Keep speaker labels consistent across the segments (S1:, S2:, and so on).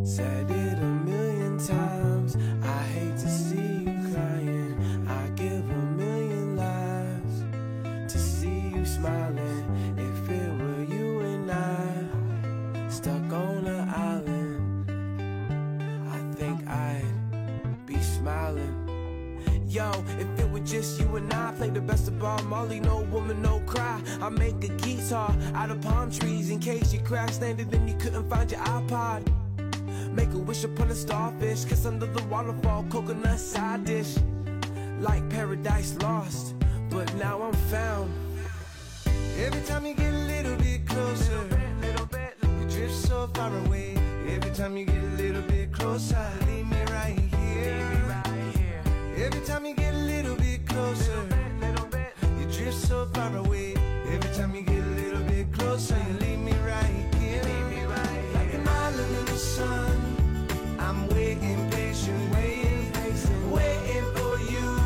S1: Said it a million times, I hate to see you crying. I give a million lives to see you smiling. If it were you and I, stuck on an island, I think I'd be smiling. Yo, if it were just you and I, play the best of Bob Marley, no woman, no cry. I make a guitar out of palm trees in case you crash landed and you couldn't find your iPod. Make a wish upon a starfish, kiss under the waterfall, coconut side dish. Like Paradise Lost, but now I'm found.
S2: Every time you get a little bit closer, little bit, you drift so far away. Every time you get a little bit closer, leave me right here. Every time you get a little bit closer, little bit, you drift so far away. Every time you get a little bit closer, you leave me right here. Like an island in the sun, I'm waiting, patient, waiting for you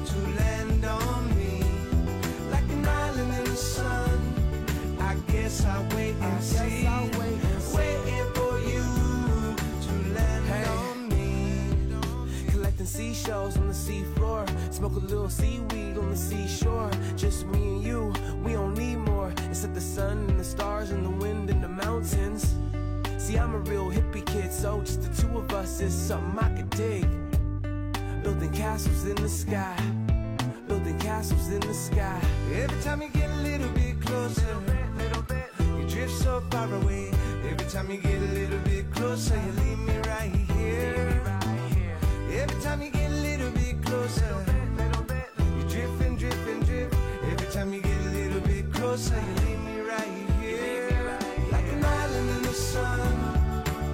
S2: to land on me. Like an island in the sun, I guess I'll wait and see. Waiting for you to land on me.
S1: Collecting seashells on the seafloor, smoke a little seaweed on the seashore. Just me and you, we don't need more except the sun and the stars and the wind and the mountains. See, I'm a real hippie kid, so just the two of us is something I could dig. Building castles in the sky, building castles in the sky.
S2: Every time you get a little bit closer, you drift so far away. Every time you get a little bit closer, you leave me right here. Every time you get a little bit closer, you drift and drift and drift. Every time you get a little bit closer, you leave me right here. Like an island in the sun,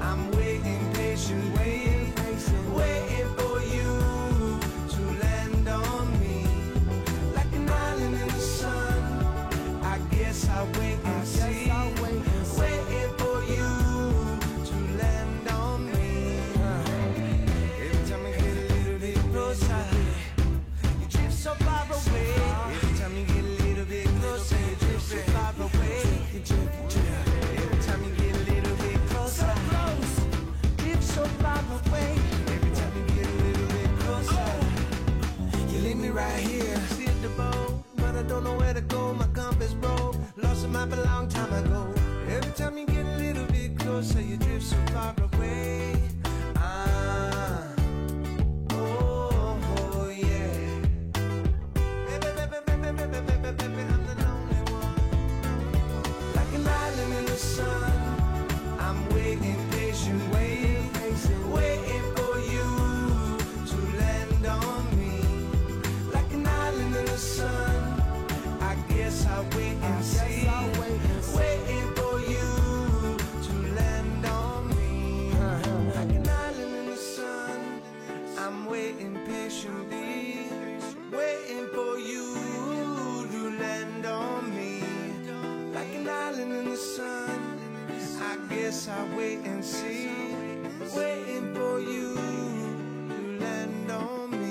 S2: I'm waiting, patient, waiting for you to land on me. Like an island in the sun, I guess I'll wait and see. Waiting for you to land on me. Every time I get a little bit closer, you drift so far away. Every time you get a little bit closer, you drift so far away. Every time you get a little bit closer, so close, drift so far away. Every time you get a little bit closer, you leave me right here. See the boat, but I don't know where to go. My compass broke, lost a map a long time ago. Every time you get a little bit closer, you drift so far away. Oh yeah. Baby, I'm the lonely one. Like an island in the sun, I'm waiting, patient, waiting for you to land on me. Like an island in the sun, I guess I'll wait and see. Waiting for you to land on me. Like an island in the sun, I'm waiting patiently, waiting for you to land on me. Like an island in the sun, I guess I'll wait and see. Waiting for you to land on me.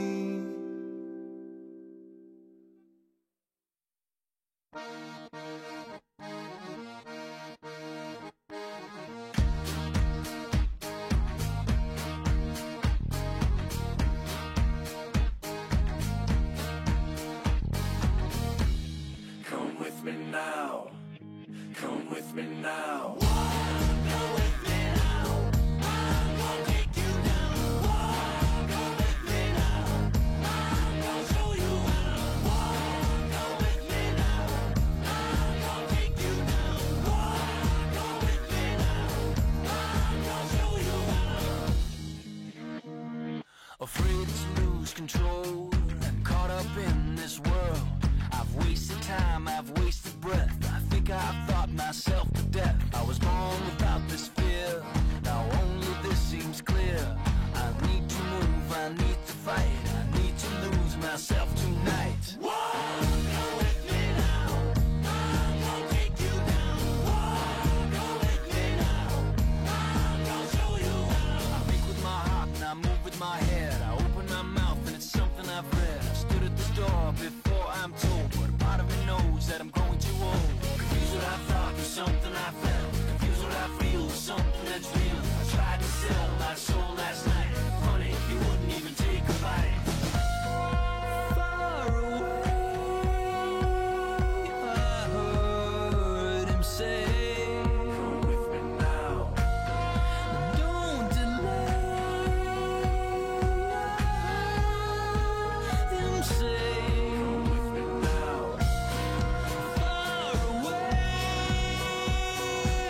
S1: Come with me now, come with me now. Afraid to lose control, caught up in this world. I've wasted time, I've wasted breath. I think I've thought myself to death. I was born without this fear, now only this seems clear. I need to move, I need to fight, I need to lose myself tonight. Go with me now, I'm gonna take you down. Go with me now, I'm gonna show you how. I think with my heart and I move with my head. I open my mouth and it's something I've read. I stood at this door before I'm told, but a part of me knows that I'm growing too old. Confused what I thought was something I felt, confused what I feel was something that's real. I tried to
S3: I sold last night. Honey, you wouldn't even take a bite. Far away, I heard him say, come with me now. Don't delay, I heard him say, come with me now. Far away,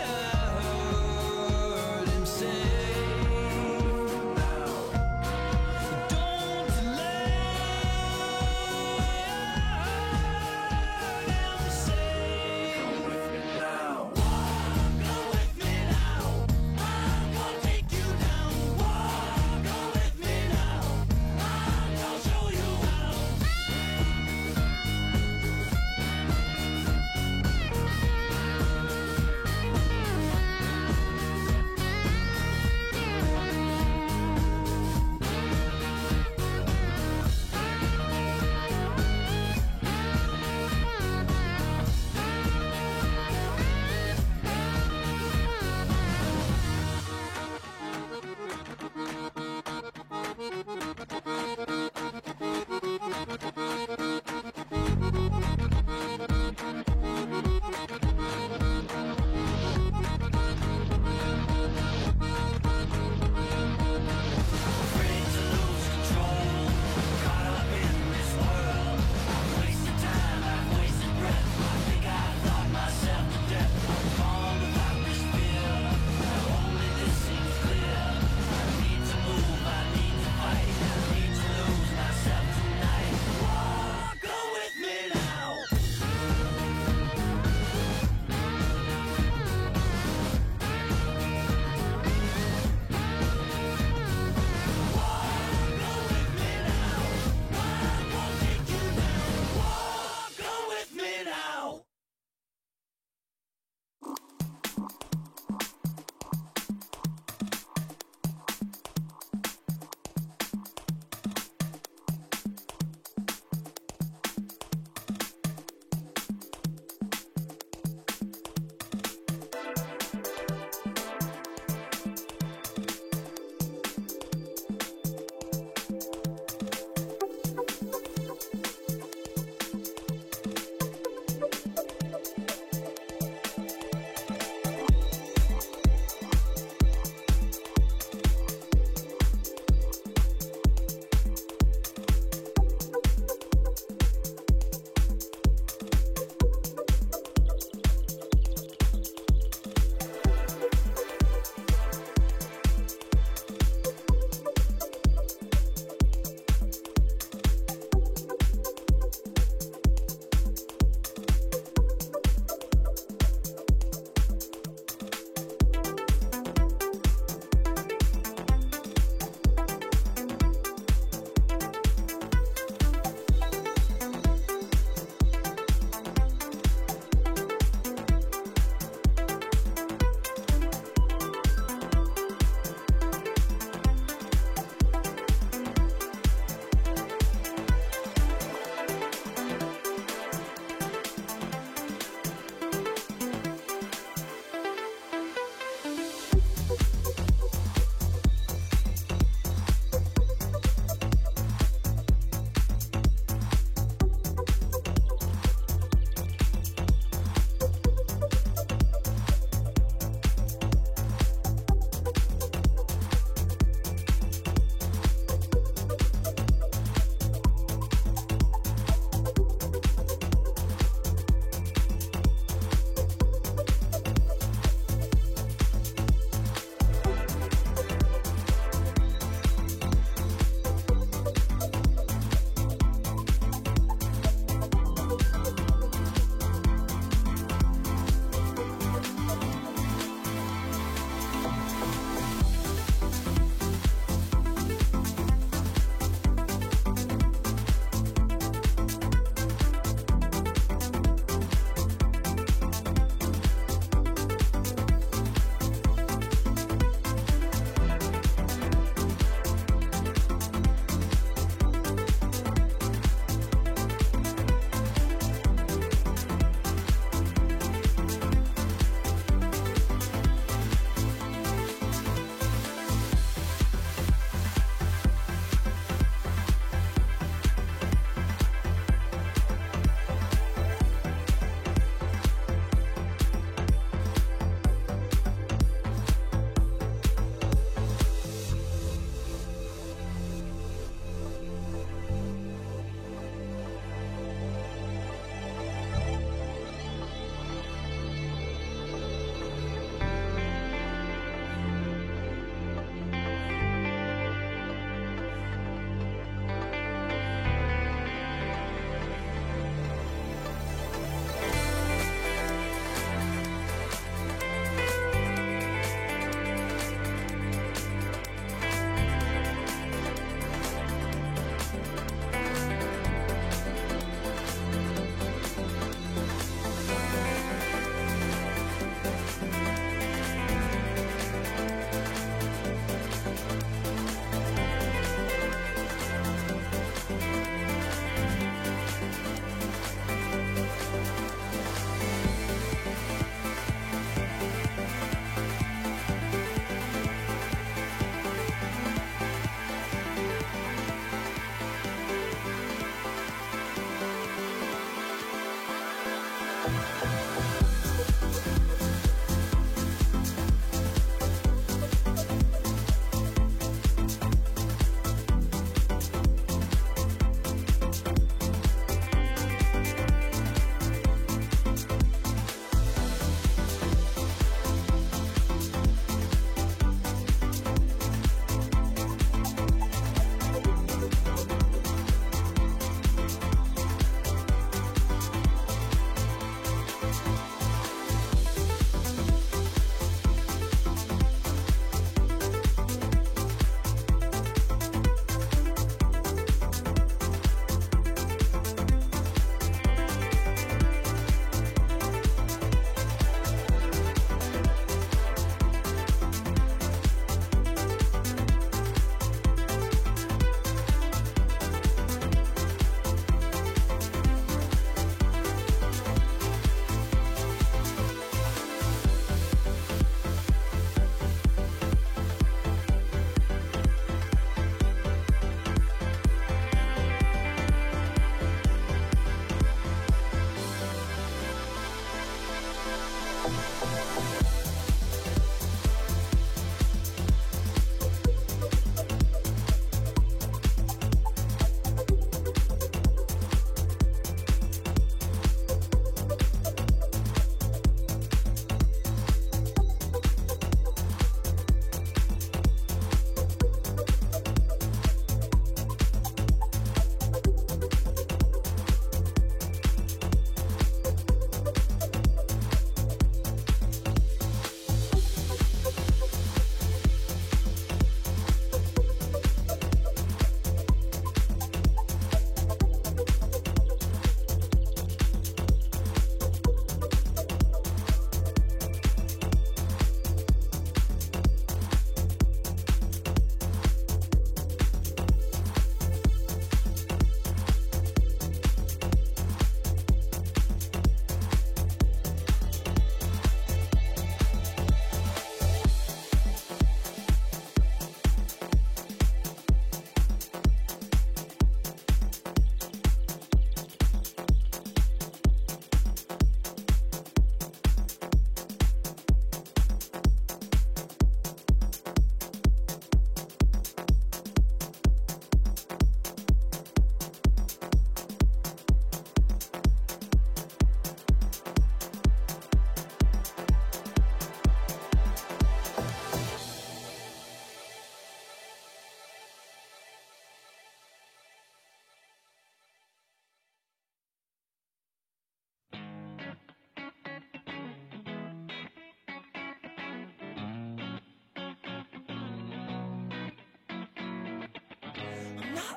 S3: I heard him say, come with me now.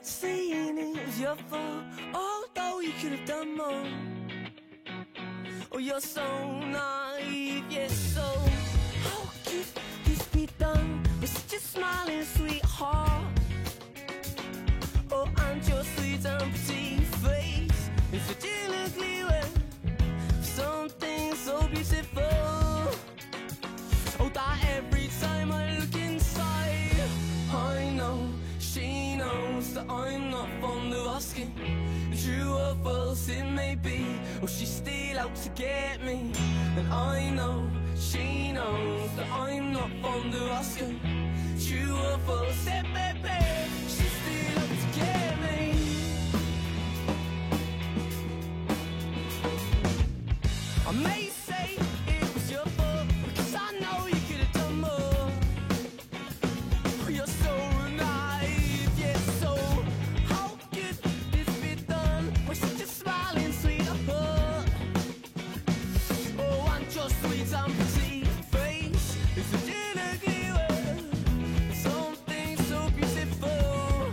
S3: saying it was your fault, although you could have done more. Oh, you're so naive, yes, so how could this be done with such a smiling sweetheart? Oh, and your sweet and pretty face in such an ugly way, something so beautiful. Oh, that every time I look inside, I know she knows that I'm not fond of asking. True or false it may be, or she's still out to get me. And I know she knows that I'm not fond of asking. True or false it may be, she's still out to get me. I may say it was your fault, because I know you could have done more. You're so naive, yeah, so how could this be done with such a smiling sweetheart? Oh, and your sweet and pretty face is such an ugly way, something so beautiful,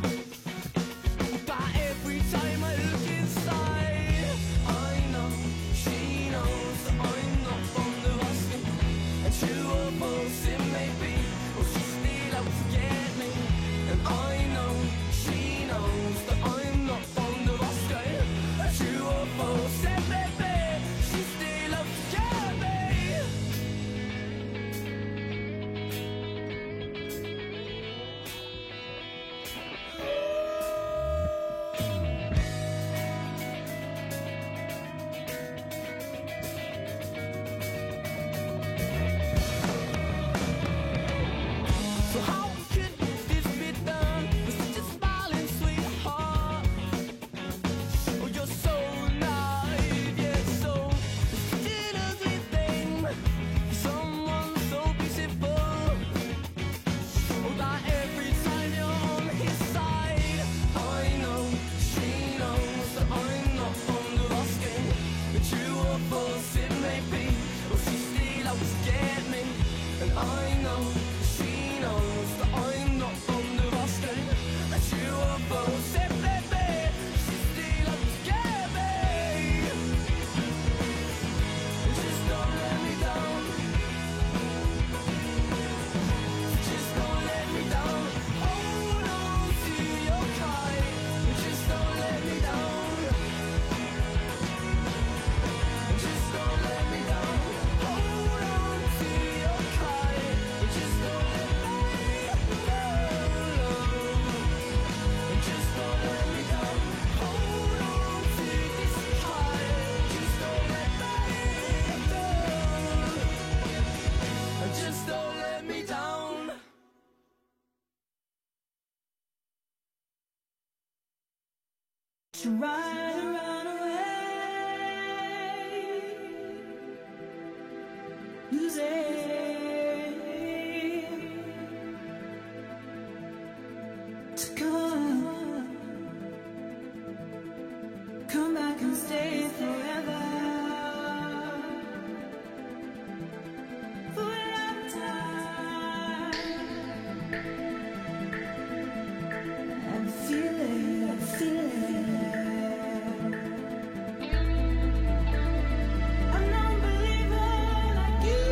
S3: that every time I look inside, I know she knows that I'm not fond of asking. And true or false it may be, or she's still out to get me. And I know she knows that I'm not fond of asking. And true or false it may be, she's still out to get me. So how could this be done with such a smiling sweetheart? Oh, you're so naive, yeah, so such an ugly thing, someone so beautiful. Oh, that every time you're on his side, I know she knows that I'm not fond of asking. But true or false it may be, or she's still out to get me. And I know she knows that I'm not fond of asking. And true or false it may be, she's still out to get me. Just don't let me down. Just don't let me down. Hold on to your kite. Just don't let me down. Just don't let me down. Hold on to your kite. Just don't let me down. Just don't let me down. Hold on to this kite. Just don't let me down. Just don't let me down.
S4: Try to run away, losing to come back and stay forever. For a lifetime, I'm feeling. A non-believer like you.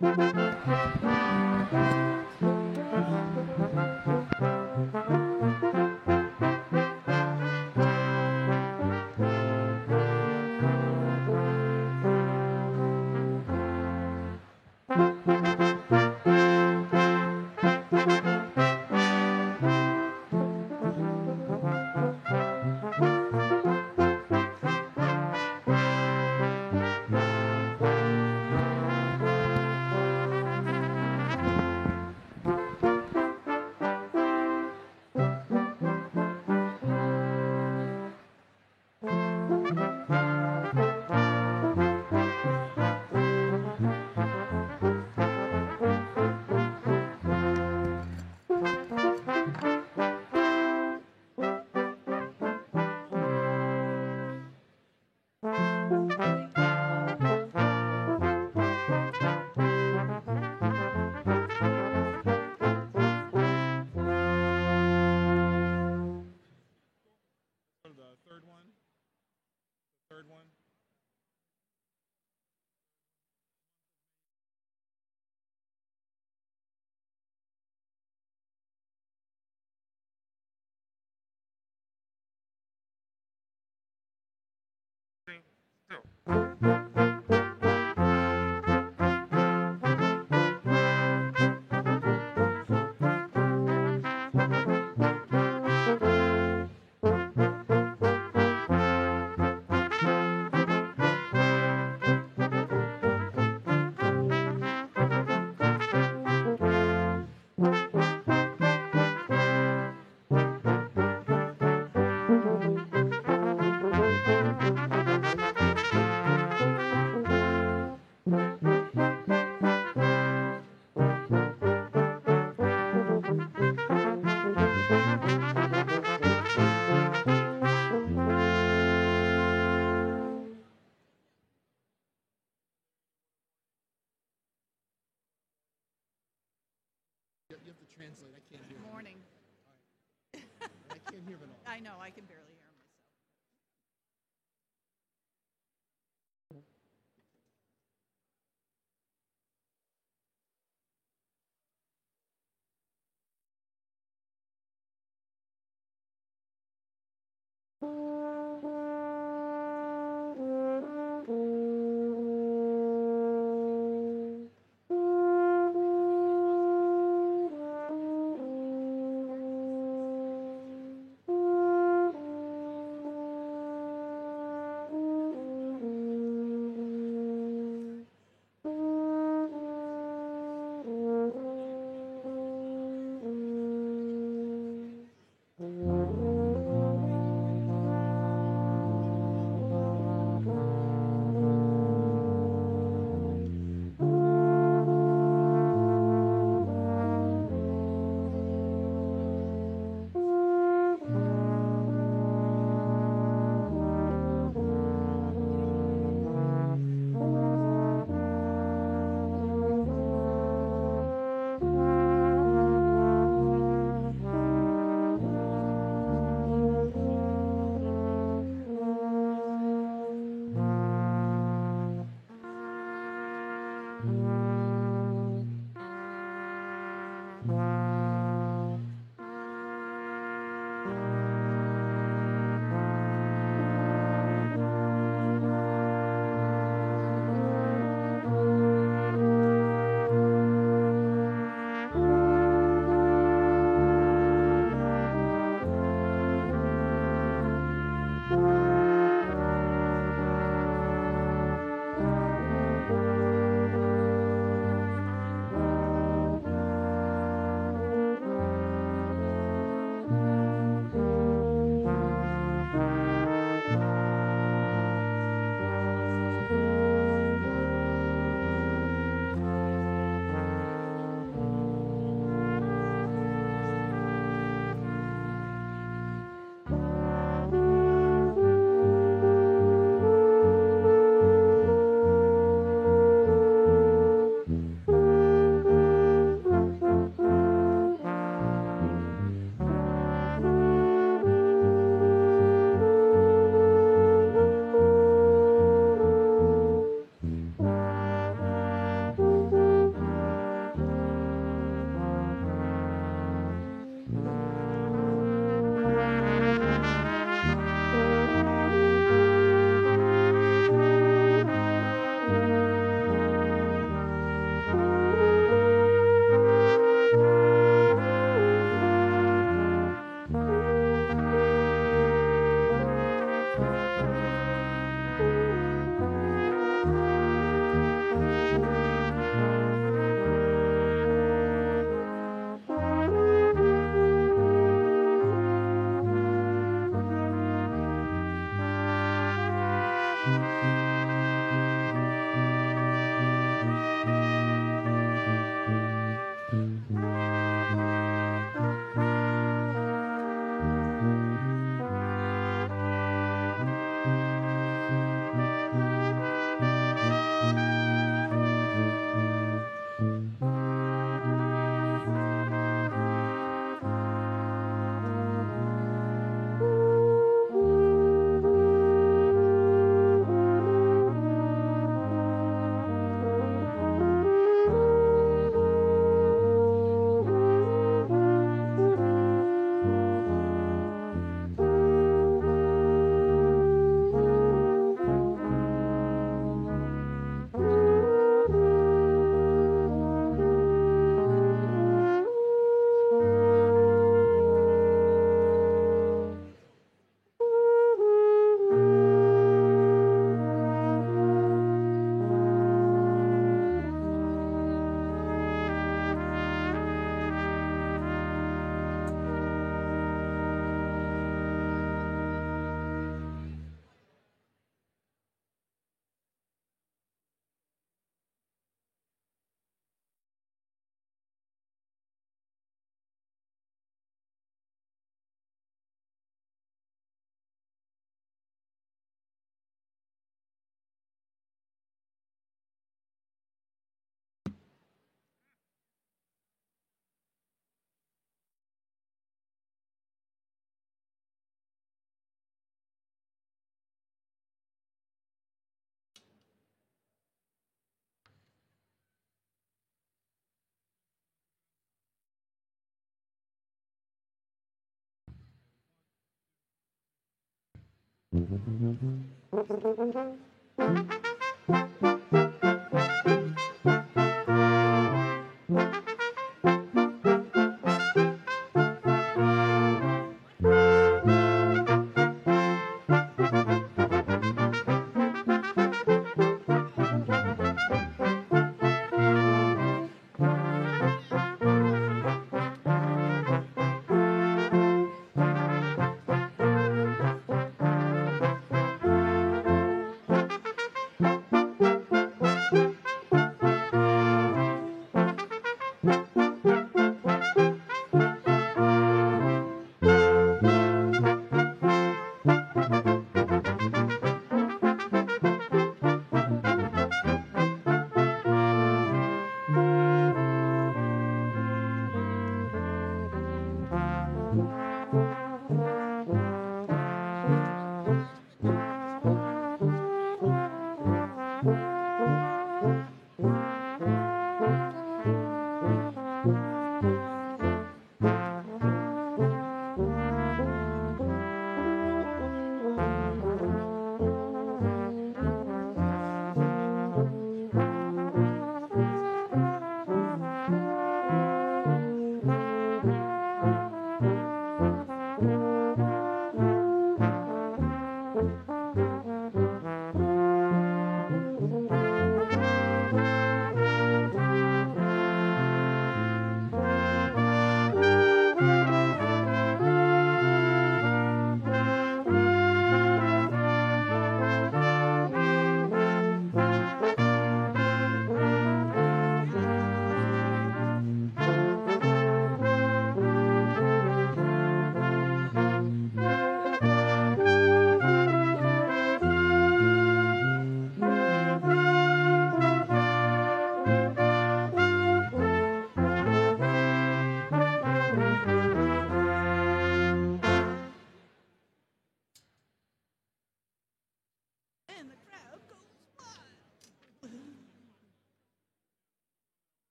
S5: Go to the third one. The third one.
S6: You have to translate. I can't hear.
S7: Morning.
S6: I can't hear it all.
S7: I know, I can barely hear myself.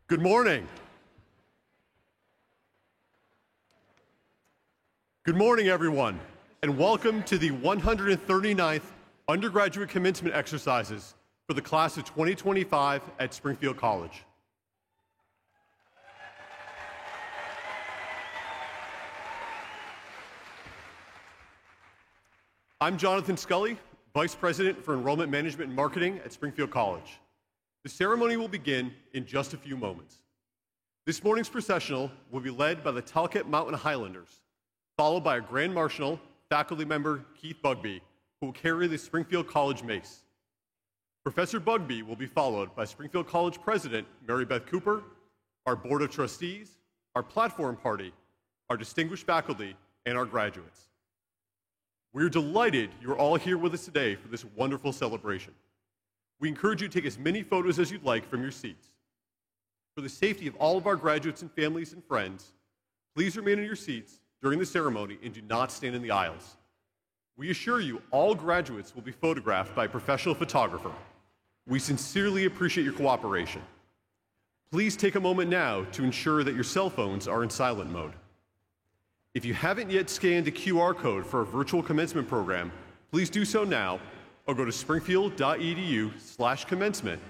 S7: Good morning. Good morning, everyone, and welcome to the 139th undergraduate commencement exercises for the class of 2025 at Springfield College. I'm Jonathan Scully, Vice President for Enrollment Management and Marketing at Springfield College. The ceremony will begin in just a few moments. This morning's processional will be led by the Talcott Mountain Highlanders, followed by a Grand Marshal, faculty member Keith Bugbee, who will carry the Springfield College mace. Professor Bugbee will be followed by Springfield College President Mary Beth Cooper, our Board of Trustees, our platform party, our distinguished faculty, and our graduates. We're delighted you're all here with us today for this wonderful celebration. We encourage you to take as many photos as you'd like from your seats. For the safety of all of our graduates and families and friends, please remain in your seats during the ceremony and do not stand in the aisles. We assure you all graduates will be photographed by a professional photographer. We sincerely appreciate your cooperation. Please take a moment now to ensure that your cell phones are in silent mode. If you haven't yet scanned a QR code for our virtual commencement program, please do so now or go to springfield.edu/commencement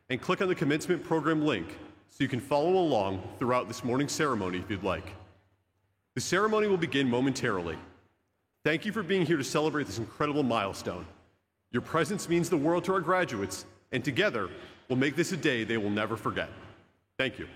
S7: and click on the commencement program link so you can follow along throughout this morning's ceremony if you'd like. The ceremony will begin momentarily. Thank you for being here to celebrate this incredible milestone. Your presence means the world to our graduates, and together, we'll make this a day they will never forget. Thank you.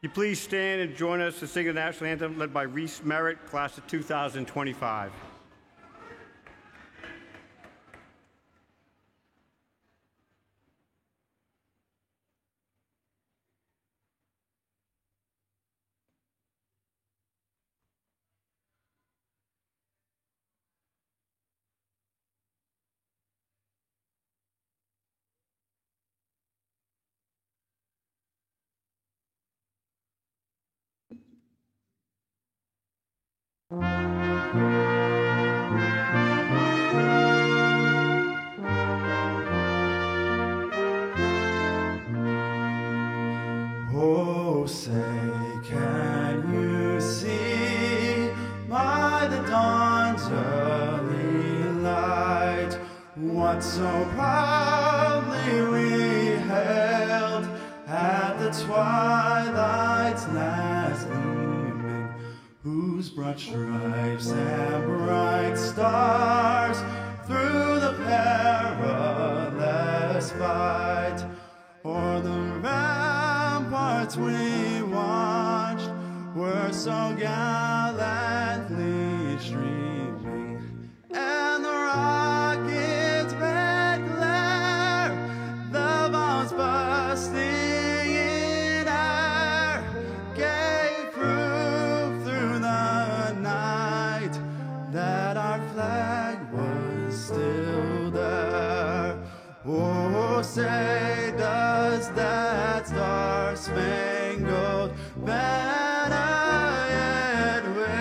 S8: You please stand and join us to sing the national anthem led by Reese Merritt, class of 2025.
S9: Oh, say, can you see by the dawn's early light what so proudly we hailed at the twilight's last gleaming, whose broad stripes and bright stars through the perilous fight o'er the ramparts we watched were so gallantly streaming, and the rocket's red glare, the bombs bursting in air, gave proof through the night that our flag was still there. Oh, say does that star-spangled banner yet wave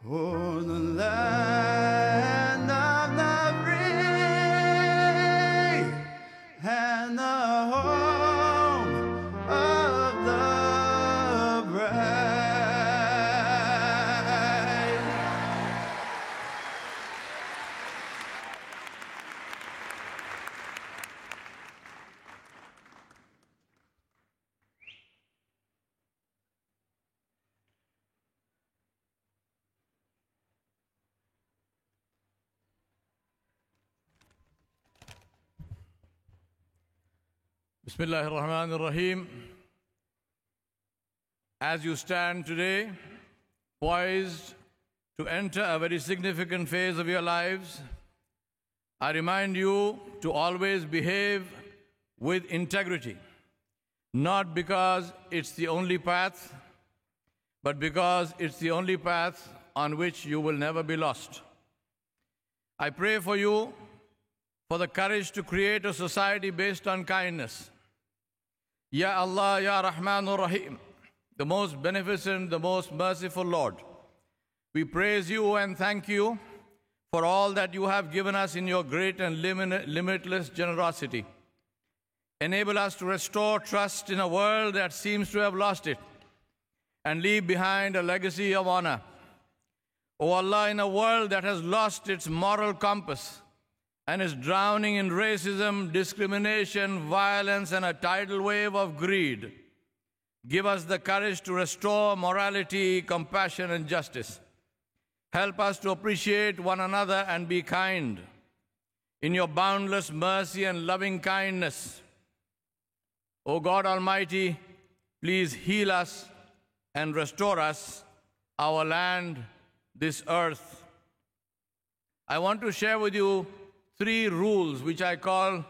S9: o'er the land of the free and the home of the brave?
S10: Bismillah ar-Rahman ar-Rahim. As you stand today, poised to enter a very significant phase of your lives, I remind you to always behave with integrity, not because it's the only path, but because it's the only path on which you will never be lost. I pray for you for the courage to create a society based on kindness. Ya Allah, Ya Rahman Rahim, the most beneficent, the most merciful Lord. We praise you and thank you for all that you have given us in your great and limitless generosity. Enable us to restore trust in a world that seems to have lost it and leave behind a legacy of honor. O Allah, in a world that has lost its moral compass and is drowning in racism, discrimination, violence, and a tidal wave of greed, give us the courage to restore morality, compassion, and justice. Help us to appreciate one another and be kind. In your boundless mercy and loving kindness, O God Almighty, please heal us and restore us, our land, this earth. I want to share with you 3 rules which I call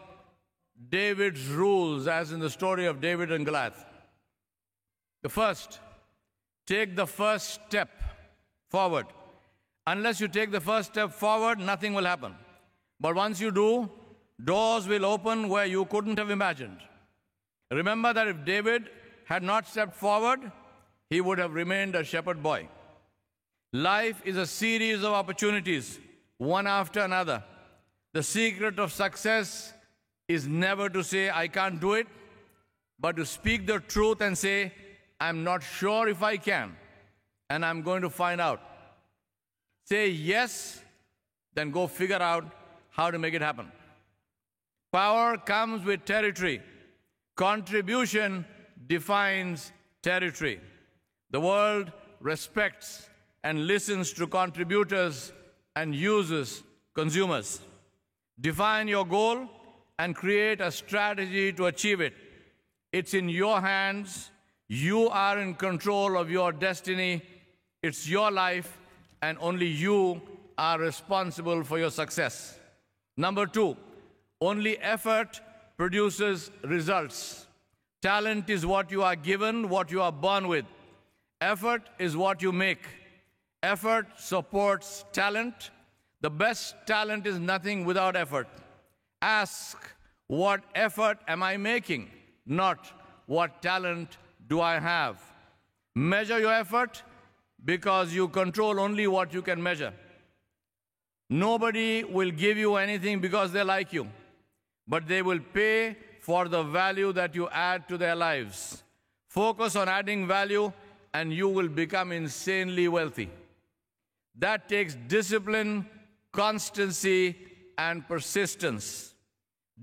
S10: David's rules, as in the story of David and Goliath. The first, take the first step forward. Unless you take the first step forward, nothing will happen. But once you do, doors will open where you couldn't have imagined. Remember that if David had not stepped forward, he would have remained a shepherd boy. Life is a series of opportunities, one after another. The secret of success is never to say, I can't do it, but to speak the truth and say, I'm not sure if I can, and I'm going to find out. Say yes, then go figure out how to make it happen. Power comes with territory. Contribution defines territory. The world respects and listens to contributors and uses consumers. Define your goal and create a strategy to achieve it. It's in your hands. You are in control of your destiny. It's your life, and only you are responsible for your success. Number two, only effort produces results. Talent is what you are given, what you are born with. Effort is what you make. Effort supports talent. The best talent is nothing without effort. Ask, what effort am I making? Not, what talent do I have? Measure your effort because you control only what you can measure. Nobody will give you anything because they like you, but they will pay for the value that you add to their lives. Focus on adding value and you will become insanely wealthy. That takes discipline, constancy, and persistence.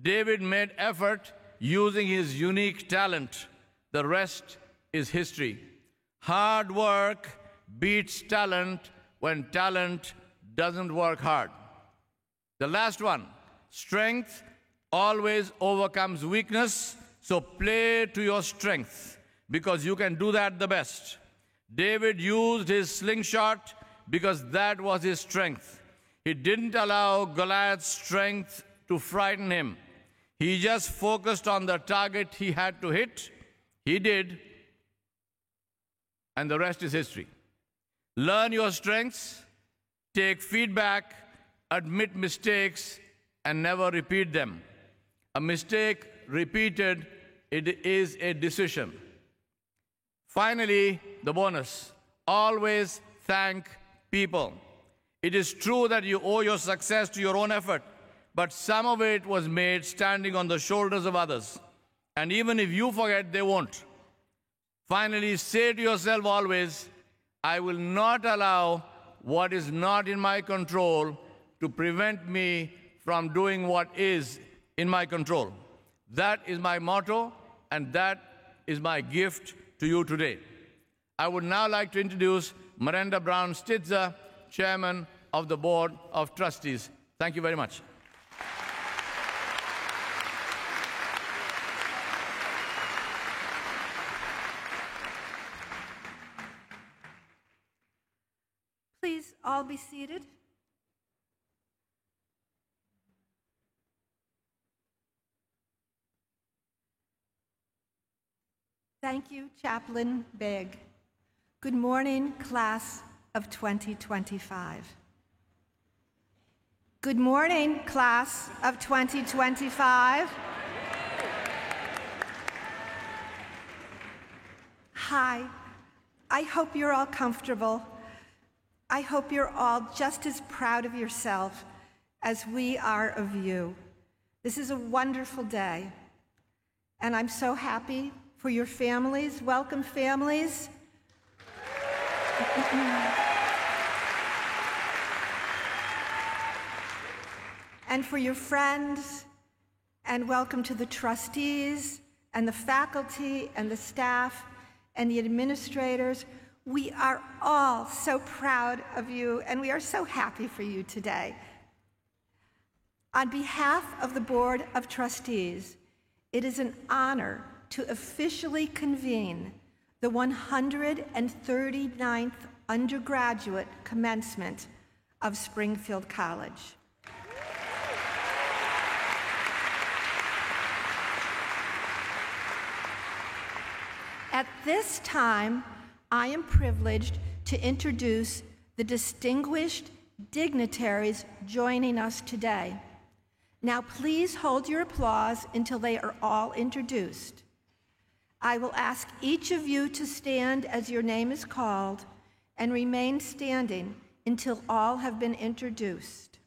S10: David made effort using his unique talent. The rest is history. Hard work beats talent when talent doesn't work hard. The last one, strength always overcomes weakness, so play to your strength because you can do that the best. David used his slingshot because that was his strength. He didn't allow Goliath's strength to frighten him. He just focused on the target he had to hit. He did, and the rest is history. Learn your strengths, take feedback, admit mistakes, and never repeat them. A mistake repeated, it is a decision. Finally, the bonus, always thank people. It is true that you owe your success to your own effort, but some of it was made standing on the shoulders of others. And even if you forget, they won't. Finally, say to yourself always, I will not allow what is not in my control to prevent me from doing what is in my control. That is my motto, and that is my gift to you today. I would now like to introduce Miranda Brown Stitzer, Chairman of the Board of Trustees. Thank you very much.
S11: Please all be seated. Thank you, Chaplain Beg. Good morning, class of 2025. Good morning, class of 2025. Hi, I hope you're all comfortable. I hope you're all just as proud of yourself as we are of you. This is a wonderful day, and I'm so happy for your families. Welcome, families. And for your friends, and welcome to the trustees and the faculty and the staff and the administrators. We are all so proud of you, and we are so happy for you today. On behalf of the Board of Trustees, it is an honor to officially convene the 139th undergraduate commencement of Springfield College. At this time, I am privileged to introduce the distinguished dignitaries joining us today. Now, please hold your applause until they are all introduced. I will ask each of you to stand as your name is called and remain standing until all have been introduced.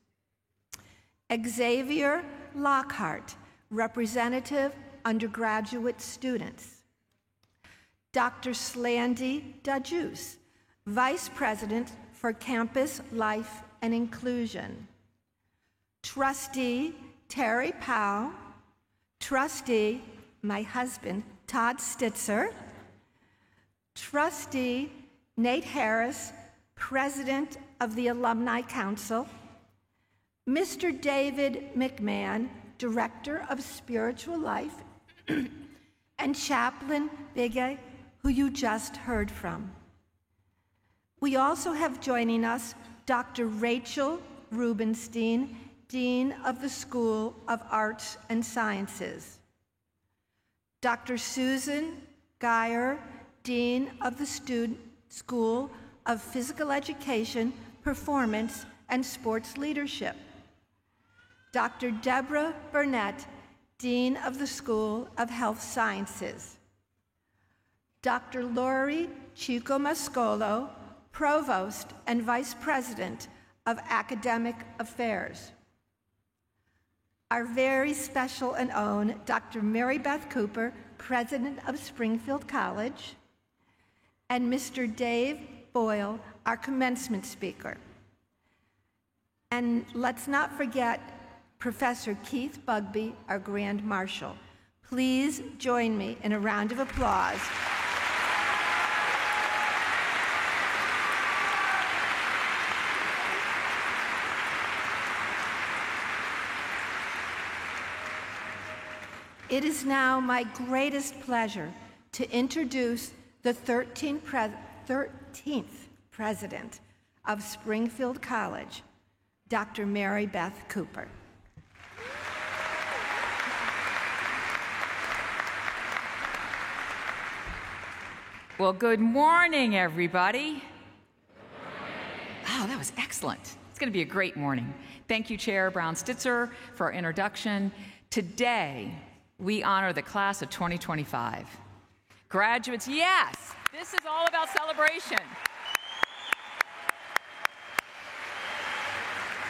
S11: Xavier Lockhart, Representative, Undergraduate Students. Dr. Slandy Dajus, Vice President for Campus Life and Inclusion. Trustee Terry Powell. Trustee, my husband, Todd Stitzer. Trustee Nate Harris, President of the Alumni Council. Mr. David McMahon, Director of Spiritual Life. and Chaplain Bigge, who you just heard from. We also have joining us Dr. Rachel Rubenstein, Dean of the School of Arts and Sciences, Dr. Susan Geyer, Dean of the School of Physical Education, Performance, and Sports Leadership, Dr. Deborah Burnett, Dean of the School of Health Sciences, Dr. Lori Chico Mascolo, Provost and Vice President of Academic Affairs. Our very special and own Dr. Mary Beth Cooper, President of Springfield College, and Mr. Dave Boyle, our commencement speaker. And let's not forget Professor Keith Bugby, our Grand Marshal. Please join me in a round of applause. It is now my greatest pleasure to introduce the 13th president of Springfield College, Dr. Mary Beth Cooper.
S12: Well, good morning, everybody. Oh, that was excellent. It's going to be a great morning. Thank you, Chair Brown-Stitzer, for our introduction. Today, we honor the class of 2025. Graduates, yes, this is all about celebration.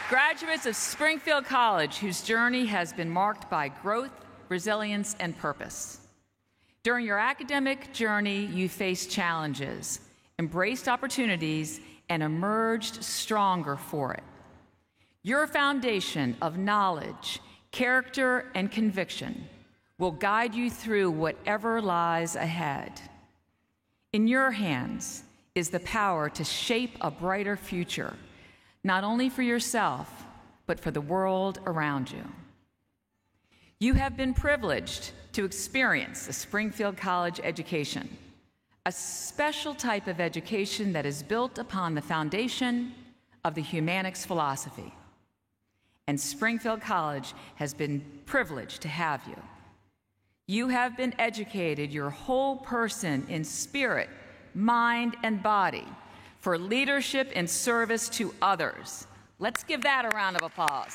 S12: Graduates of Springfield College, whose journey has been marked by growth, resilience, and purpose. During your academic journey, you faced challenges, embraced opportunities, and emerged stronger for it. Your foundation of knowledge, character, and conviction will guide you through whatever lies ahead. In your hands is the power to shape a brighter future, not only for yourself, but for the world around you. You have been privileged to experience a Springfield College education, a special type of education that is built upon the foundation of the Humanics philosophy. And Springfield College has been privileged to have you. You have been educated, your whole person, in spirit, mind, and body for leadership and service to others. Let's give that a round of applause.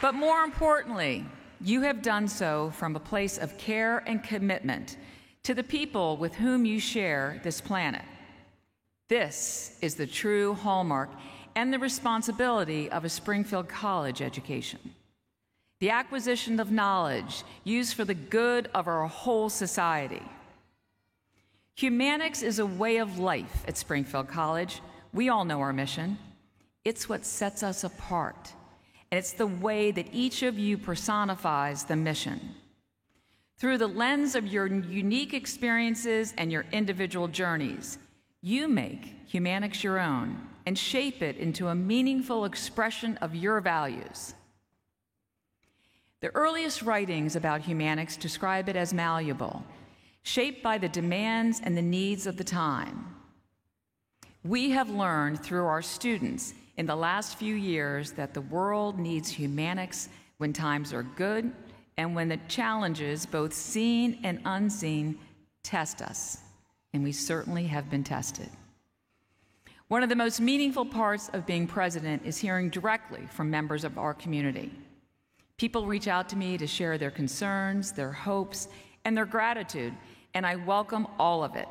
S12: But more importantly, you have done so from a place of care and commitment to the people with whom you share this planet. This is the true hallmark and the responsibility of a Springfield College education. The acquisition of knowledge used for the good of our whole society. Humanics is a way of life at Springfield College. We all know our mission. It's what sets us apart, and it's the way that each of you personifies the mission. Through the lens of your unique experiences and your individual journeys, you make Humanics your own and shape it into a meaningful expression of your values. The earliest writings about Humanics describe it as malleable, shaped by the demands and the needs of the time. We have learned through our students in the last few years that the world needs Humanics when times are good and when the challenges, both seen and unseen, test us. And we certainly have been tested. One of the most meaningful parts of being president is hearing directly from members of our community. People reach out to me to share their concerns, their hopes, and their gratitude, and I welcome all of it.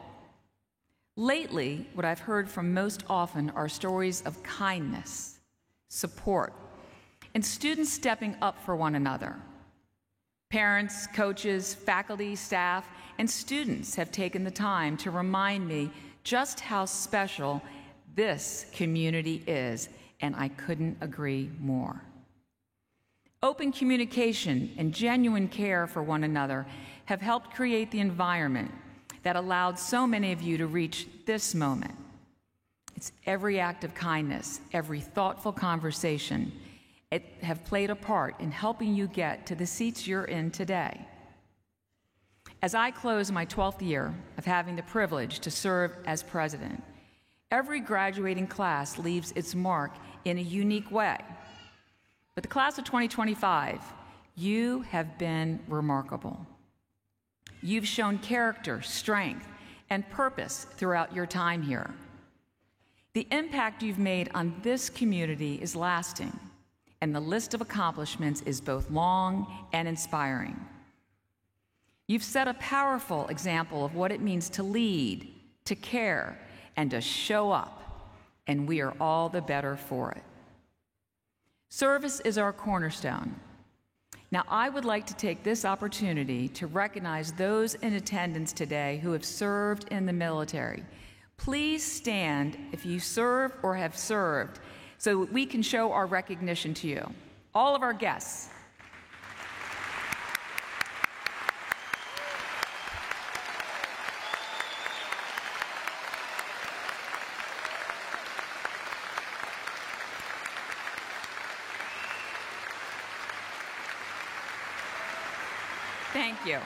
S12: Lately, what I've heard from most often are stories of kindness, support, and students stepping up for one another. Parents, coaches, faculty, staff, and students have taken the time to remind me just how special this community is, and I couldn't agree more. Open communication and genuine care for one another have helped create the environment that allowed so many of you to reach this moment. It's every act of kindness, every thoughtful conversation, have played a part in helping you get to the seats you're in today. As I close my 12th year of having the privilege to serve as president, every graduating class leaves its mark in a unique way. But the class of 2025, you have been remarkable. You've shown character, strength, and purpose throughout your time here. The impact you've made on this community is lasting, and the list of accomplishments is both long and inspiring. You've set a powerful example of what it means to lead, to care, and to show up, and we are all the better for it. Service is our cornerstone. Now, I would like to take this opportunity to recognize those in attendance today who have served in the military. Please stand if you serve or have served so we can show our recognition to you. All of our guests. Thank you.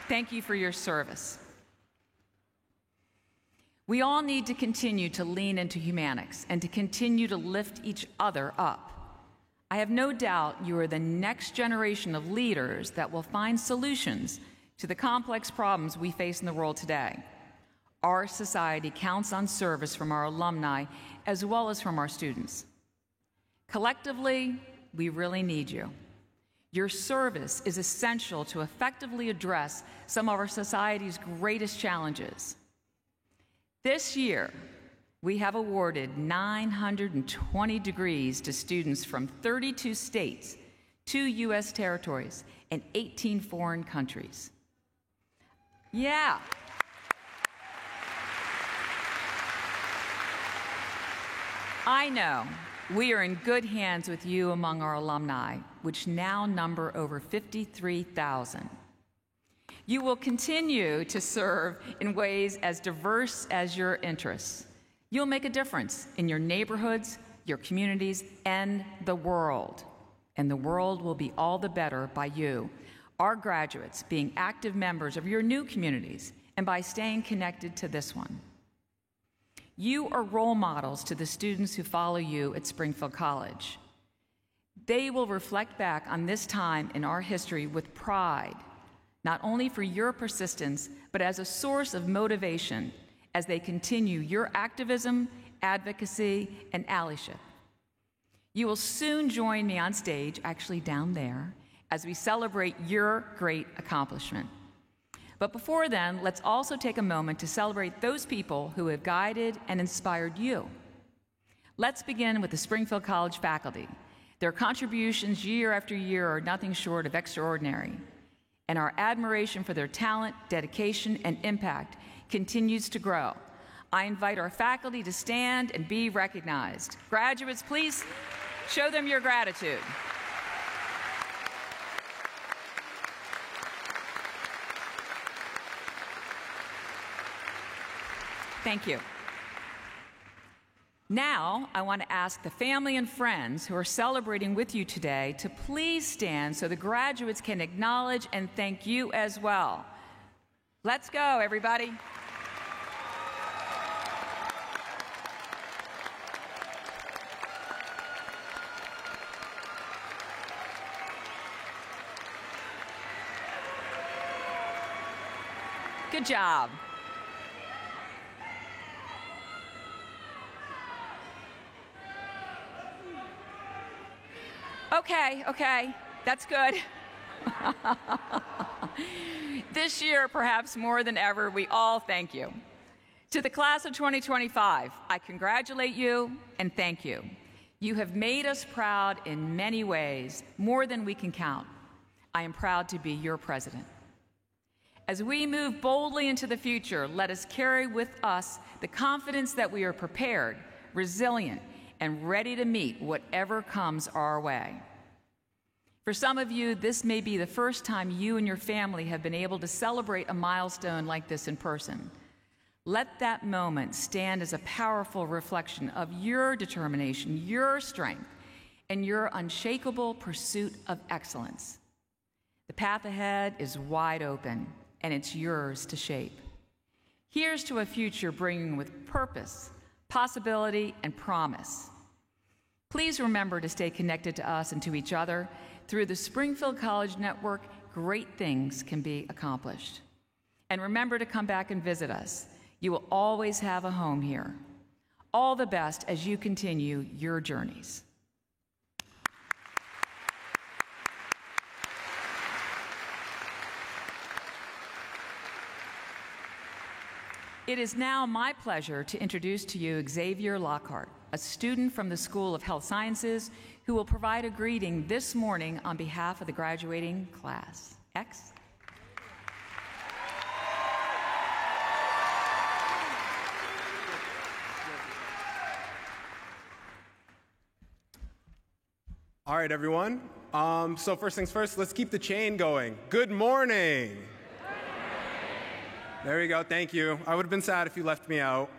S12: Thank you for your service. We all need to continue to lean into Humanics and to continue to lift each other up. I have no doubt you are the next generation of leaders that will find solutions to the complex problems we face in the world today. Our society counts on service from our alumni as well as from our students. Collectively, we really need you. Your service is essential to effectively address some of our society's greatest challenges. This year, we have awarded 920 degrees to students from 32 states, 2 U.S. territories, and 18 foreign countries. Yeah. I know we are in good hands with you among our alumni, which now number over 53,000. You will continue to serve in ways as diverse as your interests. You'll make a difference in your neighborhoods, your communities, and the world. And the world will be all the better by you, our graduates, being active members of your new communities and by staying connected to this one. You are role models to the students who follow you at Springfield College. They will reflect back on this time in our history with pride, not only for your persistence, but as a source of motivation as they continue your activism, advocacy, and allyship. You will soon join me on stage, actually down there, as we celebrate your great accomplishment. But before then, let's also take a moment to celebrate those people who have guided and inspired you. Let's begin with the Springfield College faculty. Their contributions year after year are nothing short of extraordinary, and our admiration for their talent, dedication, and impact continues to grow. I invite our faculty to stand and be recognized. Graduates, please show them your gratitude. Thank you. Now, I want to ask the family and friends who are celebrating with you today to please stand so the graduates can acknowledge and thank you as well. Let's go, everybody. Good job. Okay, that's good. This year, perhaps more than ever, we all thank you. To the class of 2025, I congratulate you and thank you. You have made us proud in many ways, more than we can count. I am proud to be your president. As we move boldly into the future, let us carry with us the confidence that we are prepared, resilient, and ready to meet whatever comes our way. For some of you, this may be the first time you and your family have been able to celebrate a milestone like this in person. Let that moment stand as a powerful reflection of your determination, your strength, and your unshakable pursuit of excellence. The path ahead is wide open, and it's yours to shape. Here's to a future brimming with purpose, possibility, and promise. Please remember to stay connected to us and to each other. Through the Springfield College Network, great things can be accomplished. And remember to come back and visit us. You will always have a home here. All the best as you continue your journeys. It is now my pleasure to introduce to you Xavier Lockhart, a student from the School of Health Sciences who will provide a greeting this morning on behalf of the graduating class. X.
S13: All right, everyone. So first things first, let's keep the chain going. Good morning. There we go, thank you. I would have been sad if you left me out.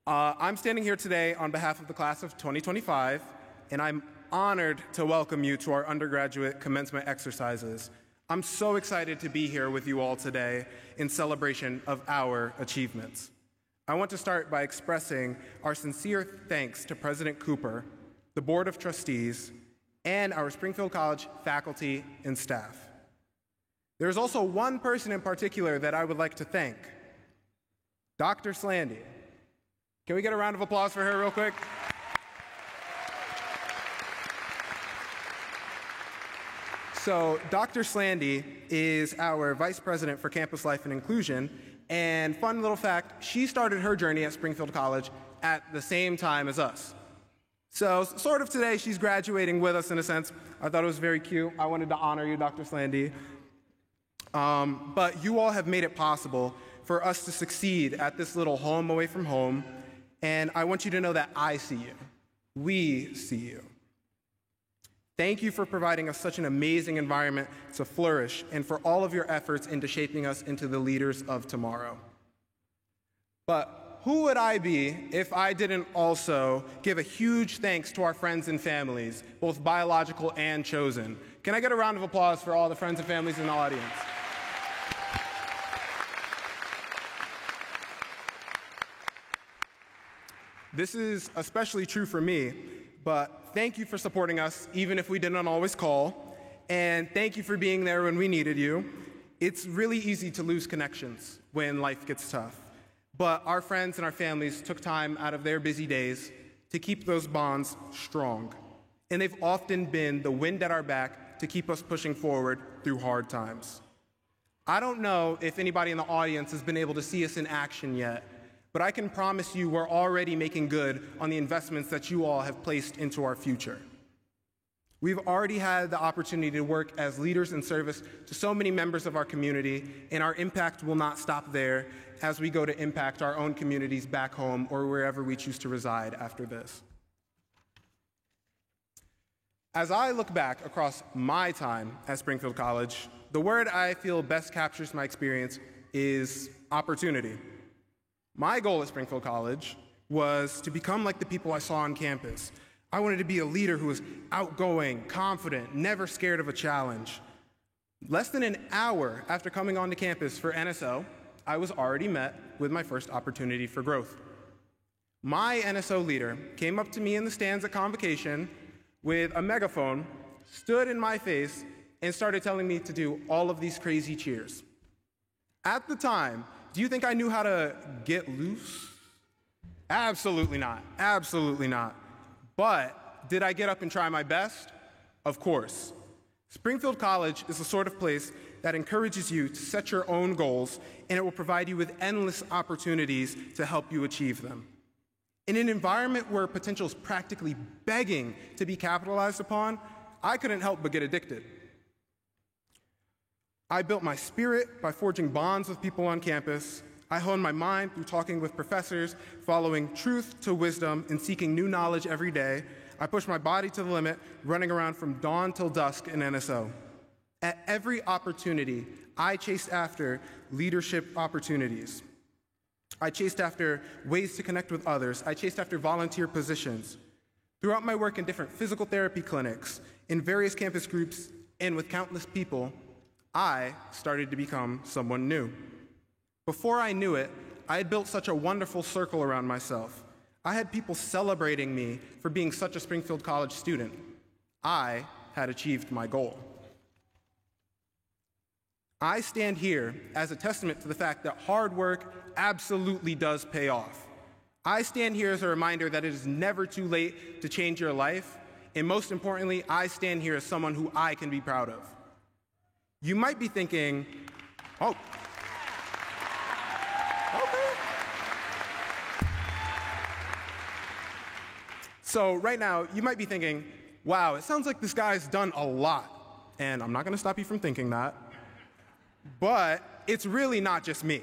S13: I'm standing here today on behalf of the class of 2025, and I'm honored to welcome you to our undergraduate commencement exercises. I'm so excited to be here with you all today in celebration of our achievements. I want to start by expressing our sincere thanks to President Cooper, the Board of Trustees, and our Springfield College faculty and staff. There's also one person in particular that I would like to thank, Dr. Slandy. Can we get a round of applause for her real quick? So Dr. Slandy is our Vice President for Campus Life and Inclusion, and fun little fact, she started her journey at Springfield College at the same time as us. So sort of today, she's graduating with us in a sense. I thought it was very cute. I wanted to honor you, Dr. Slandy. But you all have made it possible for us to succeed at this little home away from home, and I want you to know that I see you. We see you. Thank you for providing us such an amazing environment to flourish and for all of your efforts into shaping us into the leaders of tomorrow. But who would I be if I didn't also give a huge thanks to our friends and families, both biological and chosen? Can I get a round of applause for all the friends and families in the audience? This is especially true for me, but thank you for supporting us, even if we didn't always call, and thank you for being there when we needed you. It's really easy to lose connections when life gets tough, but our friends and our families took time out of their busy days to keep those bonds strong, and they've often been the wind at our back to keep us pushing forward through hard times. I don't know if anybody in the audience has been able to see us in action yet, but I can promise you we're already making good on the investments that you all have placed into our future. We've already had the opportunity to work as leaders in service to so many members of our community, and our impact will not stop there as we go to impact our own communities back home or wherever we choose to reside after this. As I look back across my time at Springfield College, the word I feel best captures my experience is opportunity. My goal at Springfield College was to become like the people I saw on campus. I wanted to be a leader who was outgoing, confident, never scared of a challenge. Less than an hour after coming onto campus for NSO, I was already met with my first opportunity for growth. My NSO leader came up to me in the stands at convocation with a megaphone, stood in my face, and started telling me to do all of these crazy cheers. At the time, do you think I knew how to get loose? Absolutely not. Absolutely not. But did I get up and try my best? Of course. Springfield College is the sort of place that encourages you to set your own goals, and it will provide you with endless opportunities to help you achieve them. In an environment where potential is practically begging to be capitalized upon, I couldn't help but get addicted. I built my spirit by forging bonds with people on campus. I honed my mind through talking with professors, following truth to wisdom, and seeking new knowledge every day. I pushed my body to the limit, running around from dawn till dusk in NSO. At every opportunity, I chased after leadership opportunities. I chased after ways to connect with others. I chased after volunteer positions. Throughout my work in different physical therapy clinics, in various campus groups, and with countless people, I started to become someone new. Before I knew it, I had built such a wonderful circle around myself. I had people celebrating me for being such a Springfield College student. I had achieved my goal. I stand here as a testament to the fact that hard work absolutely does pay off. I stand here as a reminder that it is never too late to change your life, and most importantly, I stand here as someone who I can be proud of. You might be thinking, oh, okay. So right now, you might be thinking, wow, it sounds like this guy's done a lot. And I'm not gonna stop you from thinking that. But it's really not just me.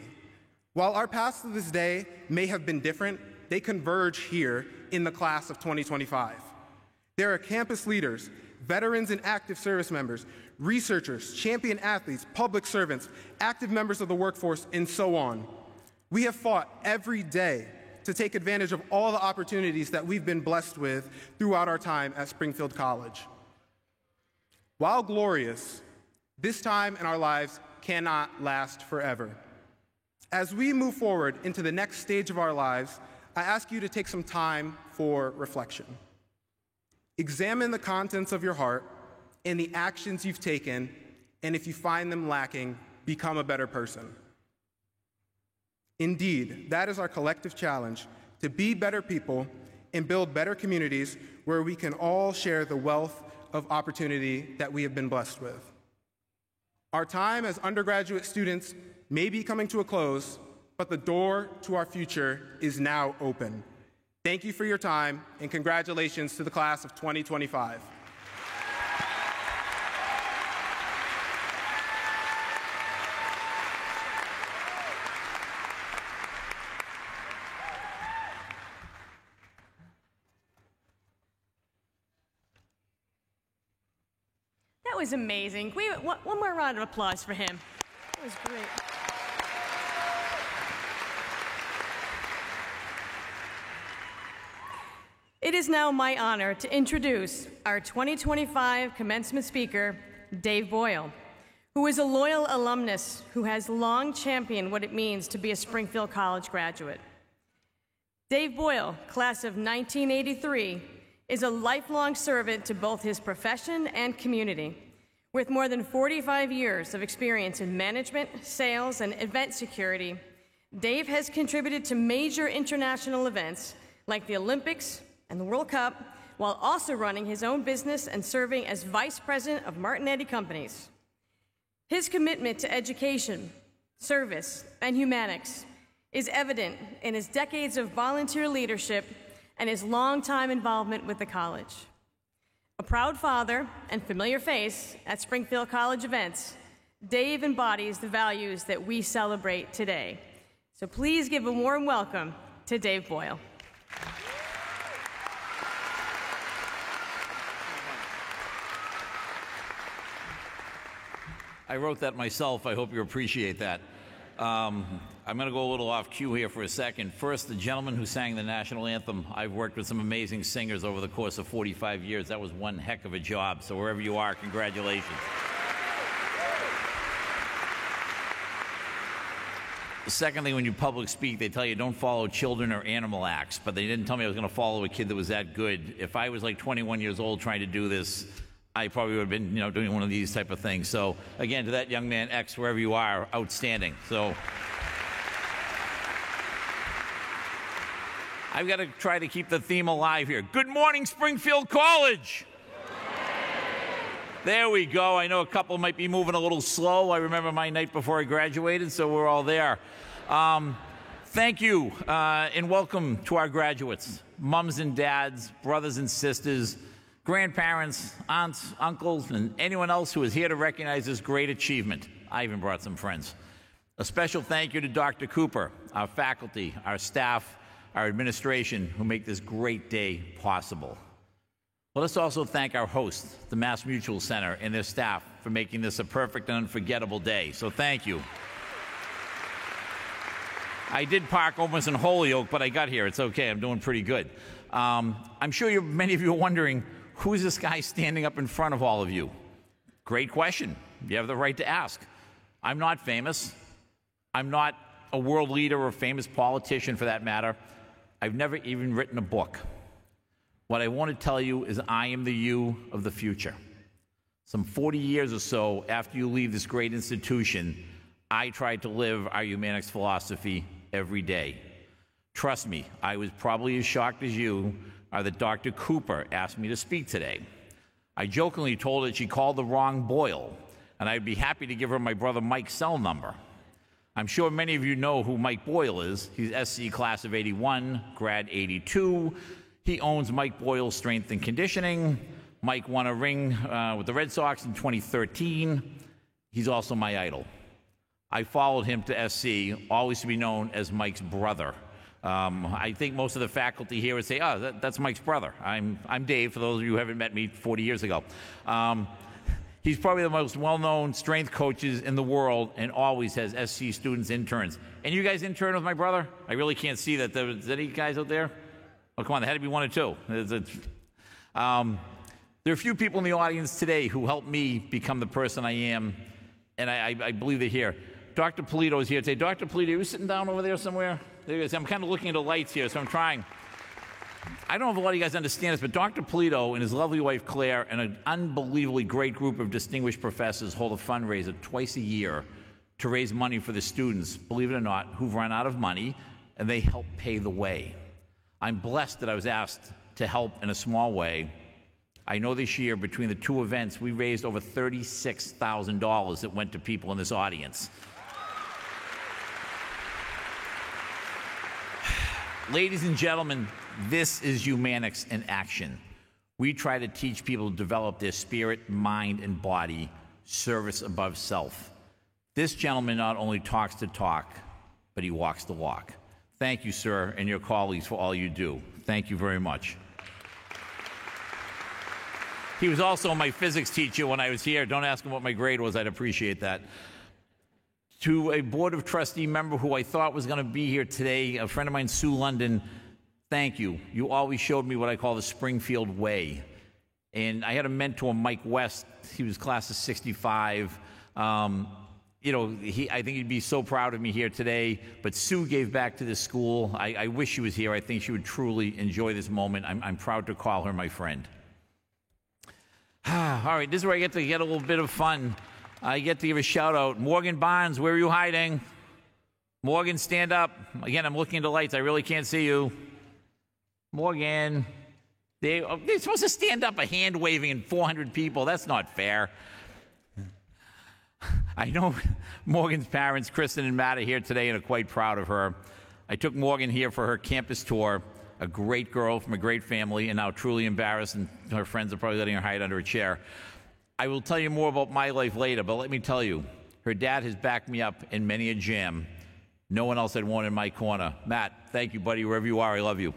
S13: While our paths to this day may have been different, they converge here in the class of 2025. There are campus leaders, veterans and active service members, researchers, champion athletes, public servants, active members of the workforce, and so on. We have fought every day to take advantage of all the opportunities that we've been blessed with throughout our time at Springfield College. While glorious, this time in our lives cannot last forever. As we move forward into the next stage of our lives, I ask you to take some time for reflection. Examine the contents of your heart and the actions you've taken, and if you find them lacking, become a better person. Indeed, that is our collective challenge, to be better people and build better communities where we can all share the wealth of opportunity that we have been blessed with. Our time as undergraduate students may be coming to a close, but the door to our future is now open. Thank you for your time, and congratulations to the class of 2025.
S14: That was amazing. One more round of applause for him. That was great. It is now my honor to introduce our 2025 commencement speaker, Dave Boyle, who is a loyal alumnus who has long championed what it means to be a Springfield College graduate. Dave Boyle, class of 1983, is a lifelong servant to both his profession and community. With more than 45 years of experience in management, sales, and event security, Dave has contributed to major international events like the Olympics and the World Cup, while also running his own business and serving as vice president of Martignetti Companies. His commitment to education, service, and humanics is evident in his decades of volunteer leadership and his long-time involvement with the college. A proud father and familiar face at Springfield College events, Dave embodies the values that we celebrate today. So please give a warm welcome to Dave Boyle.
S15: I wrote that myself. I hope you appreciate that. I'm going to go a little off cue here for a second. First, the gentleman who sang the national anthem. I've worked with some amazing singers over the course of 45 years. That was one heck of a job. So wherever you are, congratulations. Secondly, when you public speak, they tell you don't follow children or animal acts, but they didn't tell me I was going to follow a kid that was that good. If I was like 21 years old trying to do this, I probably would have been, doing one of these type of things. So again, to that young man, X, wherever you are, outstanding. So I've got to try to keep the theme alive here. Good morning, Springfield College. There we go. I know a couple might be moving a little slow. I remember my night before I graduated, so we're all there. Thank you, and welcome to our graduates, mums and dads, brothers and sisters, grandparents, aunts, uncles, and anyone else who is here to recognize this great achievement. I even brought some friends. A special thank you to Dr. Cooper, our faculty, our staff, our administration, who make this great day possible. Let us also thank our host, the Mass Mutual Center, and their staff for making this a perfect and unforgettable day. So thank you. I did park almost in Holyoke, but I got here. It's okay. I'm doing pretty good. I'm sure many of you are wondering, who's this guy standing up in front of all of you? Great question. You have the right to ask. I'm not famous. I'm not a world leader or a famous politician for that matter. I've never even written a book. What I want to tell you is I am the you of the future. Some 40 years or so after you leave this great institution, I tried to live our Humanics philosophy every day. Trust me, I was probably as shocked as you are that Dr. Cooper asked me to speak today. I jokingly told her that she called the wrong Boyle, and I'd be happy to give her my brother Mike's cell number. I'm sure many of you know who Mike Boyle is. He's SC class of 81, grad 82. He owns Mike Boyle Strength and Conditioning. Mike won a ring with the Red Sox in 2013. He's also my idol. I followed him to SC, always to be known as Mike's brother. I think most of the faculty here would say, oh, that's Mike's brother. I'm Dave, for those of you who haven't met me 40 years ago. He's probably the most well-known strength coaches in the world and always has SC students interns. And you guys intern with my brother? I really can't see that. Is there any guys out there? Oh, come on, there had to be one or two. There are a few people in the audience today who helped me become the person I am, and I believe they're here. Dr. Polito is here today. Dr. Polito, are you sitting down over there somewhere? There he is. I'm kind of looking at the lights here, so I'm trying. I don't know if a lot of you guys understand this, but Dr. Polito and his lovely wife Claire and an unbelievably great group of distinguished professors hold a fundraiser twice a year to raise money for the students, believe it or not, who've run out of money, and they help pay the way. I'm blessed that I was asked to help in a small way. I know this year, between the two events, we raised over $36,000 that went to people in this audience. Ladies and gentlemen, this is Humanics in action. We try to teach people to develop their spirit, mind, and body, service above self. This gentleman not only talks the talk, but he walks the walk. Thank you, sir, and your colleagues for all you do. Thank you very much. He was also my physics teacher when I was here. Don't ask him what my grade was. I'd appreciate that. To a Board of Trustee member who I thought was going to be here today, a friend of mine, Sue London, thank you. You always showed me what I call the Springfield way. And I had a mentor, Mike West. He was class of 65. I think he'd be so proud of me here today. But Sue gave back to this school. I wish she was here. I think she would truly enjoy this moment. I'm proud to call her my friend. All right, this is where I get to get a little bit of fun. I get to give a shout out. Morgan Barnes, where are you hiding? Morgan, stand up. Again, I'm looking at the lights. I really can't see you. Morgan. They're supposed to stand up, a hand waving and 400 people. That's not fair. I know Morgan's parents, Kristen and Matt, are here today and are quite proud of her. I took Morgan here for her campus tour. A great girl from a great family, and now truly embarrassed, and her friends are probably letting her hide under a chair. I will tell you more about my life later, but let me tell you, her dad has backed me up in many a jam. No one else had one in my corner. Matt, thank you, buddy, wherever you are. I love you.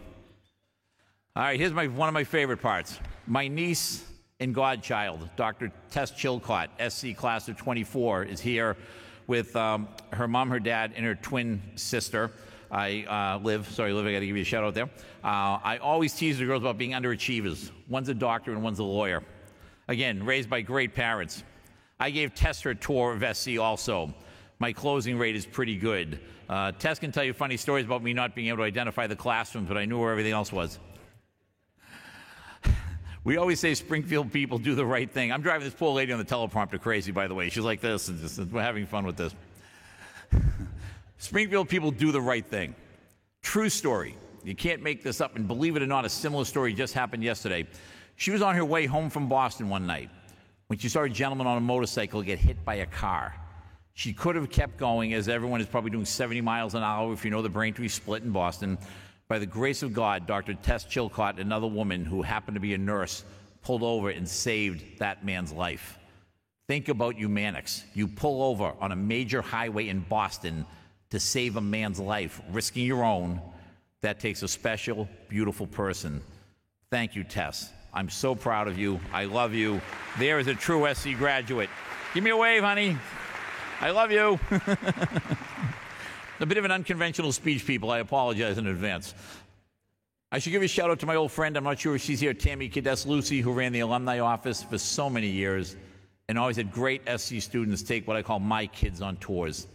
S15: All right, here's one of my favorite parts. My niece and godchild, Dr. Tess Chilcott, SC class of 24, is here with her mom, her dad, and her twin sister. Liv, I got to give you a shout out there. I always tease the girls about being underachievers. One's a doctor and one's a lawyer. Again, raised by great parents. I gave Tess her tour of SC also. My closing rate is pretty good. Tess can tell you funny stories about me not being able to identify the classrooms, but I knew where everything else was. We always say Springfield people do the right thing. I'm driving this poor lady on the teleprompter crazy, by the way. She's like this, and we're having fun with this. Springfield people do the right thing. True story. You can't make this up. And believe it or not, a similar story just happened yesterday. She was on her way home from Boston one night when she saw a gentleman on a motorcycle get hit by a car. She could have kept going, as everyone is probably doing 70 miles an hour if you know the Braintree split in Boston. By the grace of God, Dr. Tess Chilcott, another woman who happened to be a nurse, pulled over and saved that man's life. Think about Humanics. You pull over on a major highway in Boston to save a man's life, risking your own. That takes a special, beautiful person. Thank you, Tess. I'm so proud of you. I love you. There is a true SC graduate. Give me a wave, honey. I love you. A bit of an unconventional speech, people. I apologize in advance. I should give a shout out to my old friend, I'm not sure if she's here, Tammy Cadess-Lucy, who ran the alumni office for so many years and always had great SC students take what I call my kids on tours.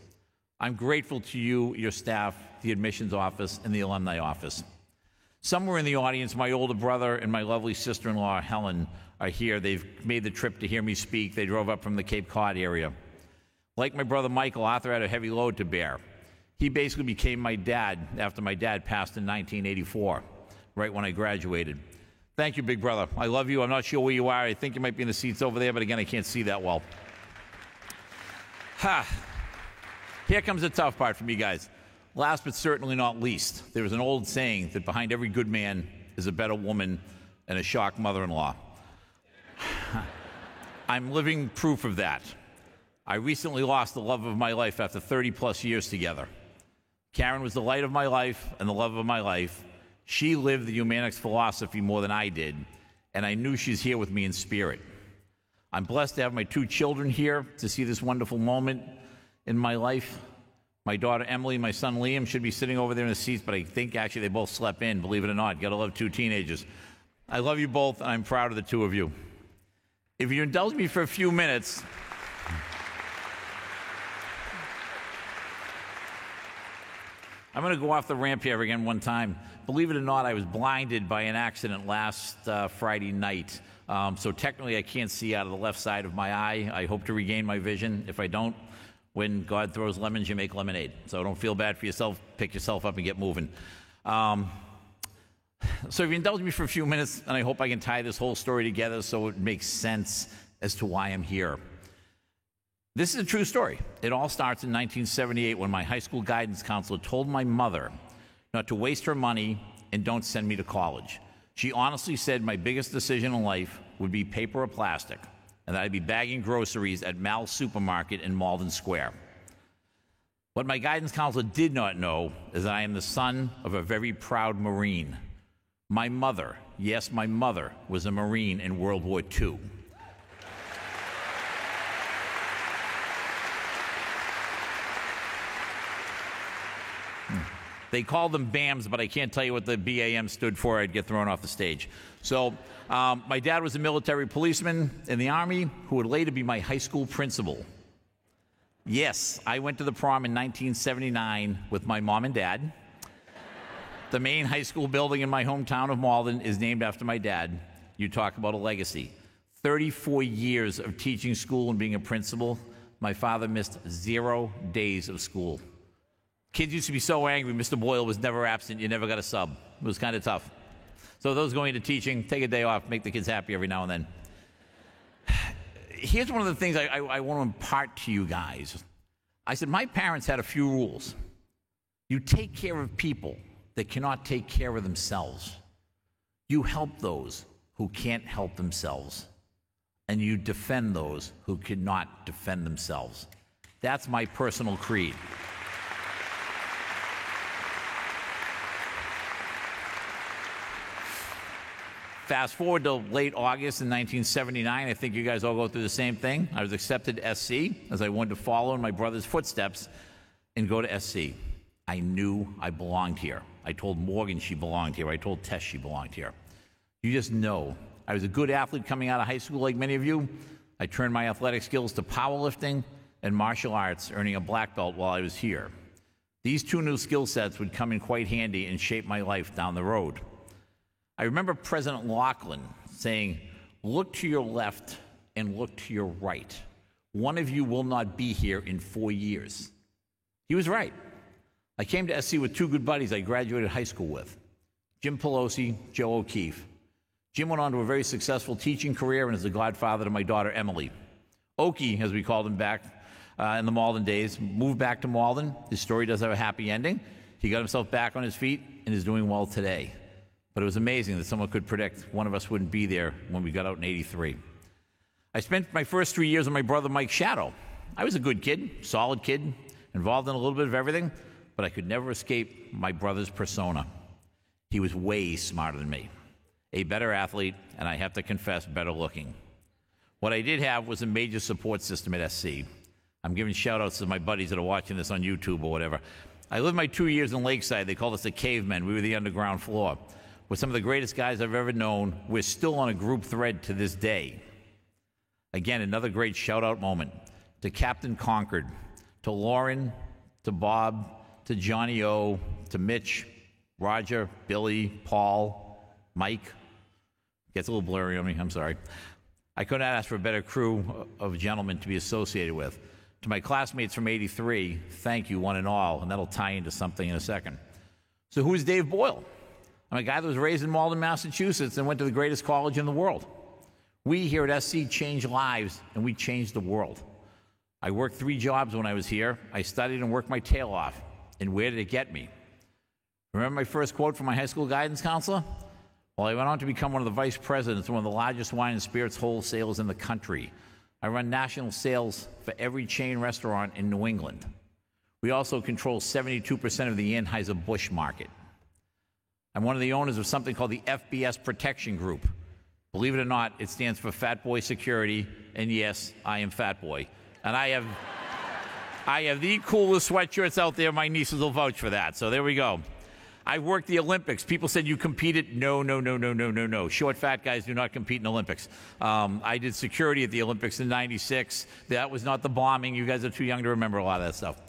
S15: I'm grateful to you, your staff, the admissions office, and the alumni office. Somewhere in the audience, my older brother and my lovely sister-in-law, Helen, are here. They've made the trip to hear me speak. They drove up from the Cape Cod area. Like my brother Michael, Arthur had a heavy load to bear. He basically became my dad after my dad passed in 1984, right when I graduated. Thank you, big brother. I love you. I'm not sure where you are. I think you might be in the seats over there, but again, I can't see that well. Here comes the tough part for me, guys. Last but certainly not least, there is an old saying that behind every good man is a better woman and a shock mother-in-law. I'm living proof of that. I recently lost the love of my life after 30-plus years together. Karen was the light of my life and the love of my life. She lived the humanics philosophy more than I did, and I knew she's here with me in spirit. I'm blessed to have my 2 children here to see this wonderful moment in my life. My daughter Emily and my son Liam should be sitting over there in the seats, but I think actually they both slept in, believe it or not. Gotta love 2 teenagers. I love you both, and I'm proud of the 2 of you. If you indulge me for a few minutes, I'm going to go off the ramp here again one time. Believe it or not, I was blinded by an accident last Friday night. So technically, I can't see out of the left side of my eye. I hope to regain my vision. If I don't, when God throws lemons, you make lemonade. So don't feel bad for yourself. Pick yourself up and get moving. So if you indulge me for a few minutes, and I hope I can tie this whole story together so it makes sense as to why I'm here. This is a true story. It all starts in 1978 when my high school guidance counselor told my mother not to waste her money and don't send me to college. She honestly said my biggest decision in life would be paper or plastic, and that I'd be bagging groceries at Mal's Supermarket in Malden Square. What my guidance counselor did not know is that I am the son of a very proud Marine. My mother, yes, my mother, was a Marine in World War II. They called them BAMs, but I can't tell you what the BAM stood for. I'd get thrown off the stage. So my dad was a military policeman in the Army who would later be my high school principal. Yes, I went to the prom in 1979 with my mom and dad. The main high school building in my hometown of Malden is named after my dad. You talk about a legacy. 34 years of teaching school and being a principal. My father missed 0 days of school. Kids used to be so angry. Mr. Boyle was never absent. You never got a sub. It was kind of tough. So those going into teaching, take a day off, make the kids happy every now and then. Here's one of the things I want to impart to you guys. I said, my parents had a few rules. You take care of people that cannot take care of themselves. You help those who can't help themselves. And you defend those who cannot defend themselves. That's my personal creed. Fast forward to late August in 1979. I think you guys all go through the same thing. I was accepted to SC as I wanted to follow in my brother's footsteps and go to SC. I knew I belonged here. I told Morgan she belonged here. I told Tess she belonged here. You just know. I was a good athlete coming out of high school like many of you. I turned my athletic skills to powerlifting and martial arts, earning a black belt while I was here. These 2 new skill sets would come in quite handy and shape my life down the road. I remember President Laughlin saying, look to your left and look to your right. One of you will not be here in 4 years. He was right. I came to SC with 2 good buddies I graduated high school with, Jim Pelosi, Joe O'Keefe. Jim went on to a very successful teaching career and is the godfather to my daughter, Emily. Okie, as we called him back in the Malden days, moved back to Malden. His story does have a happy ending. He got himself back on his feet and is doing well today. But it was amazing that someone could predict one of us wouldn't be there when we got out in '83. I spent my first 3 years with my brother Mike Shadow. I was a good kid, solid kid, involved in a little bit of everything, but I could never escape my brother's persona. He was way smarter than me, a better athlete, and I have to confess, better looking. What I did have was a major support system at SC. I'm giving shout-outs to my buddies that are watching this on YouTube or whatever. I lived my 2 years in Lakeside. They called us the cavemen. We were the underground floor. with some of the greatest guys I've ever known. We're still on a group thread to this day. Again, another great shout-out moment to Captain Concord, to Lauren, to Bob, to Johnny O, to Mitch, Roger, Billy, Paul, Mike. Gets a little blurry on me, I'm sorry. I couldn't ask for a better crew of gentlemen to be associated with. To my classmates from '83, thank you one and all, and that'll tie into something in a second. So who's Dave Boyle? I'm a guy that was raised in Malden, Massachusetts, and went to the greatest college in the world. We here at SC change lives, and we change the world. I worked 3 jobs when I was here. I studied and worked my tail off. And where did it get me? Remember my first quote from my high school guidance counselor? Well, I went on to become one of the vice presidents of one of the largest wine and spirits wholesalers in the country. I run national sales for every chain restaurant in New England. We also control 72% of the Anheuser-Busch market. I'm one of the owners of something called the FBS Protection Group. Believe it or not, it stands for Fat Boy Security, and yes, I am Fat Boy. And I have the coolest sweatshirts out there. My nieces will vouch for that, so there we go. I worked the Olympics. People said you competed. No. Short, fat guys do not compete in Olympics. I did security at the Olympics in '96. That was not the bombing. You guys are too young to remember a lot of that stuff.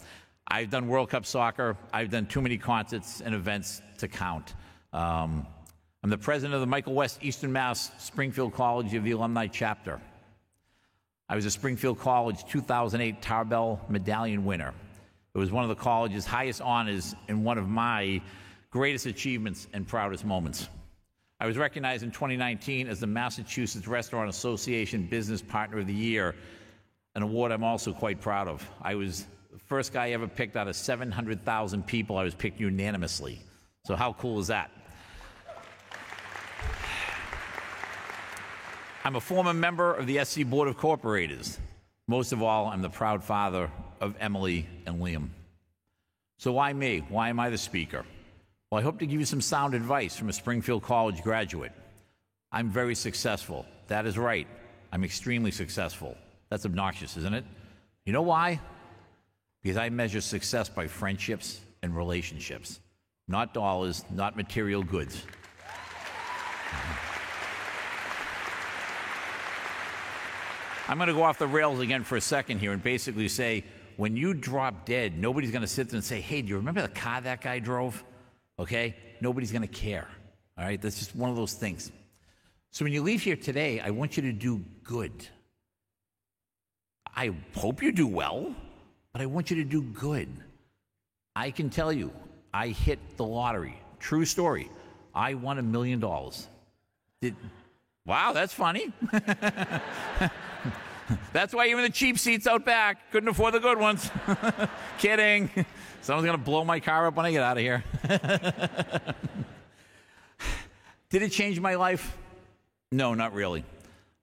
S15: I've done World Cup soccer. I've done too many concerts and events to count. I'm the president of the Michael West Eastern Mass Springfield College of the Alumni Chapter. I was a Springfield College 2008 Tarbell Medallion winner. It was one of the college's highest honors and one of my greatest achievements and proudest moments. I was recognized in 2019 as the Massachusetts Restaurant Association Business Partner of the Year, an award I'm also quite proud of. I was the first guy ever picked out of 700,000 people. I was picked unanimously. So how cool is that? I'm a former member of the SC Board of Corporators. Most of all, I'm the proud father of Emily and Liam. So why me? Why am I the speaker? Well, I hope to give you some sound advice from a Springfield College graduate. I'm very successful. That is right. I'm extremely successful. That's obnoxious, isn't it? You know why? Because I measure success by friendships and relationships, not dollars, not material goods. I'm going to go off the rails again for a second here and basically say, when you drop dead, nobody's going to sit there and say, hey, do you remember the car that guy drove? Okay? Nobody's going to care. All right? That's just one of those things. So when you leave here today, I want you to do good. I hope you do well, but I want you to do good. I can tell you, I hit the lottery. True story. I won $1 million. Wow, that's funny. That's why even the cheap seats out back couldn't afford the good ones. Kidding. Someone's going to blow my car up when I get out of here. Did it change my life? No, not really.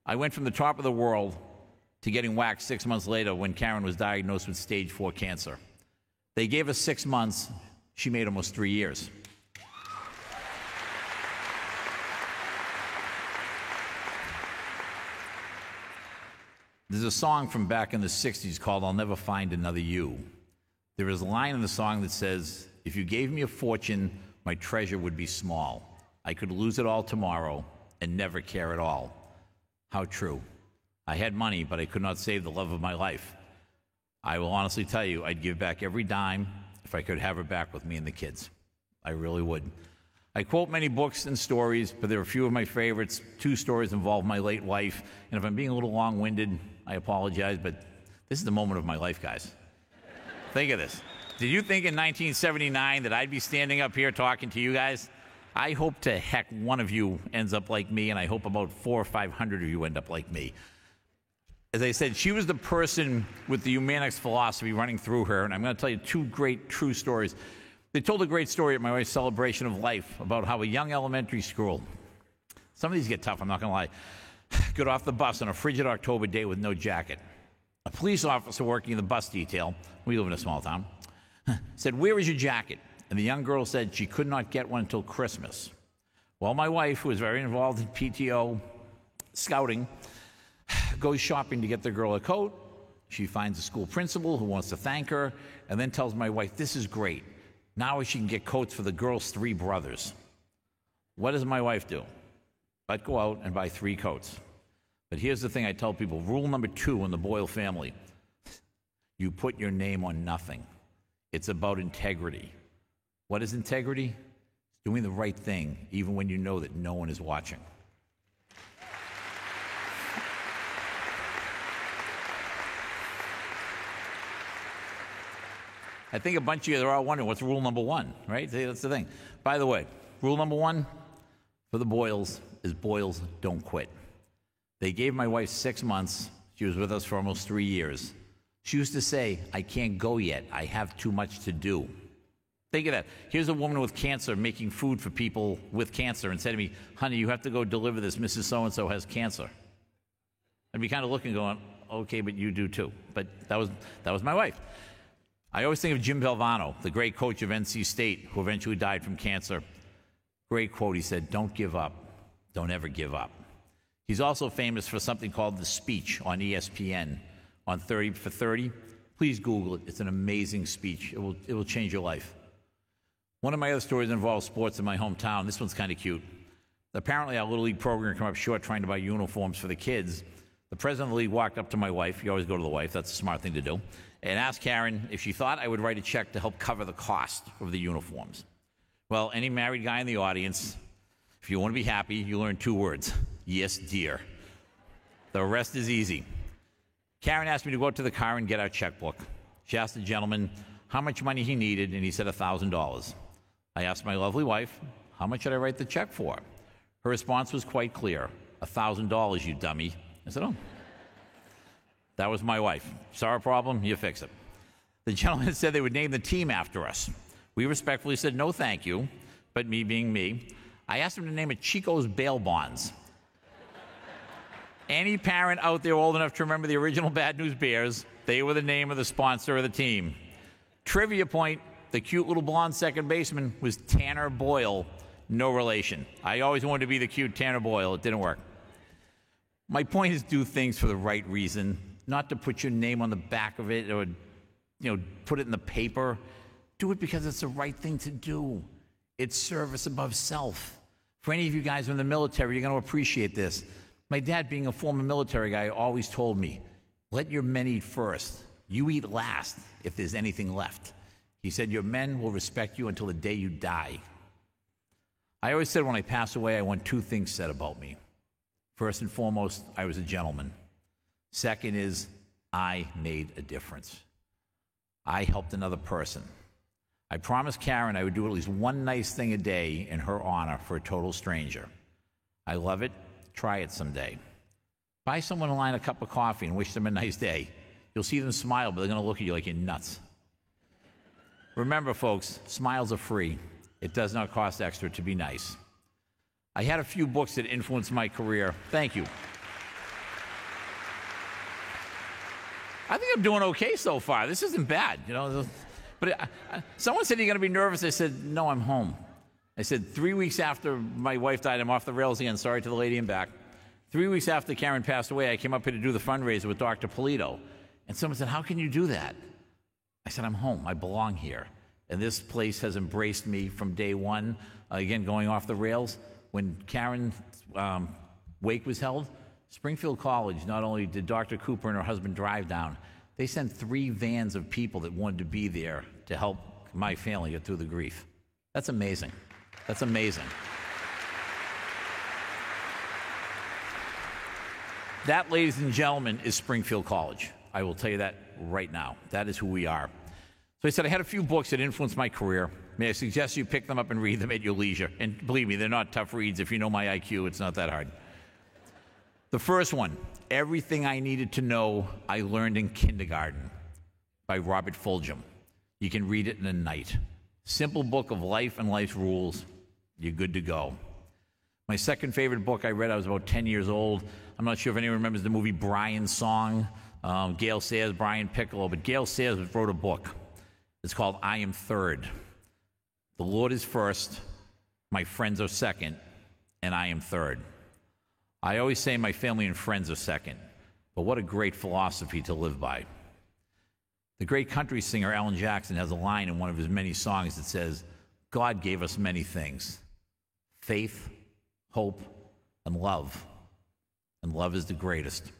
S15: I went from the top of the world to getting whacked 6 months later when Karen was diagnosed with stage 4 cancer. They gave us 6 months. She made almost 3 years. There's a song from back in the 60s called I'll Never Find Another You. There is a line in the song that says, if you gave me a fortune, my treasure would be small. I could lose it all tomorrow and never care at all. How true. I had money, but I could not save the love of my life. I will honestly tell you, I'd give back every dime if I could have her back with me and the kids. I really would. I quote many books and stories, but there are a few of my favorites. 2 stories involve my late wife, and if I'm being a little long-winded, I apologize, but this is the moment of my life, guys. Think of this. Did you think in 1979 that I'd be standing up here talking to you guys? I hope to heck one of you ends up like me, and I hope about 400 or 500 of you end up like me. As I said, she was the person with the humanics philosophy running through her, and I'm going to tell you 2 great true stories. They told a great story at my wife's celebration of life about how a young elementary school, some of these get tough, I'm not going to lie, got off the bus on a frigid October day with no jacket. A police officer working in the bus detail, we live in a small town, said, where is your jacket? And the young girl said she could not get one until Christmas. Well, my wife, who was very involved in PTO scouting, goes shopping to get the girl a coat. She finds a school principal who wants to thank her, and then tells my wife, this is great. Now she can get coats for the girl's 3 brothers. What does my wife do? But go out and buy 3 coats. But here's the thing I tell people. Rule number 2 in the Boyle family. You put your name on nothing. It's about integrity. What is integrity? It's doing the right thing, even when you know that no one is watching. I think a bunch of you are all wondering, what's rule number 1, right? That's the thing. By the way, rule number 1 for the Boyles is Boyles don't quit. They gave my wife 6 months. She was with us for almost 3 years. She used to say, I can't go yet. I have too much to do. Think of that. Here's a woman with cancer making food for people with cancer and said to me, honey, you have to go deliver this. Mrs. So-and-so has cancer. I'd be kind of looking going, okay, but you do too. But that was my wife. I always think of Jim Valvano, the great coach of NC State, who eventually died from cancer. Great quote. He said, don't give up. Don't ever give up. He's also famous for something called The Speech on ESPN on 30 for 30. Please Google it. It's an amazing speech. It will change your life. One of my other stories involves sports in my hometown. This one's kind of cute. Apparently, our Little League program came up short trying to buy uniforms for the kids. The president of the league walked up to my wife. You always go to the wife. That's a smart thing to do. And asked Karen if she thought I would write a check to help cover the cost of the uniforms. Well, any married guy in the audience, if you want to be happy, you learn 2 words. Yes, dear. The rest is easy. Karen asked me to go out to the car and get our checkbook. She asked the gentleman how much money he needed, and he said $1,000. I asked my lovely wife, how much should I write the check for? Her response was quite clear. $1,000, you dummy. I said, oh. That was my wife. Saw a problem, you fix it. The gentleman said they would name the team after us. We respectfully said, no, thank you. But me being me, I asked him to name it Chico's Bail Bonds. Any parent out there old enough to remember the original Bad News Bears, they were the name of the sponsor of the team. Trivia point, the cute little blonde second baseman was Tanner Boyle, no relation. I always wanted to be the cute Tanner Boyle. It didn't work. My point is do things for the right reason, not to put your name on the back of it or, put it in the paper. Do it because it's the right thing to do. It's service above self. For any of you guys in the military, you're going to appreciate this. My dad, being a former military guy, always told me, let your men eat first. You eat last if there's anything left. He said, your men will respect you until the day you die. I always said when I pass away, I want 2 things said about me. First and foremost, I was a gentleman. Second is, I made a difference. I helped another person. I promised Karen I would do at least 1 nice thing a day in her honor for a total stranger. I love it. Try it someday. Buy someone in line a cup of coffee and wish them a nice day. You'll see them smile, but they're going to look at you like you're nuts. Remember, folks, smiles are free. It does not cost extra to be nice. I had a few books that influenced my career. Thank you. I think I'm doing okay so far. This isn't bad, But someone said, you're going to be nervous. I said, no, I'm home. I said, 3 weeks after my wife died, I'm off the rails again. Sorry to the lady in back. 3 weeks after Karen passed away, I came up here to do the fundraiser with Dr. Polito. And someone said, how can you do that? I said, I'm home. I belong here. And this place has embraced me from day one. Again, going off the rails. When Karen's wake was held, Springfield College, not only did Dr. Cooper and her husband drive down, they sent 3 vans of people that wanted to be there to help my family get through the grief. That's amazing. That's amazing. That, ladies and gentlemen, is Springfield College. I will tell you that right now. That is who we are. So I said I had a few books that influenced my career. May I suggest you pick them up and read them at your leisure? And believe me, they're not tough reads. If you know my IQ, it's not that hard. The first one, Everything I Needed to Know I Learned in Kindergarten by Robert Fulghum. You can read it in a night. Simple book of life and life's rules. You're good to go. My second favorite book I read, I was about 10 years old. I'm not sure if anyone remembers the movie Brian's Song. Gail Sayers, Brian Piccolo. But Gail Sayers wrote a book. It's called I Am Third. The Lord is first, my friends are second, and I am third. I always say my family and friends are second, but what a great philosophy to live by. The great country singer Alan Jackson has a line in one of his many songs that says, God gave us many things. faith, hope, and love. And love is the greatest.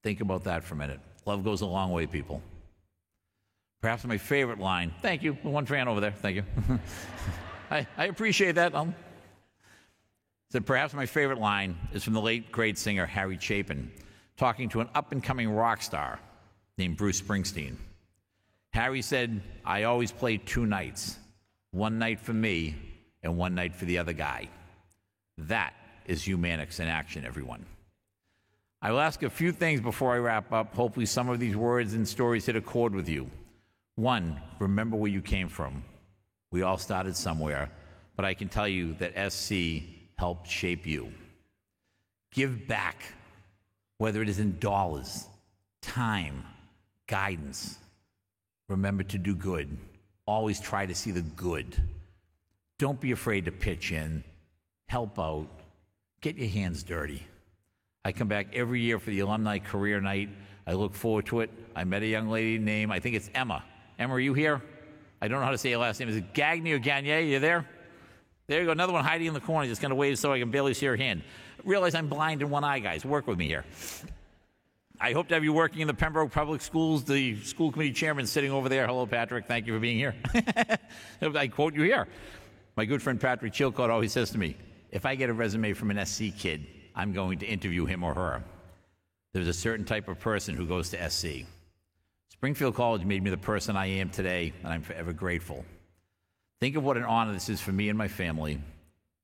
S15: Think about that for a minute. Love goes a long way, people. Perhaps my favorite line, thank you, one fan over there, thank you. I appreciate that. So perhaps my favorite line is from the late great singer Harry Chapin, talking to an up-and-coming rock star named Bruce Springsteen. Harry said, I always play two nights, one night for me and one night for the other guy. That is Humanics in action, everyone. I will ask a few things before I wrap up. Hopefully some of these words and stories hit a chord with you. One, remember where you came from. We all started somewhere, but I can tell you that SC helped shape you. Give back, whether it is in dollars, time, guidance. Remember to do good. Always try to see the good. Don't be afraid to pitch in, help out, get your hands dirty. I come back every year for the Alumni Career Night. I look forward to it. I met a young lady named, I think it's Emma. Emma, are you here? I don't know how to say your last name. Is it Gagne or Gagne? You there? There you go. Another one hiding in the corner. Just going to wave so I can barely see her hand. Realize I'm blind in one eye, guys. Work with me here. I hope to have you working in the Pembroke Public Schools. The school committee chairman sitting over there. Hello, Patrick. Thank you for being here. I quote you here. My good friend Patrick Chilcott always says to me, if I get a resume from an SC kid, I'm going to interview him or her. There's a certain type of person who goes to SC. Springfield College made me the person I am today, and I'm forever grateful. Think of what an honor this is for me and my family.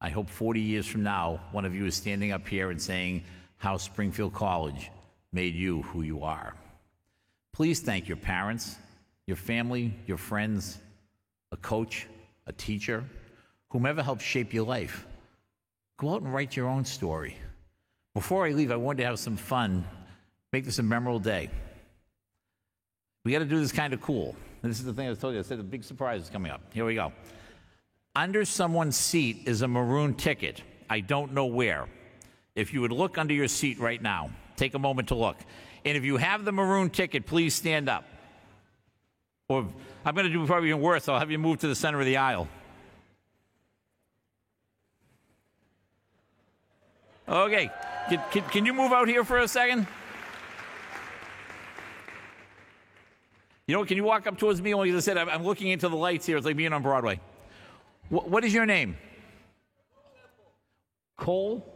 S15: I hope 40 years from now, one of you is standing up here and saying how Springfield College made you who you are. Please thank your parents, your family, your friends, a coach, a teacher, whomever helped shape your life. Go out and write your own story. Before I leave, I wanted to have some fun, make this a memorable day. We got to do this kind of cool. And this is the thing I told you. I said the big surprise is coming up. Here we go. Under someone's seat is a maroon ticket. I don't know where. If you would look under your seat right now, take a moment to look. And if you have the maroon ticket, please stand up. Or I'm going to do probably even worse. I'll have you move to the center of the aisle. Okay. Can you move out here for a second? You know, can you walk up towards me? Only as I said, I'm looking into the lights here. It's like being on Broadway. What is your name? Cole?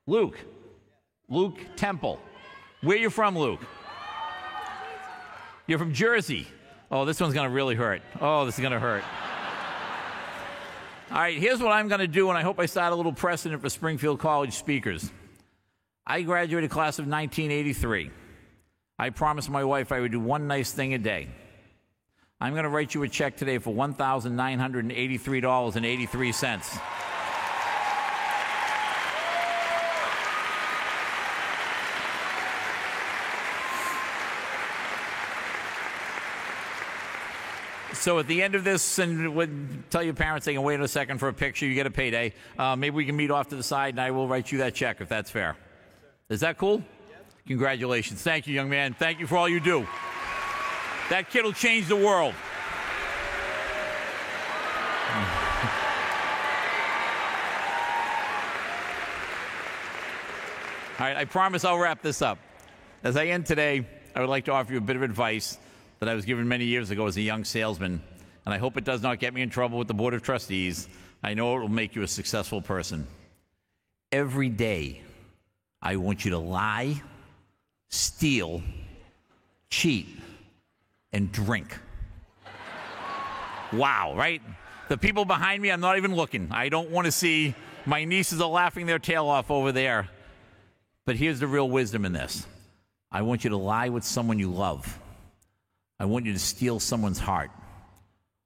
S15: Luke. Luke Temple. Where are you from, Luke? You're from Jersey. Oh, this one's going to really hurt. Oh, this is going to hurt. All right, here's what I'm going to do, and I hope I start a little precedent for Springfield College speakers. I graduated class of 1983. I promised my wife I would do one nice thing a day. I'm going to write you a check today for $1,983.83. So at the end of this, and tell your parents they can wait a second for a picture, you get a payday. Maybe we can meet off to the side, and I will write you that check if that's fair. Is that cool? Congratulations. Thank you, young man. Thank you for all you do. That kid will change the world. All right, I promise I'll wrap this up. As I end today, I would like to offer you a bit of advice that I was given many years ago as a young salesman, and I hope it does not get me in trouble with the Board of Trustees. I know it will make you a successful person. Every day, I want you to lie, steal, cheat, and drink. Wow, right? The people behind me, I'm not even looking. I don't want to see. My nieces are laughing their tail off over there. But here's the real wisdom in this. I want you to lie with someone you love. I want you to steal someone's heart.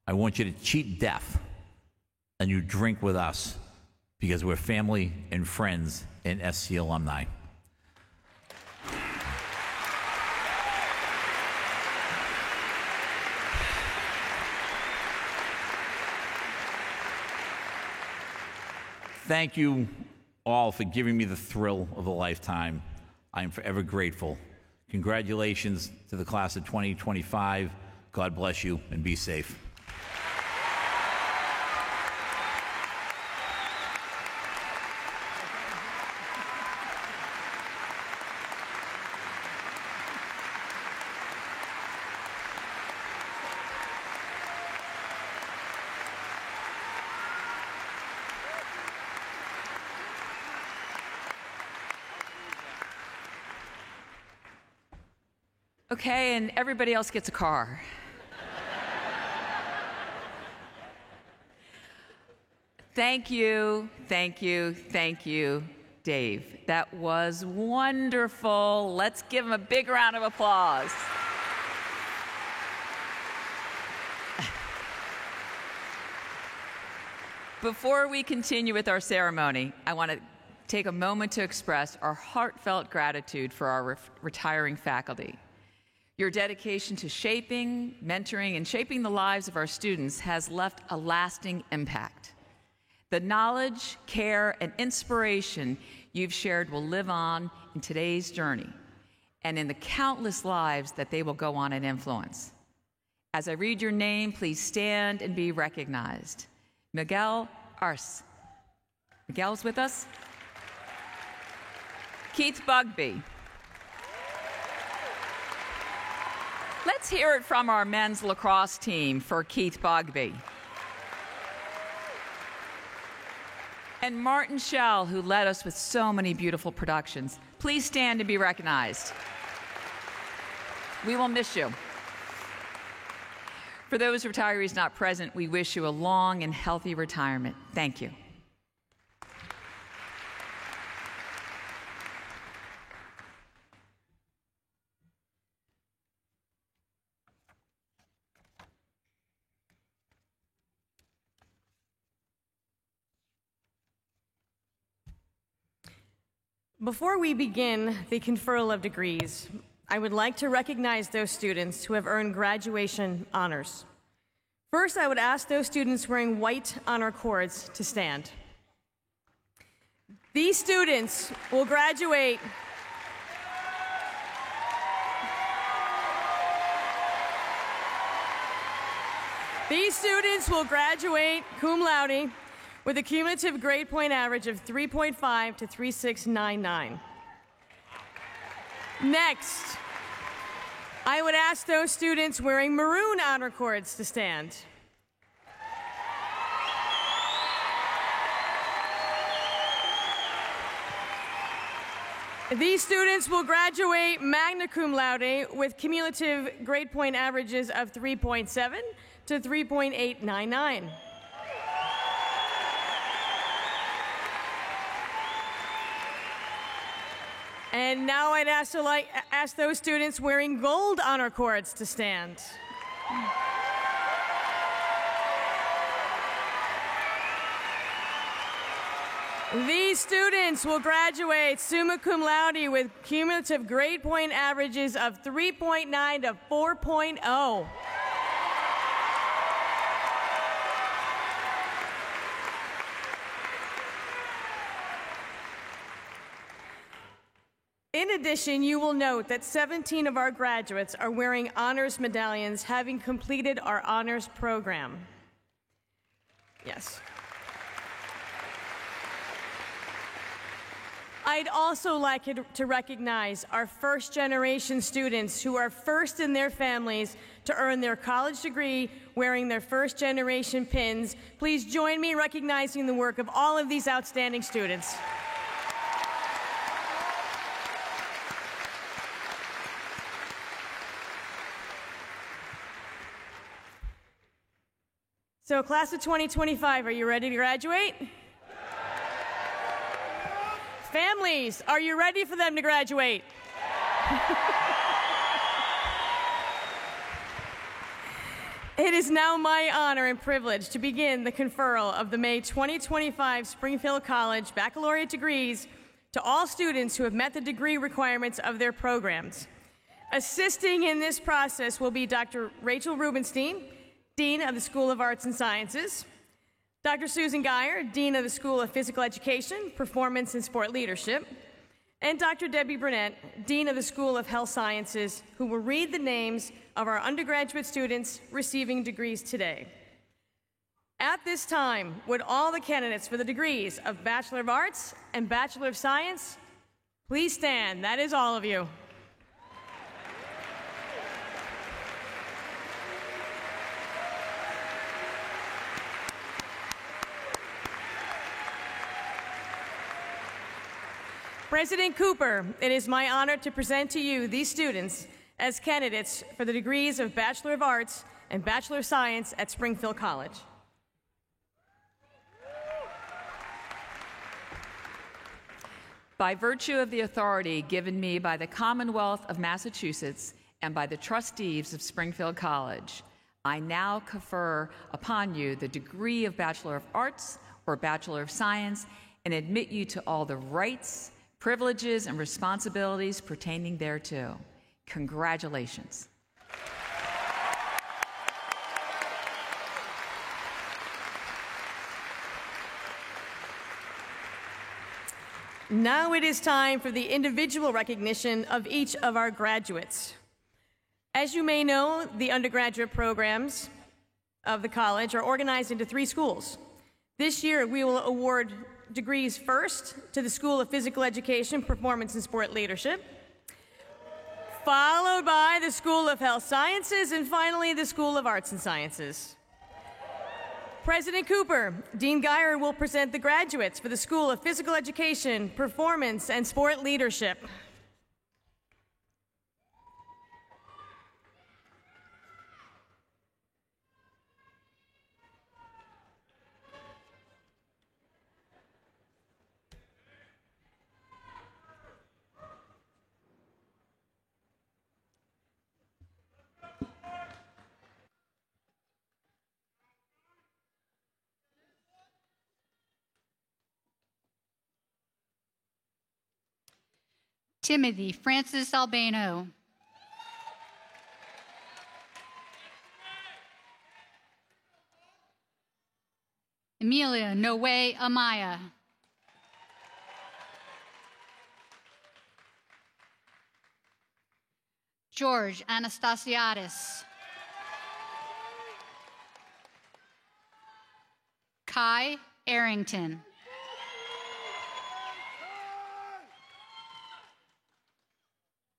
S15: I want you to cheat death. And you drink with us because we're family and friends and SC alumni. Thank you all for giving me the thrill of a lifetime. I am forever grateful. Congratulations to the class of 2025. God bless you and be safe.
S12: Okay, and everybody else gets a car. Thank you, thank you, thank you, Dave. That was wonderful. Let's give him a big round of applause. Before we continue with our ceremony, I want to take a moment to express our heartfelt gratitude for our retiring faculty. Your dedication to shaping, mentoring, and shaping the lives of our students has left a lasting impact. The knowledge, care, and inspiration you've shared will live on in today's journey and in the countless lives that they will go on and influence. As I read your name, please stand and be recognized. Miguel Arce. Miguel's with us. Keith Bugby. Let's hear it from our men's lacrosse team for Keith Bugby. And Martin Schell, who led us with so many beautiful productions. Please stand and be recognized. We will miss you. For those retirees not present, we wish you a long and healthy retirement. Thank you.
S14: Before we begin the conferral of degrees, I would like to recognize those students who have earned graduation honors. First, I would ask those students wearing white honor cords to stand. These students will graduate cum laude with a cumulative grade point average of 3.5 to 3699. Next, I would ask those students wearing maroon honor cords to stand. These students will graduate magna cum laude with cumulative grade point averages of 3.7 to 3.899. And now I'd ask those students wearing gold honor cords to stand. These students will graduate summa cum laude with cumulative grade point averages of 3.9 to 4.0. In addition, you will note that 17 of our graduates are wearing honors medallions, having completed our honors program. Yes. I'd also like to recognize our first-generation students who are first in their families to earn their college degree wearing their first-generation pins. Please join me in recognizing the work of all of these outstanding students. So, class of 2025, are you ready to graduate? Families, are you ready for them to graduate? It is now my honor and privilege to begin the conferral of the May 2025 Springfield College Baccalaureate degrees to all students who have met the degree requirements of their programs. Assisting in this process will be Dr. Rachel Rubenstein, Dean of the School of Arts and Sciences, Dr. Susan Geyer, Dean of the School of Physical Education, Performance and Sport Leadership, and Dr. Debbie Burnett, Dean of the School of Health Sciences, who will read the names of our undergraduate students receiving degrees today. At this time, would all the candidates for the degrees of Bachelor of Arts and Bachelor of Science please stand? That is all of you. President Cooper, it is my honor to present to you these students as candidates for the degrees of Bachelor of Arts and Bachelor of Science at Springfield College.
S12: By virtue of the authority given me by the Commonwealth of Massachusetts and by the trustees of Springfield College, I now confer upon you the degree of Bachelor of Arts or Bachelor of Science and admit you to all the rights, privileges, and responsibilities pertaining thereto. Congratulations.
S14: Now it is time for the individual recognition of each of our graduates. As you may know, the undergraduate programs of the college are organized into 3 schools. This year, we will award degrees first to the School of Physical Education, Performance, and Sport Leadership, followed by the School of Health Sciences, and finally the School of Arts and Sciences. President Cooper, Dean Geyer will present the graduates for the School of Physical Education, Performance, and Sport Leadership.
S16: Timothy Francis Albano. Emilia Noe Amaya. George Anastasiadis. Kai Arrington.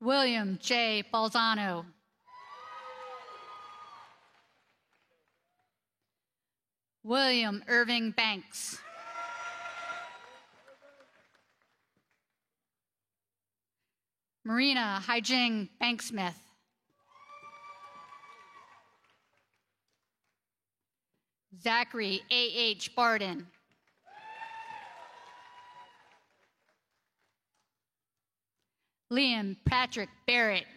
S16: William J. Balzano. William Irving Banks. Marina Haijing Banksmith. Zachary A.H. Barden. Liam Patrick Barrett.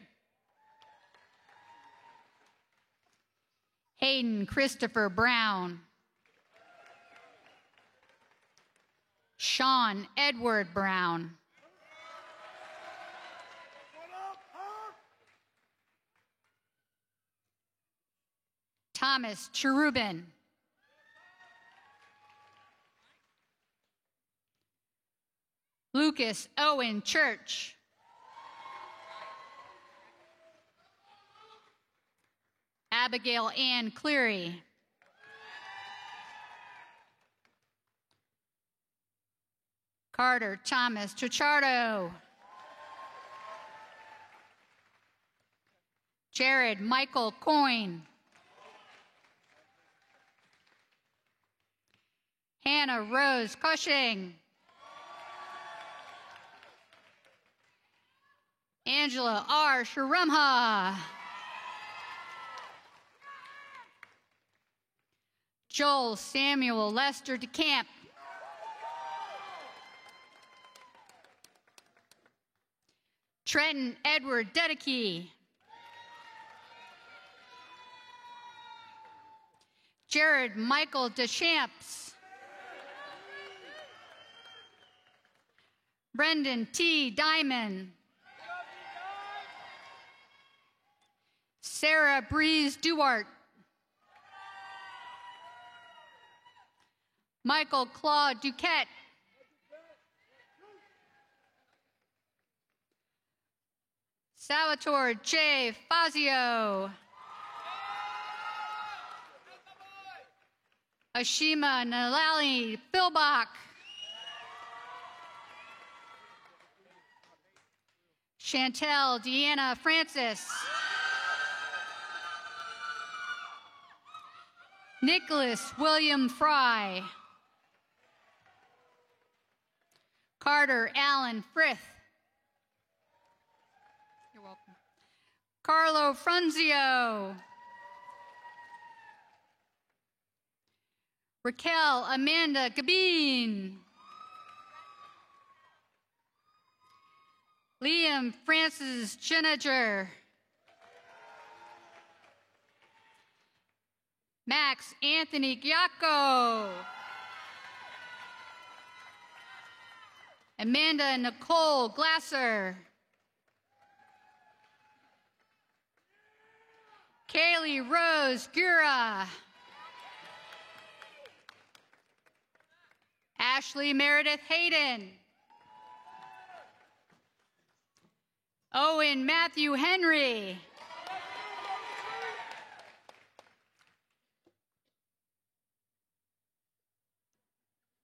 S16: Hayden Christopher Brown. Sean Edward Brown. Thomas Cherubin. Lucas Owen Church. Abigail Ann Cleary. Carter Thomas Chichardo. Jared Michael Coyne. Hannah Rose Cushing. Angela R. Sharumha. Joel Samuel Lester DeCamp. Trenton Edward Dedeke. Jared Michael Deschamps. Brendan T. Diamond. Sarah Breeze Duart. Michael Claude Duquette. Salvatore J. Fazio. Ashima Nalali Philbach. Chantel Deanna Francis. Nicholas William Fry. Carter Allen Frith. You're welcome. Carlo Frunzio. Raquel Amanda Gabin. Liam Francis Chenninger. Max Anthony Giacco. Amanda Nicole Glasser. Kaylee Rose Gura. Ashley Meredith Hayden. Owen Matthew Henry.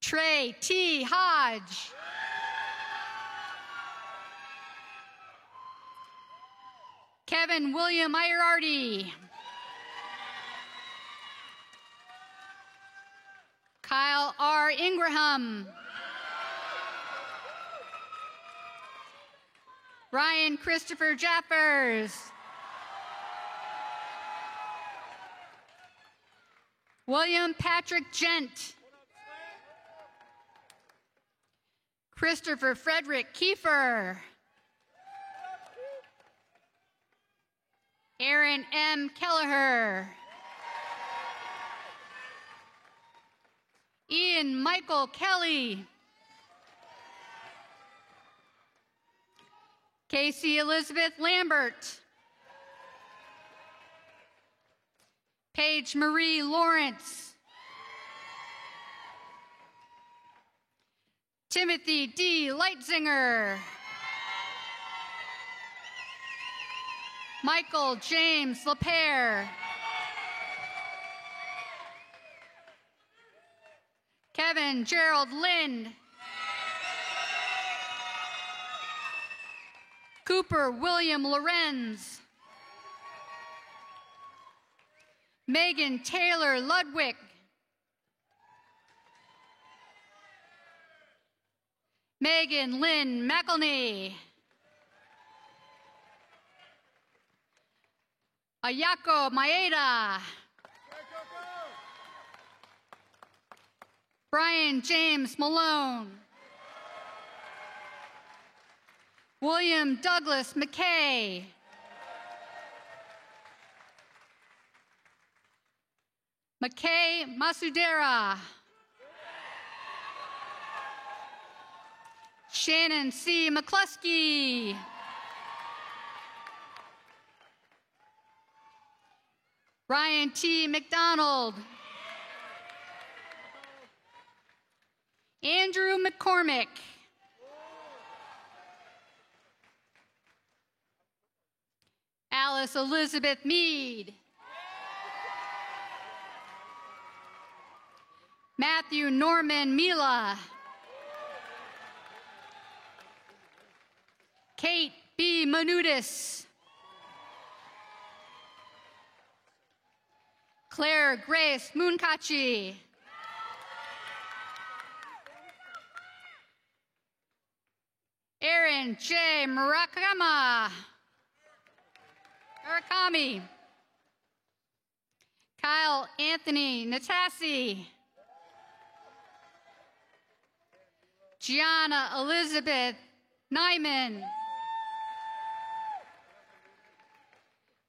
S16: Trey T. Hodge. Kevin William Ierardi. Kyle R. Ingraham. Ryan Christopher Jaffers. William Patrick Gent. Christopher Frederick Kiefer. Aaron M. Kelleher. Ian Michael Kelly. Casey Elizabeth Lambert. Paige Marie Lawrence. Timothy D. Leitzinger. Michael James LaPere. Kevin Gerald Lind. Cooper William Lorenz. Megan Taylor Ludwig. Megan Lynn McElney. Ayako Maeda. Brian James Malone. William Douglas McKay. McKay Masudera. Shannon C. McCluskey. Ryan T. McDonald. Andrew McCormick. Alice Elizabeth Mead. Matthew Norman Mila. Kate B. Manudis. Claire Grace Moonkachi. Aaron J. Murakami. Kyle Anthony Natasi. Gianna Elizabeth Nyman.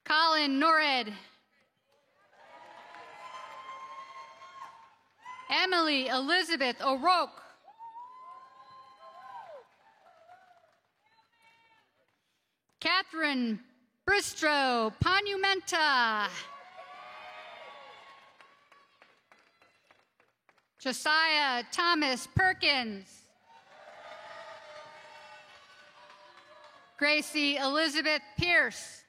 S16: Colin Norred. Emily Elizabeth O'Rourke. Catherine Bristro Panumenta. Josiah Thomas Perkins. Gracie Elizabeth Pierce.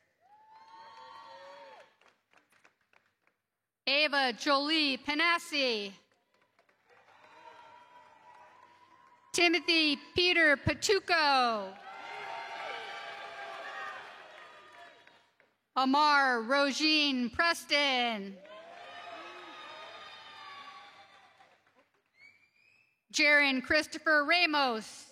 S16: Ava Jolie Panassi. Timothy Peter Patuco. Amar Rogine Preston. Jaron Christopher Ramos.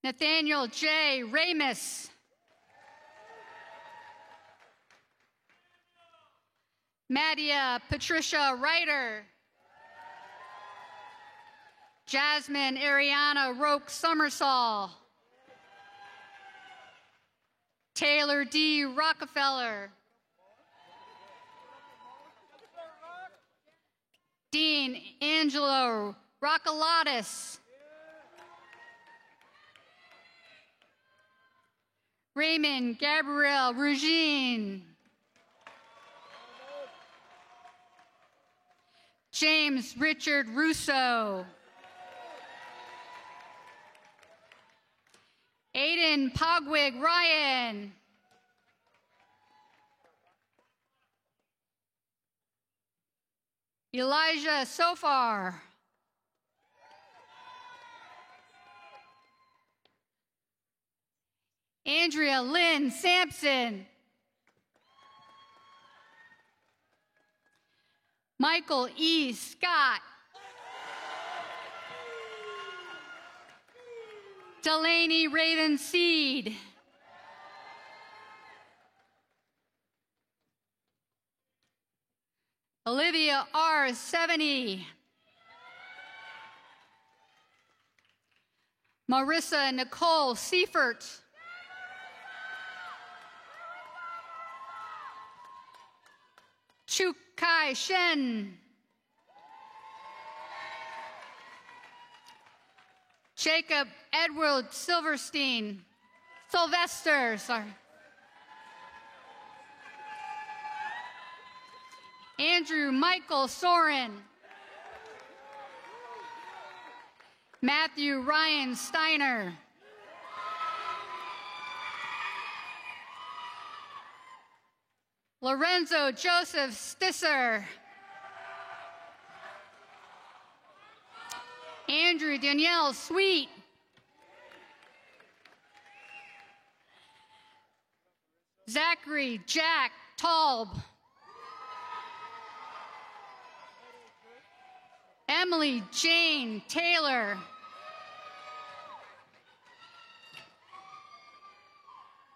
S16: Nathaniel J. Ramus. Madia Patricia Ryder. Jasmine Ariana Roque Summersall. Taylor D. Rockefeller. Dean Angelo Rockalatis. Raymond Gabriel Rugine. James Richard Russo. Aiden Pogwig Ryan. Elijah Sofar. Andrea Lynn Sampson. Michael E. Scott. Delaney Raven Seed. Olivia R. 70. Marissa Nicole Seifert. Chu Kai Shen. Jacob Edward Sylvester. Andrew Michael Soren. Matthew Ryan Steiner. Lorenzo Joseph Stisser. Andrew Danielle Sweet. Zachary Jack Taub. Emily Jane Taylor.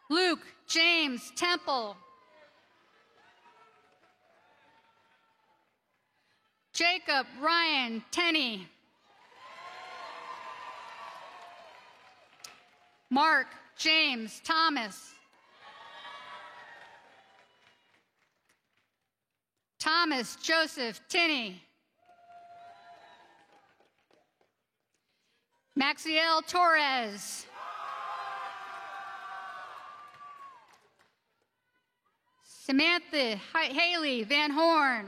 S16: Luke James Temple. Jacob Ryan Tenney. Mark James Thomas. Thomas Joseph Tinney. Maxiel Torres. Samantha Haley Van Horn.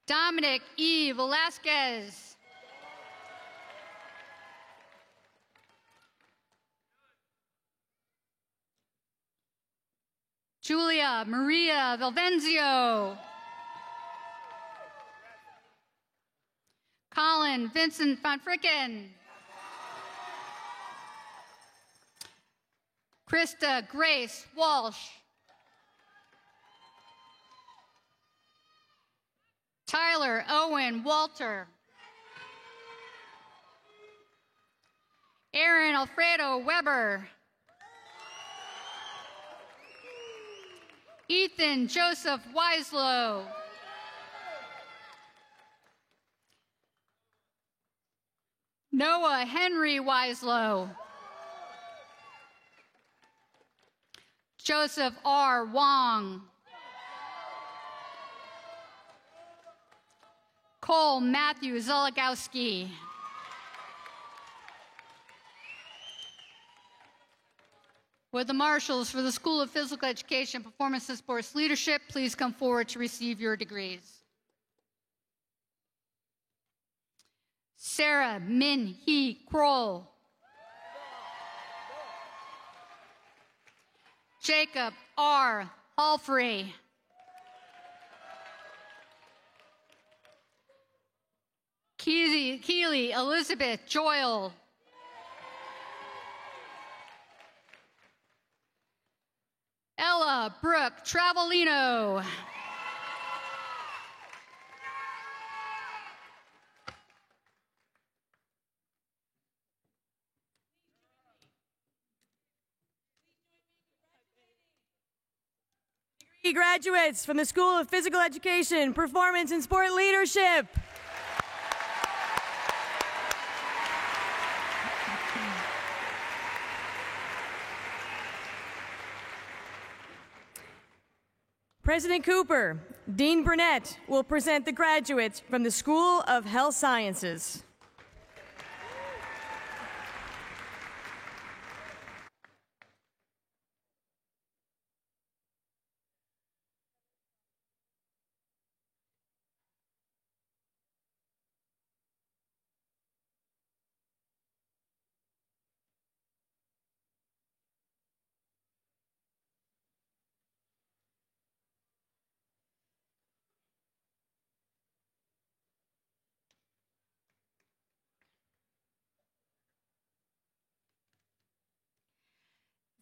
S16: Dominic E. Velasquez. Julia Maria Velvenzio. Colin Vincent Van Fricken. Krista Grace Walsh. Tyler Owen Walter. Aaron Alfredo Weber. Ethan Joseph Wieslow. Noah Henry Wieslow. Joseph R. Wong. Cole Matthew Zologowski. Would the marshals for the School of Physical Education, Performance and Sports Leadership please come forward to receive your degrees. Sarah Min Hee Kroll. Jacob R. Alfrey. Keely Elizabeth Joyle. Ella Brooke Travelino.
S14: Graduates from the School of Physical Education, Performance and Sport Leadership. President Cooper, Dean Burnett will present the graduates from the School of Health Sciences.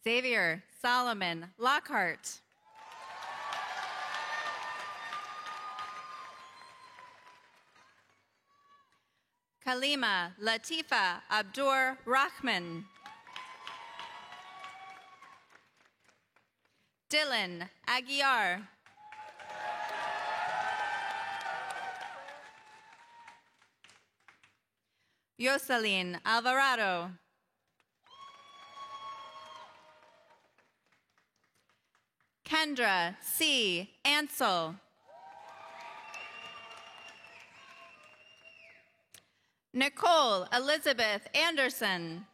S17: Xavier Solomon Lockhart. Kalima Latifa Abdur Rahman. Dylan Aguiar. Yoselin Alvarado. Kendra C. Ansel. Nicole Elizabeth Anderson.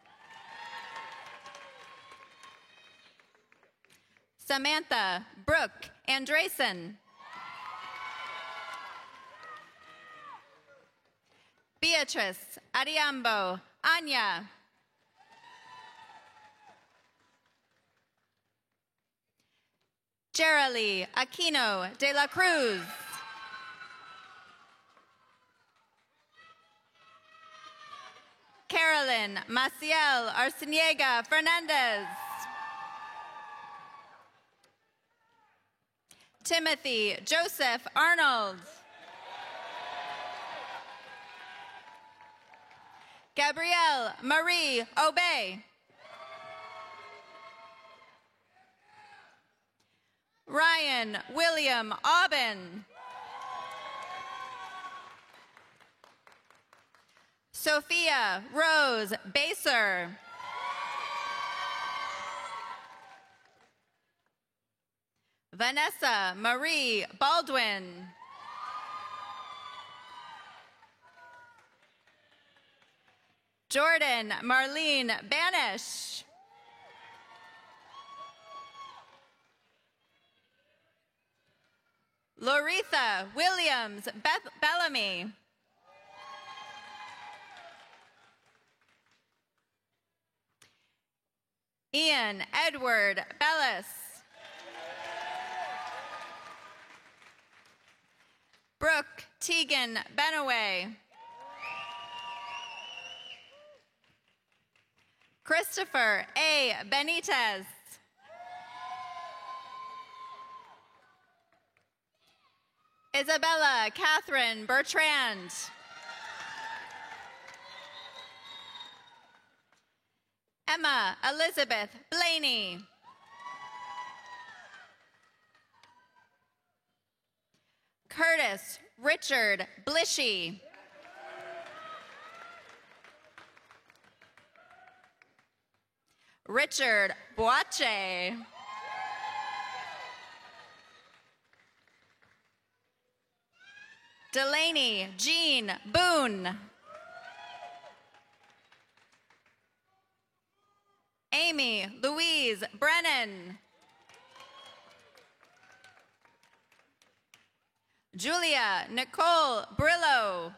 S17: Samantha Brooke Andresen. Beatrice Ariambo Anya. Jeralee Aquino de la Cruz. Carolyn Maciel Arciniega Fernandez. Timothy Joseph Arnold. Gabrielle Marie Obey. Ryan William Aubin. Sophia Rose Baser. Vanessa Marie Baldwin. Jordan Marlene Banish. Loretha Williams Bellamy. Ian Edward Bellis. Brooke Tegan Benaway. Christopher A. Benitez. Isabella Catherine Bertrand. Emma Elizabeth Blaney. Curtis Richard Blishy. Richard Boache. Delaney Jean Boone. Amy Louise Brennan. Julia Nicole Brillo.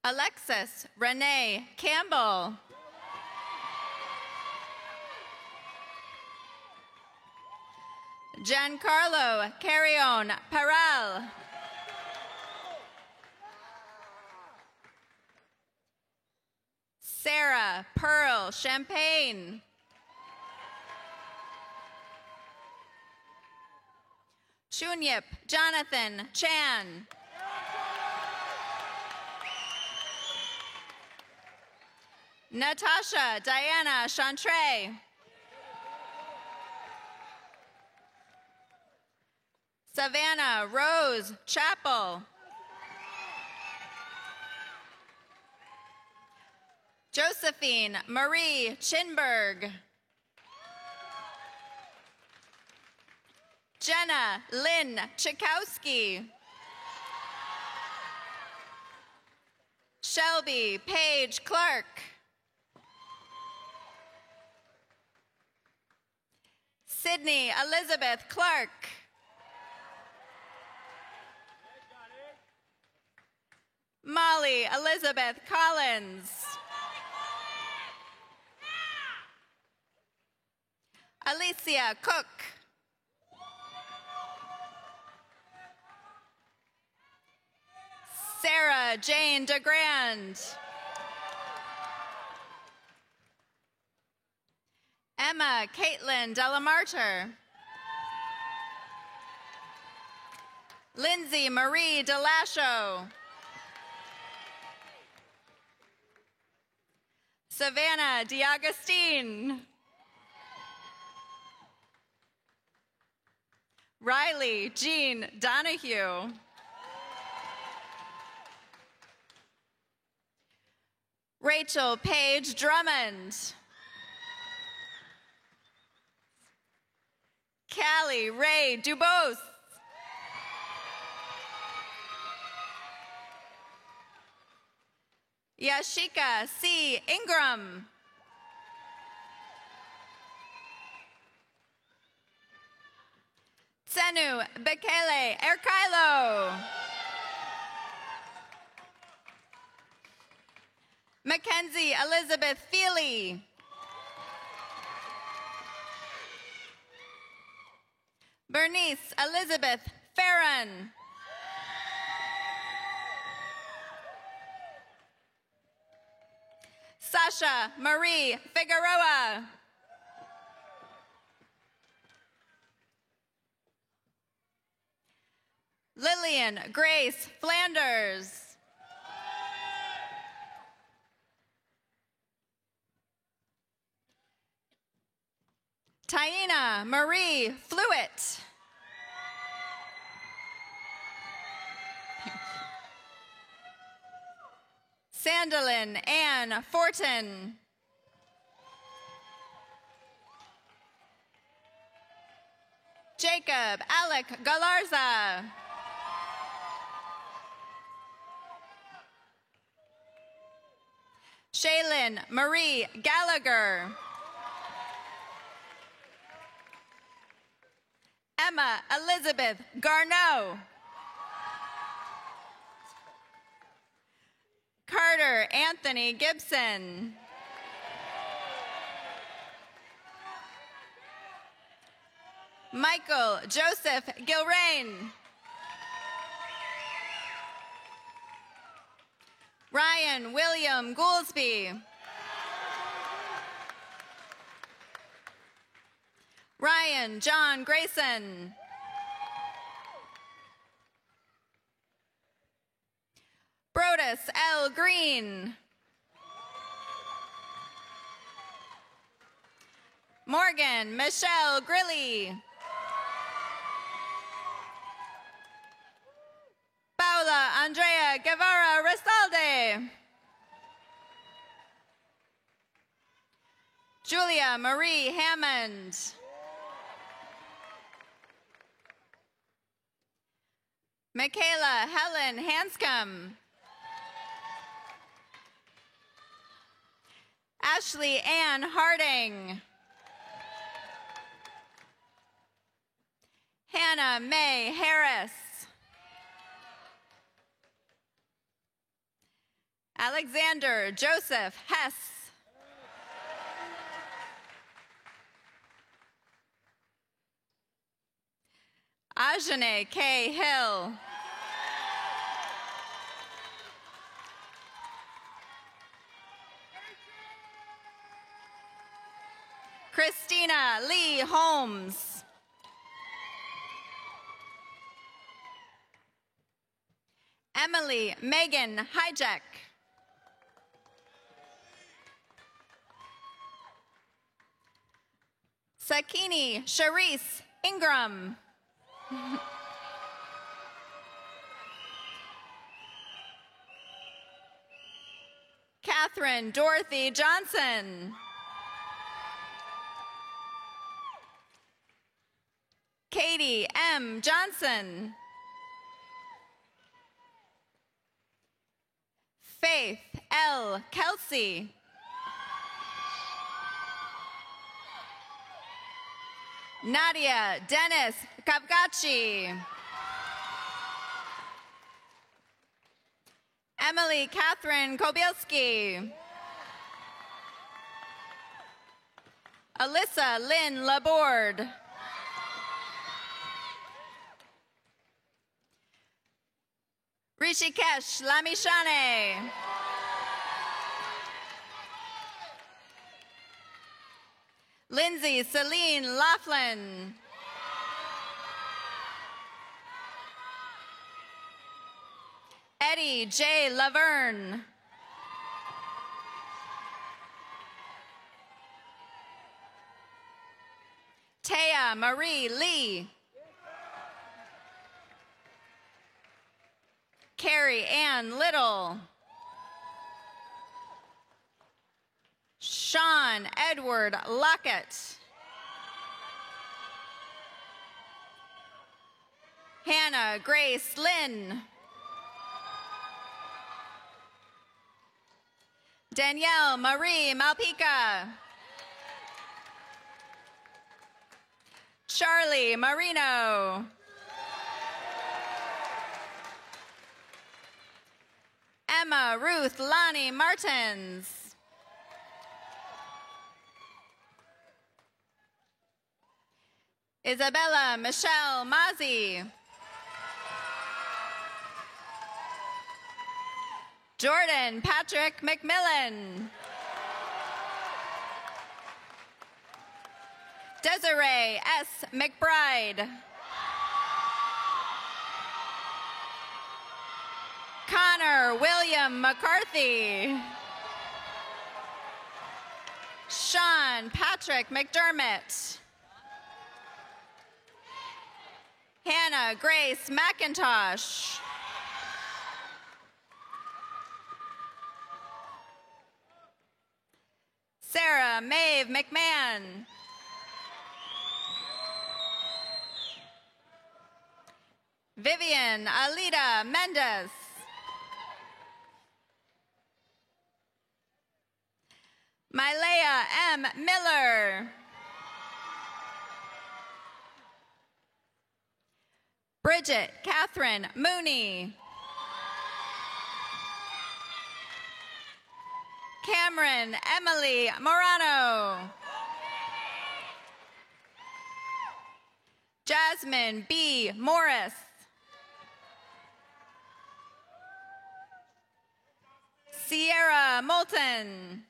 S17: Alexis Renee Campbell. Giancarlo Carrion Parel. Sarah Pearl Champagne. Chunyip Jonathan Chan. Natasha Diana Chantre. Savannah Rose Chapel. Josephine Marie Chinberg. Jenna Lynn Chakowski. Shelby Paige Clark. Sydney Elizabeth Clark. Molly Elizabeth Collins. Alicia Cook. Sarah Jane DeGrand. Emma Caitlin Delamarter. Lindsay Marie DeLasho. Savannah DiAugustine. Riley Jean Donahue. Rachel Paige Drummond. Callie Ray Dubose. Yashika C. Ingram. Tsenu Bekele Erkailo. Mackenzie Elizabeth Feely. Bernice Elizabeth Farron. Sasha Marie Figueroa. Lillian Grace Flanders. Taina Marie Fluitt. Sandalyn Ann Fortin. Jacob Alec Galarza. Shaylin Marie Gallagher. Emma Elizabeth Garneau. Carter Anthony Gibson. Michael Joseph Gilrain. Ryan William Goolsby. Ryan John Grayson. Brodus L. Green. Morgan Michelle Grilly. Paula Andrea Guevara Resalde. Julia Marie Hammond. Michaela Helen Hanscom. Ashley Ann Harding. Hannah Mae Harris. Alexander Joseph Hess. Ajane K. Hill. Christina Lee Holmes. Emily Megan Hijack. Sakini Sharice Ingram. Catherine Dorothy Johnson. Katie M. Johnson. Faith L. Kelsey. Nadia Dennis Kavgachi. Emily Catherine Kobielski. Alyssa Lynn Laborde. Rishikesh Lamishane. Lindsay Celine Laughlin. Eddie J. Laverne. Taya Marie Lee. Carrie Ann Little. Sean Edward Lockett. Hannah Grace Lynn. Danielle Marie Malpica. Charlie Marino. Emma Ruth Lonnie Martins. Isabella Michelle Mazzi. Jordan Patrick McMillan. Desiree S. McBride. Connor William McCarthy. Sean Patrick McDermott. Hannah Grace McIntosh. Sarah Maeve McMahon. Vivian Alida Mendez. Mylea M. Miller. Bridget Catherine Mooney. Cameron Emily Morano. Jasmine B. Morris. Sierra Moulton.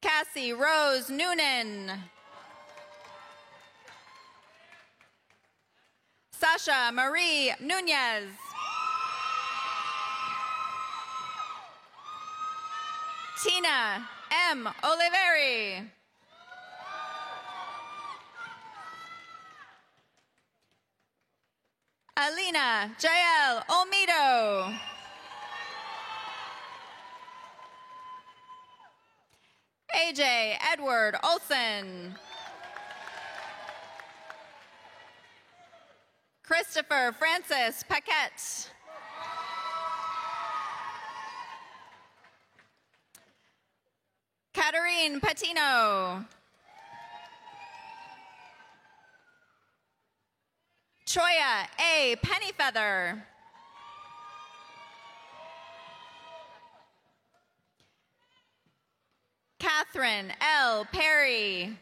S17: Cassie Rose Noonan. Sasha Marie Nunez. Tina M. Oliveri. Alina Jael Olmedo. AJ Edward Olson. Christopher Francis Paquette. Katarine Patino. Choya A. Pennyfeather. Catherine L. Perry.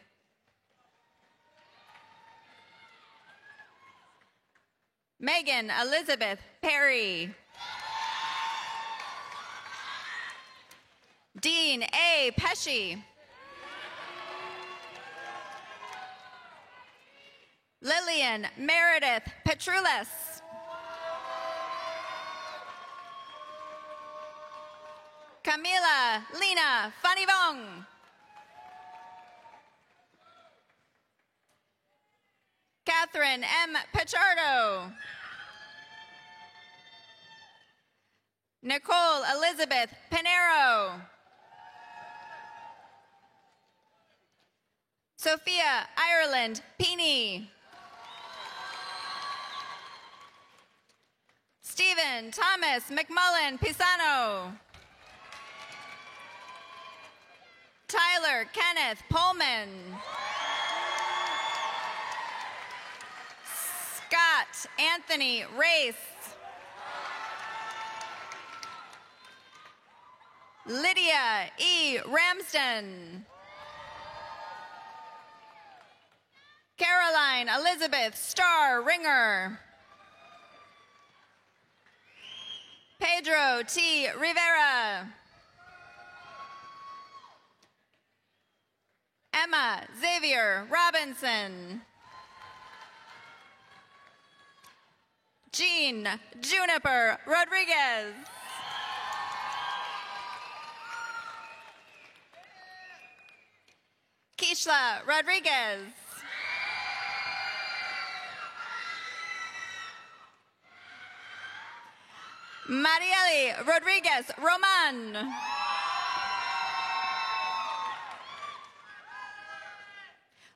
S17: Megan Elizabeth Perry. Dean A. Pesci. Lillian Meredith Petrulis. Camila Lena Fanivong. Catherine M. Pichardo. Nicole Elizabeth Pinero. Sophia Ireland Pini. Stephen Thomas McMullen Pisano. Tyler Kenneth Pullman. Scott Anthony Race. Lydia E. Ramsden. Caroline Elizabeth Starr Ringer. Pedro T. Rivera. Emma Xavier Robinson. Jean Juniper Rodriguez. Keishla Rodriguez. Marieli Rodriguez Roman.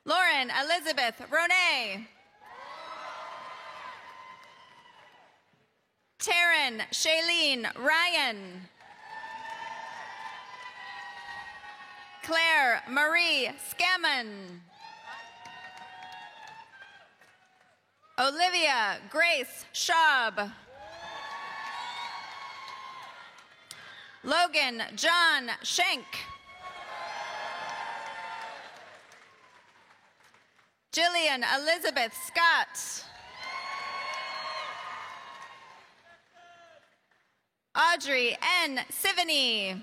S17: Lauren Elizabeth Ronay. Taryn Shailene Ryan. Claire Marie Scammon. Olivia Grace Schaub. Logan John Schenk. Jillian Elizabeth Scott. Audrey N. Sivany.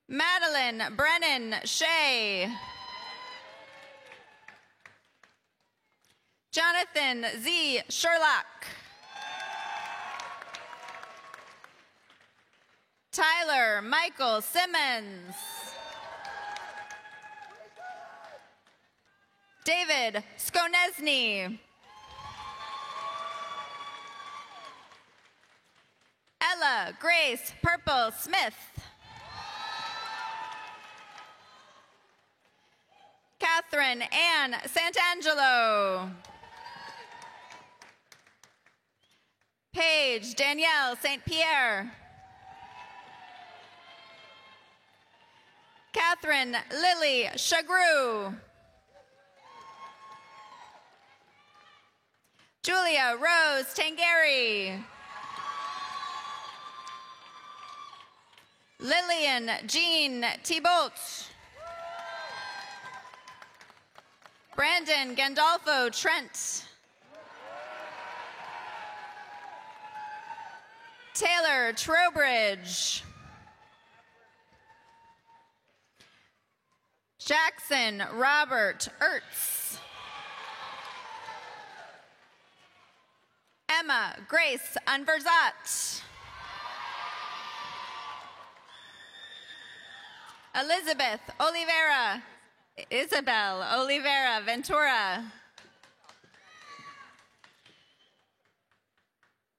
S17: Madeline Brennan Shea. Jonathan Z. Sherlock. Tyler Michael Simmons. David Skonesny. Ella Grace Purple Smith. Catherine Ann Santangelo. Paige Danielle St. Pierre. Catherine Lily Chagru. Julia Rose Tangari. Lillian Jean Thibault. Brandon Gandolfo Trent. Taylor Trowbridge. Jackson Robert Ertz. Emma Grace Unverzat. Elizabeth Oliveira. Isabel Oliveira Ventura.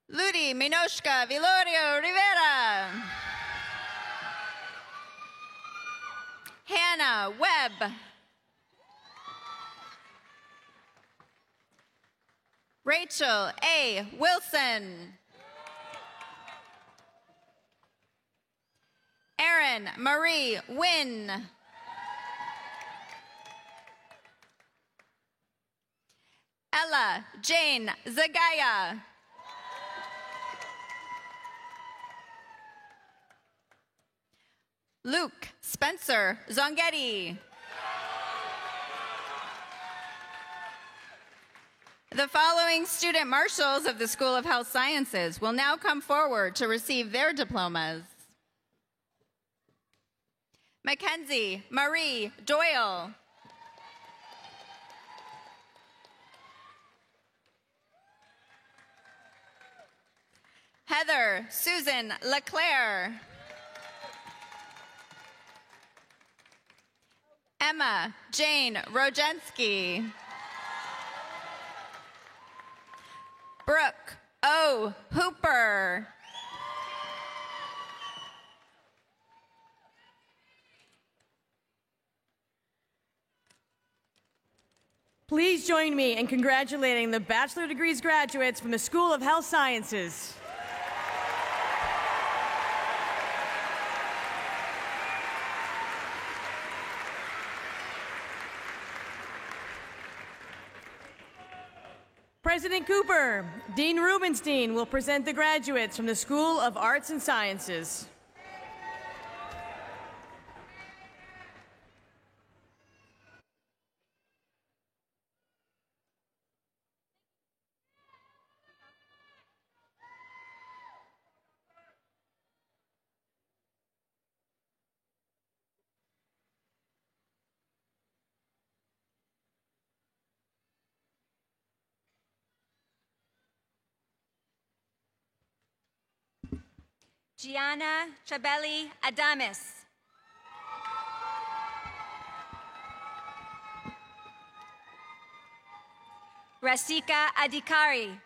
S17: Ludi Minoshka Vilorio Rivera. Hannah Webb. Rachel A. Wilson. Erin Marie Wynn. Ella Jane Zagaya. Luke Spencer Zongetti. The following student marshals of the School of Health Sciences will now come forward to receive their diplomas. Mackenzie Marie Doyle. Heather Susan LeClaire. Emma Jane Rogensky. Brooke O. Hooper.
S14: Please join me in congratulating the Bachelor Degrees graduates from the School of Health Sciences. President Cooper, Dean Rubenstein will present the graduates from the School of Arts and Sciences.
S18: Gianna Chabeli Adamis. Rasika Adhikari.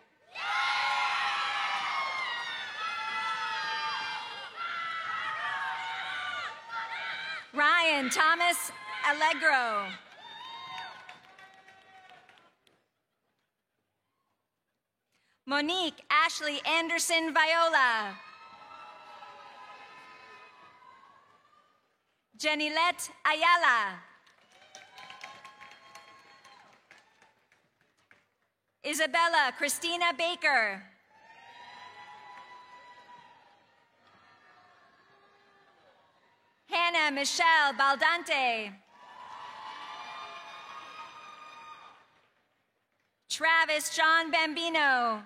S18: Ryan Thomas Allegro. Monique Ashley Anderson Viola. Jenilette Ayala. Isabella Christina Baker. Hannah Michelle Baldante. Travis John Bambino.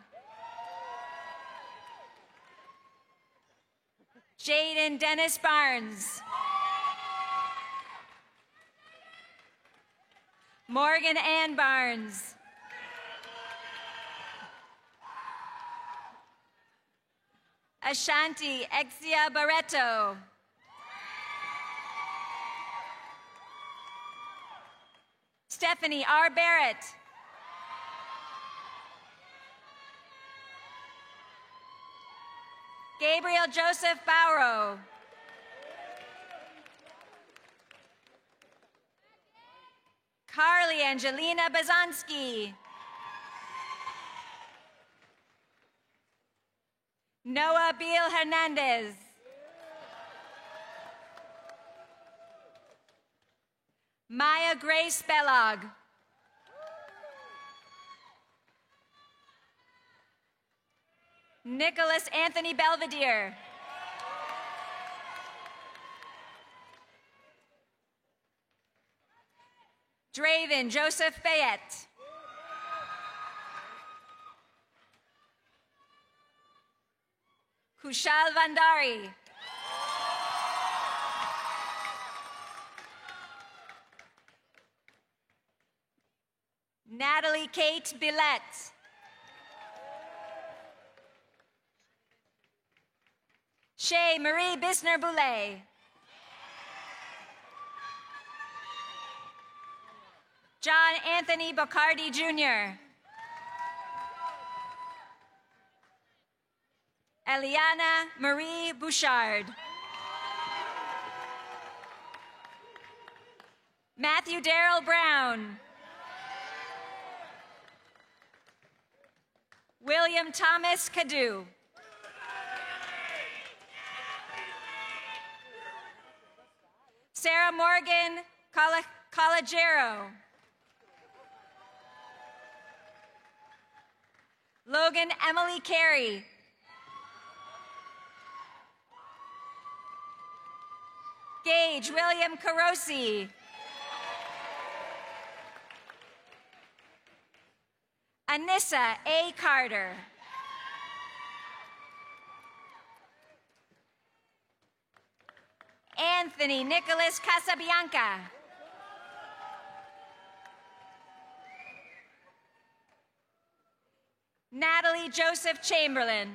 S18: Jaden Dennis Barnes. Morgan Ann Barnes. Ashanti Exia Barreto. Stephanie R. Barrett. Gabriel Joseph Bauro. Carly Angelina Bazanski. Noah Beal Hernandez. Maya Grace Bellog. Nicholas Anthony Belvedere. Draven Joseph Fayette. Kushal Vandari. Natalie Kate Billette. Shay Marie Bisner-Boulay. John Anthony Bocardi Jr. Eliana Marie Bouchard. Matthew Darrell Brown. William Thomas Cadu. Sarah Morgan Colagero. Logan Emily Carey. Gage William Carosi. Anissa A. Carter. Anthony Nicholas Casabianca. Natalie Joseph Chamberlain.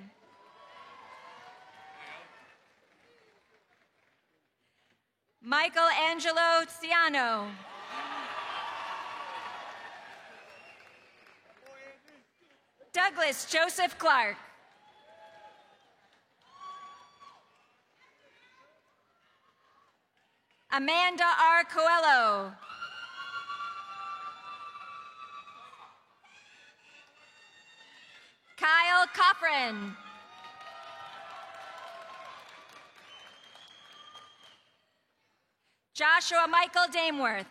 S18: Michael Angelo Ciano. Douglas Joseph Clark. Amanda R. Coelho. Kyle Coffrin. Joshua Michael Dameworth.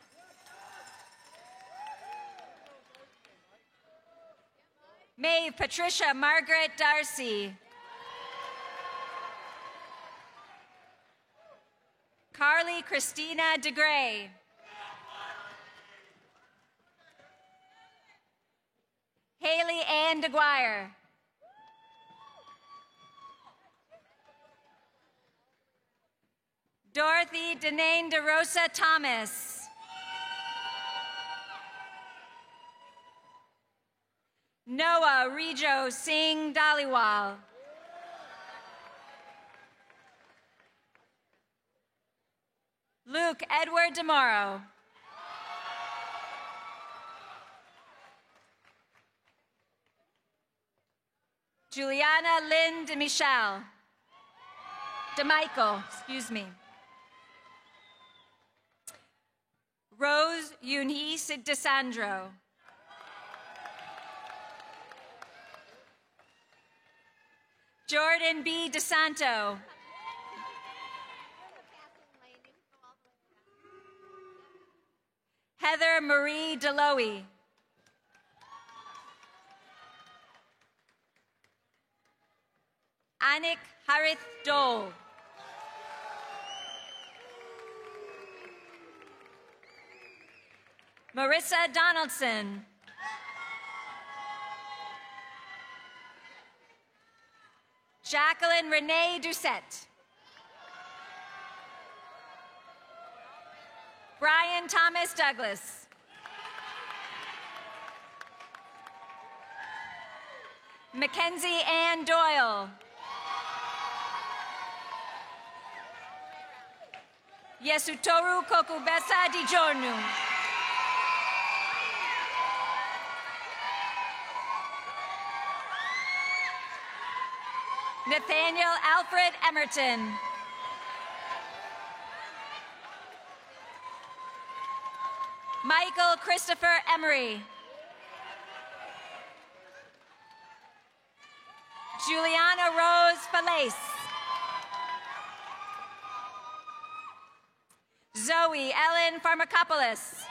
S18: Maeve Patricia Margaret Darcy. Carly Christina DeGray. Haley Ann DeGuire. Dorothy Denane DeRosa Thomas. Noah Rijo Singh Dhaliwal. Luke Edward DeMorrow. Juliana Lynn DeMichel. DeMichael, excuse me. Rose Eunice DeSandro. Jordan B. DeSanto. Heather Marie Deloe. Anik Harith Dole. Marissa Donaldson. Jacqueline Renee Doucette. Brian Thomas Douglas. Mackenzie Ann Doyle. Yesutoru Kokubesa Dijonu. Nathaniel Alfred Emerton. Michael Christopher Emery. Juliana Rose Falace. Zoe Ellen Pharmakopoulos.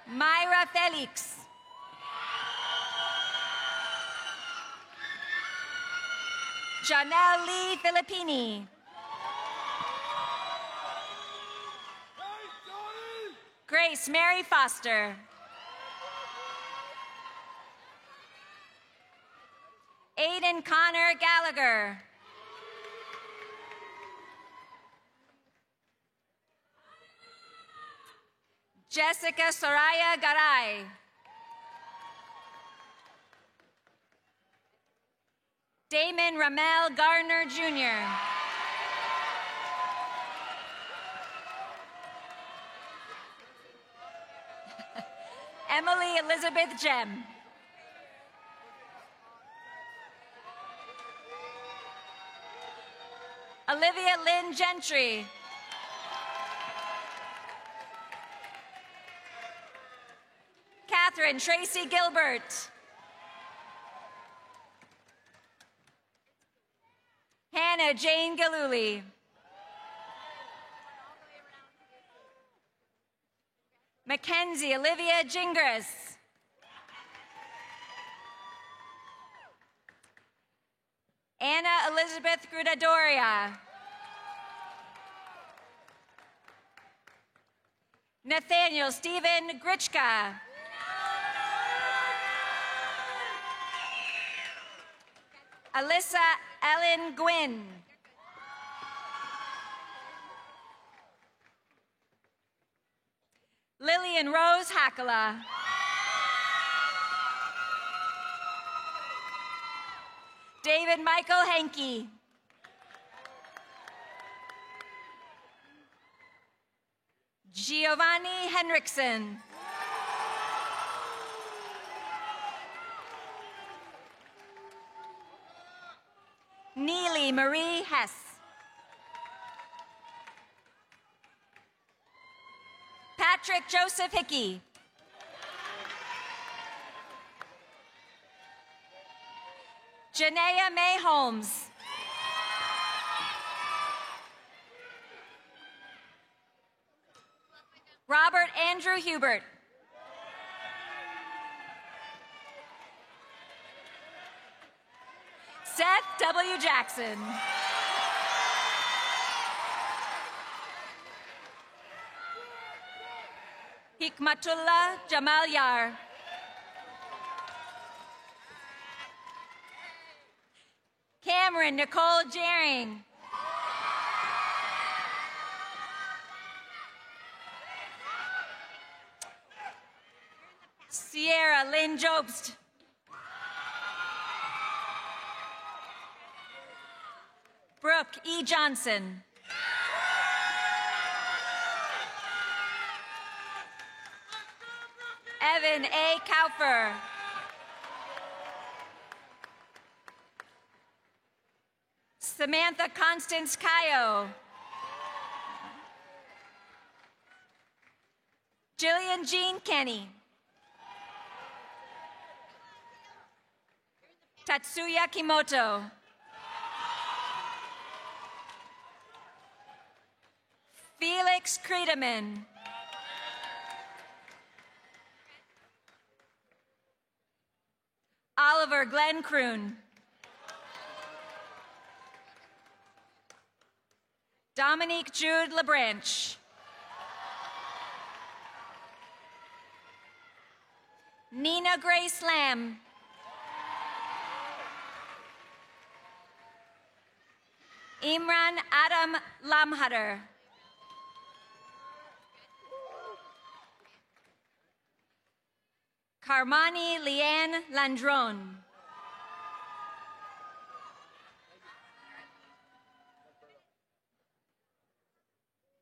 S18: Myra Felix. Janelle Lee Filippini. Grace Mary Foster. Aiden Connor Gallagher. Jessica Soraya Garay. Damon Ramel Garner Jr. Emily Elizabeth Jem. Olivia Lynn Gentry. Catherine Tracy Gilbert. Hannah Jane Galuli. Mackenzie Olivia Gingras. Anna Elizabeth Grudadoria. Nathaniel Stephen Grichka. Alyssa Ellen Gwynn. Lillian Rose Hakala. David Michael Henke. Giovanni Henriksen. Neely Emily Marie Hess. Patrick Joseph Hickey. Janaea May Holmes. Robert Andrew Hubert. Seth W. Jackson. Hikmatullah Jamal Yar. Cameron Nicole Jaring. Sierra Lynn Jobst. Brooke E. Johnson. Evan A. Kaufer. Samantha Constance Cayo. Jillian Jean Kenny. Tatsuya Kimoto. Felix Creedeman. Oliver Glenn Kroon. Dominique Jude LeBranch. Nina Grace Lamb. Imran Adam Lamhatter. Carmani Leanne Landron.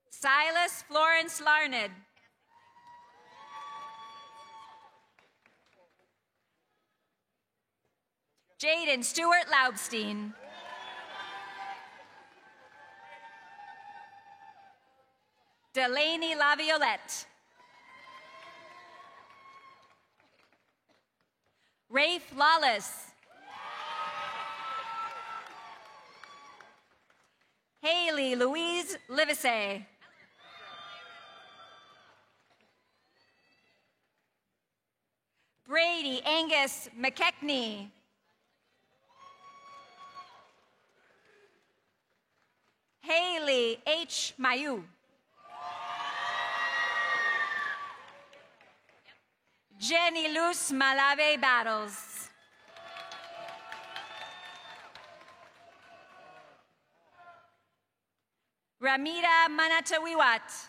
S18: Silas Florence Larned. Jaden Stewart Laubstein. Delaney LaViolette. Rafe Lawless. Haley Louise Livesey. Brady Angus McKechnie. Haley H. Mayu. Jenny Luz Malave Battles. Ramita Manatawiwat.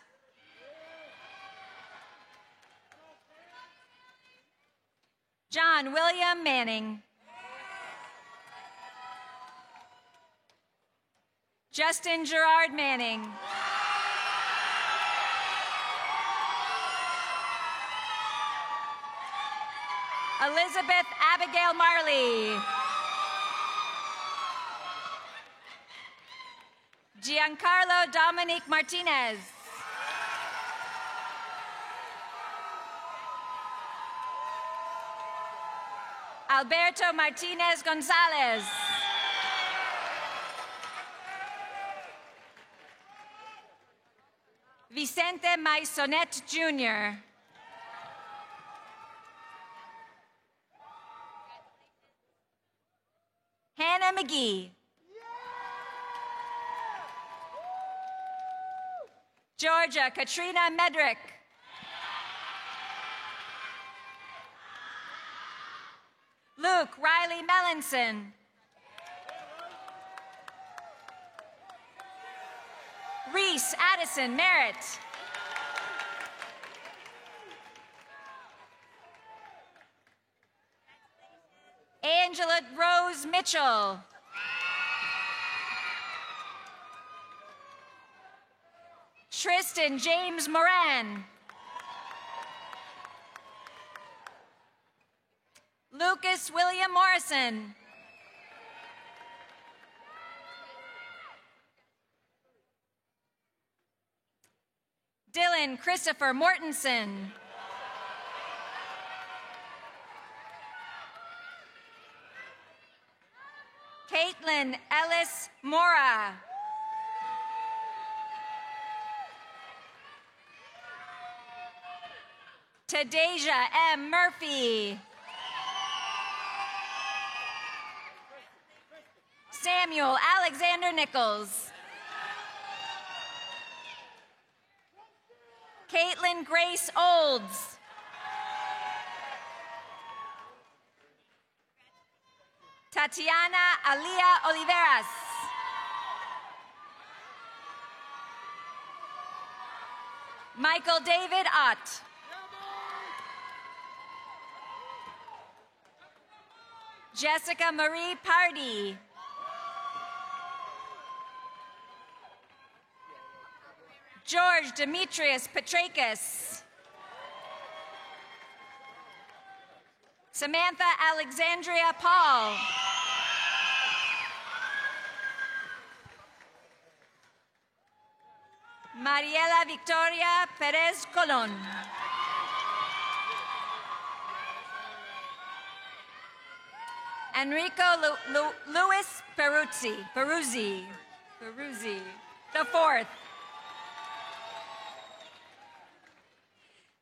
S18: John William Manning. Justin Gerard Manning. Elizabeth Abigail Marley. Giancarlo Dominique Martinez. Alberto Martinez Gonzalez. Vicente Maisonet Jr. Hannah McGee. Georgia Katrina Medrick. Luke Riley Mellinson. Reese Addison Merritt. Angela Rose Mitchell. Tristan James Moran. Lucas William Morrison. Dylan Christopher Mortensen. Caitlin Ellis Mora. Tadeja M. Murphy. Samuel Alexander Nichols. Caitlin Grace Olds. Tatiana Alia Oliveras. Michael David Ott. Jessica Marie Pardy. George Demetrius Petrakis. Samantha Alexandria Paul. Mariela Victoria Perez Colon. Enrico Luis Peruzzi, the fourth.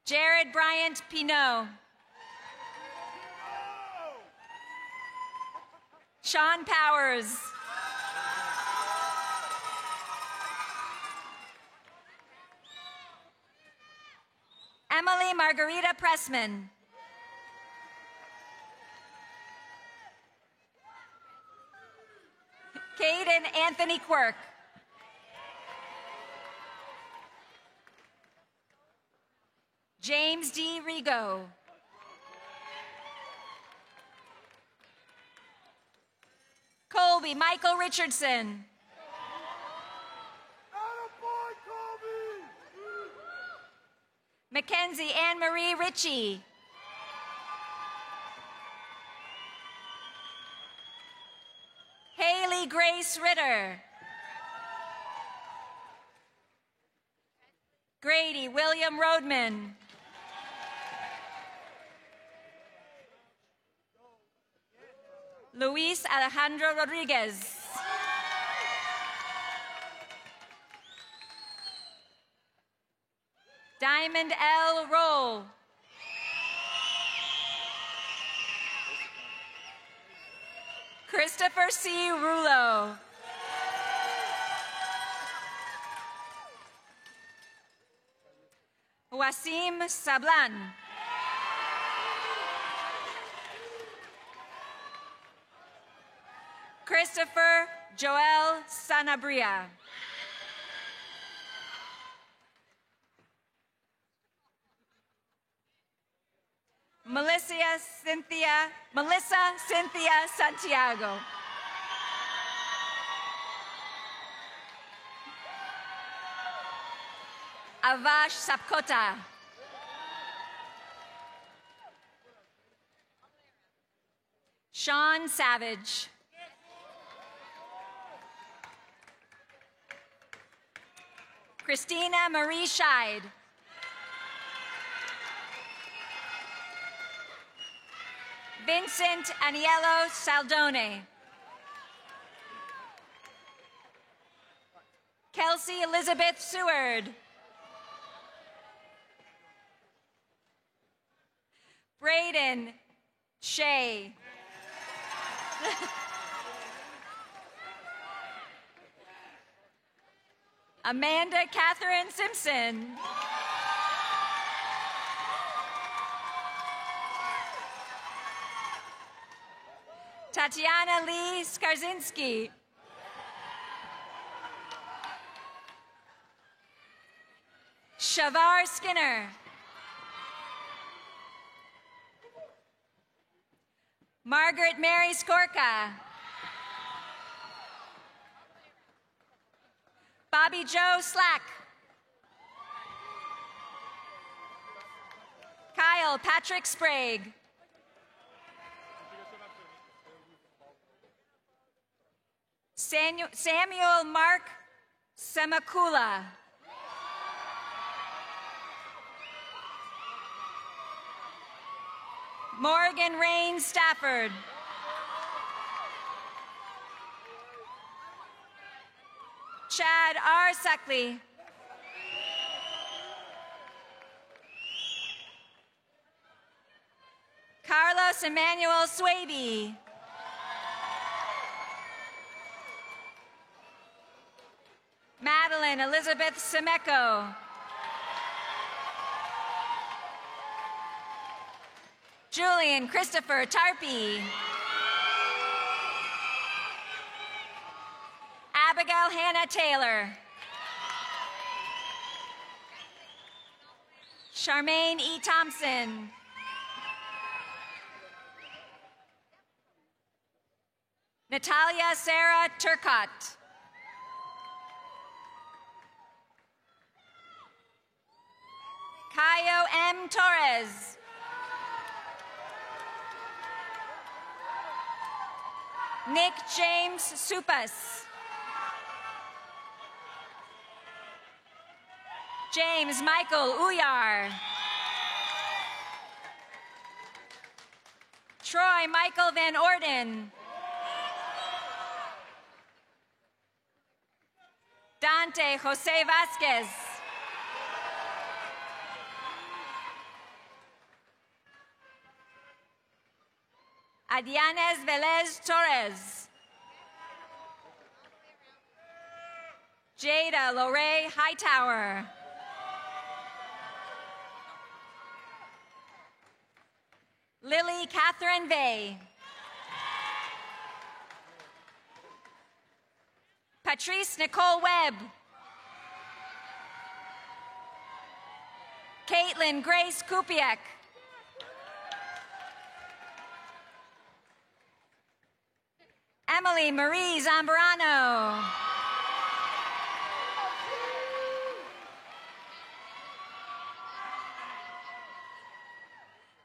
S18: Jared Bryant Pinot. Sean Powers. Emily Margarita Pressman. Caden Anthony Quirk. James D. Rigo. Colby Michael Richardson. Mackenzie Anne Marie Ritchie. Haley Grace Ritter. Grady William Rodman. Luis Alejandro Rodriguez. Diamond L. Roll. Christopher C. Rulo. Wasim Sablan. Christopher Joel Sanabria. Melissa Cynthia Santiago. Avash Sapkota. Sean Savage. Christina Marie Scheid. Vincent Aniello Saldone. Kelsey Elizabeth Seward. Braden Shea. Amanda Catherine Simpson. Tatiana Lee Skarzinski. Shavar Skinner. Margaret Mary Skorka. Bobby Joe Slack. Kyle Patrick Sprague. Samuel Mark Semakula. Morgan Rain Stafford. Chad R. Suckley. Carlos Emmanuel Swaby. Madeline Elizabeth Semeco. Julian Christopher Tarpey. Abigail Hannah Taylor. Charmaine E. Thompson. Natalia Sarah Turcott. Cayo M. Torres. Nick James Supas. James Michael Uyar. Troy Michael Van Orden. Dante Jose Vasquez. Adianes Velez Torres. Jada Lorraine Hightower. Lily Catherine Vey. Patrice Nicole Webb. Caitlin Grace Kupiak. Emily Marie Zambrano.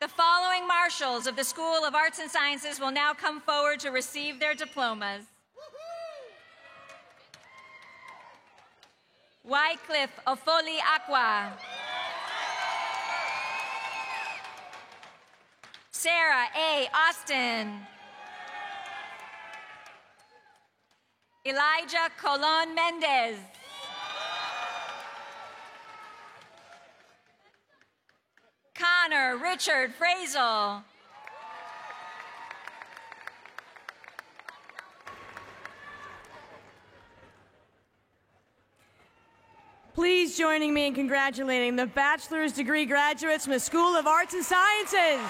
S18: The following marshals of the School of Arts and Sciences will now come forward to receive their diplomas. Wycliffe Ofoli Aqua. Sarah A. Austin. Elijah Colon Mendez. Connor Richard Frazel.
S14: Please joining me in congratulating the bachelor's degree graduates from the School of Arts and Sciences.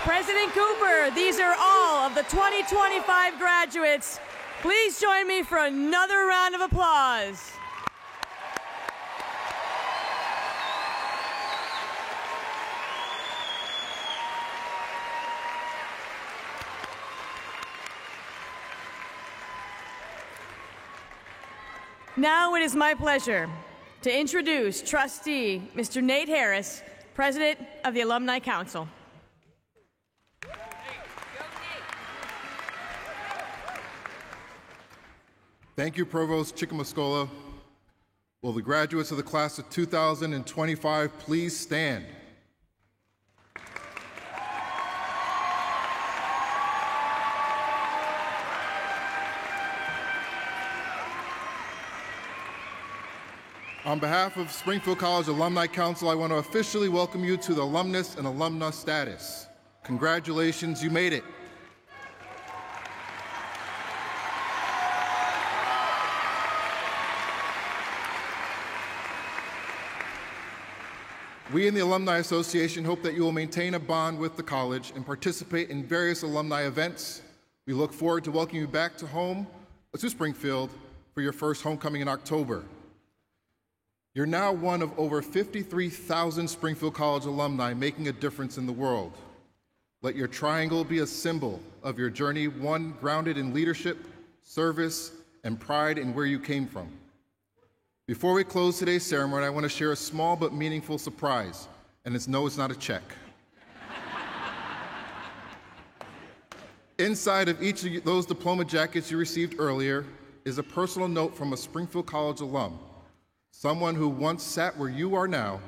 S14: President Cooper, these are all of the 2025 graduates. Please join me for another round of applause. Now it is my pleasure to introduce Trustee Mr. Nate Harris, President of the Alumni Council.
S19: Thank you, Provost Chickamuscola. Will the graduates of the class of 2025 please stand? On behalf of Springfield College Alumni Council, I want to officially welcome you to the alumnus and alumna status. Congratulations, you made it. We in the Alumni Association hope that you will maintain a bond with the college and participate in various alumni events. We look forward to welcoming you back to Springfield, for your first homecoming in October. You're now one of over 53,000 Springfield College alumni making a difference in the world. Let your triangle be a symbol of your journey, one grounded in leadership, service, and pride in where you came from. Before we close today's ceremony, I want to share a small but meaningful surprise, and it's no, it's not a check. Inside of each of those diploma jackets you received earlier is a personal note from a Springfield College alum, someone who once sat where you are now,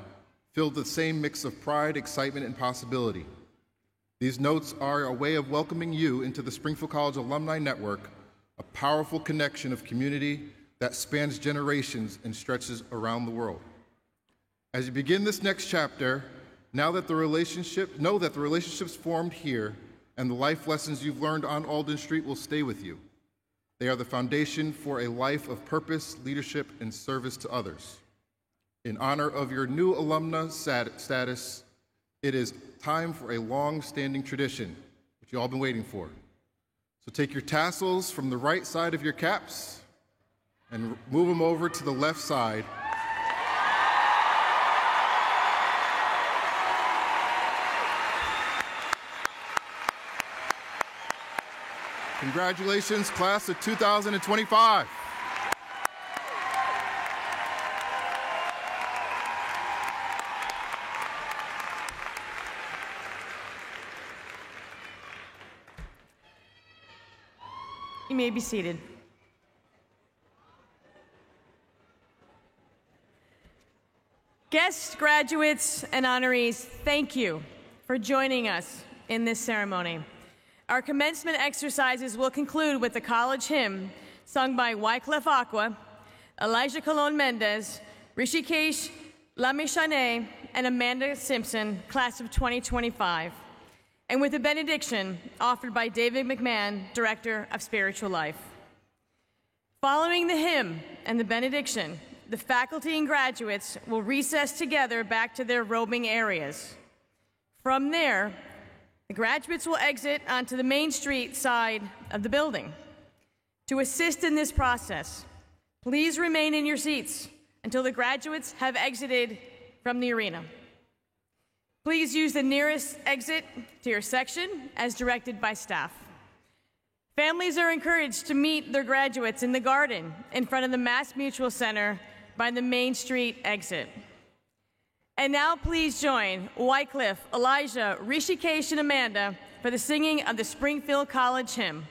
S19: filled with the same mix of pride, excitement, and possibility. These notes are a way of welcoming you into the Springfield College Alumni Network, a powerful connection of community that spans generations and stretches around the world. As you begin this next chapter, know that the relationships formed here and the life lessons you've learned on Alden Street will stay with you. They are the foundation for a life of purpose, leadership, and service to others. In honor of your new alumna status, it is time for a long-standing tradition, which you've all been waiting for. So take your tassels from the right side of your caps and move them over to the left side. Congratulations, class of 2025.
S14: You may be seated. Guests, graduates, and honorees, thank you for joining us in this ceremony. Our commencement exercises will conclude with the college hymn sung by Wycliffe Aqua, Elijah Colon Mendez, Rishikesh Lamishane, and Amanda Simpson, class of 2025, and with a benediction offered by David McMahon, Director of Spiritual Life. Following the hymn and the benediction, the faculty and graduates will recess together back to their robing areas. From there, the graduates will exit onto the Main Street side of the building. To assist in this process, please remain in your seats until the graduates have exited from the arena. Please use the nearest exit to your section as directed by staff. Families are encouraged to meet their graduates in the garden in front of the Mass Mutual Center by the Main Street exit. And now please join Wycliffe, Elijah, Rishikesh, and Amanda for the singing of the Springfield College hymn.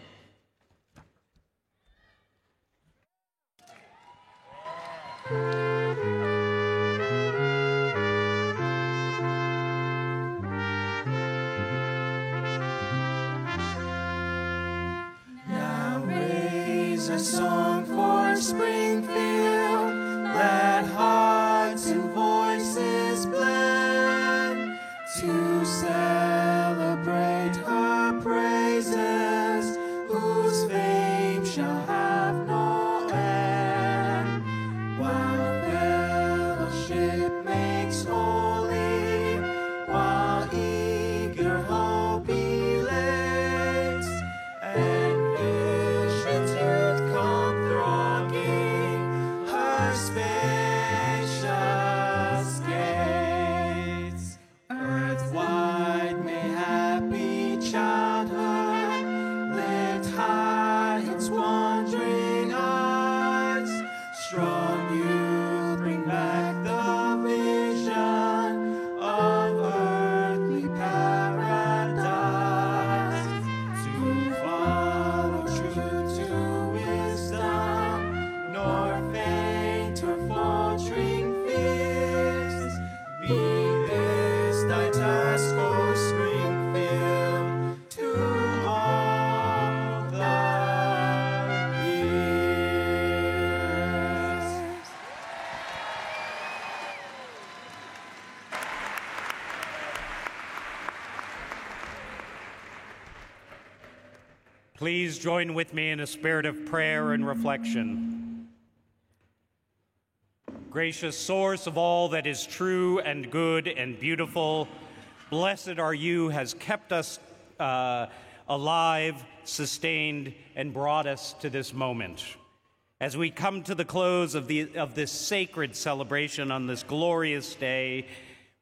S1: Now raise a song for Springfield, let hearts and voices blend to celebrate her praises, whose fame shall have no end. While fellowship makes holy, while eager hope elates, and visions youth come thronging her spacious gates. Earth-wide may happy childhood lift high its wandering eyes. Strong youth bring back the vision of earthly paradise. To follow true to wisdom, nor faint her faltering fears. Be this thy task, O Springfield, to all the years.
S20: Please join with me in a spirit of prayer and reflection. Gracious source of all that is true and good and beautiful, blessed are you, has kept us alive, sustained, and brought us to this moment. As we come to the close of this sacred celebration on this glorious day,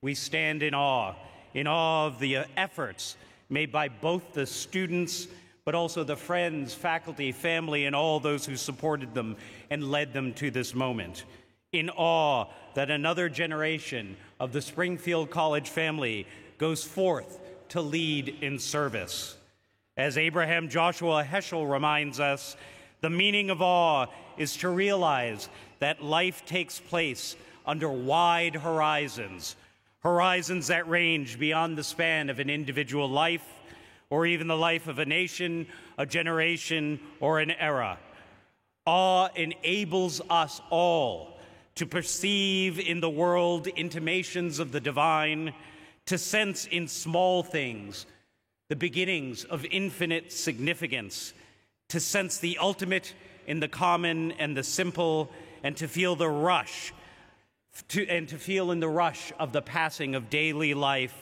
S20: we stand in awe of the efforts made by both the students, but also the friends, faculty, family, and all those who supported them and led them to this moment. In awe that another generation of the Springfield College family goes forth to lead in service. As Abraham Joshua Heschel reminds us, the meaning of awe is to realize that life takes place under wide horizons, horizons that range beyond the span of an individual life, or even the life of a nation, a generation, or an era. Awe enables us all to perceive in the world intimations of the divine, to sense in small things the beginnings of infinite significance, to sense the ultimate in the common and the simple, and to feel the rush, to feel in the rush of the passing of daily life,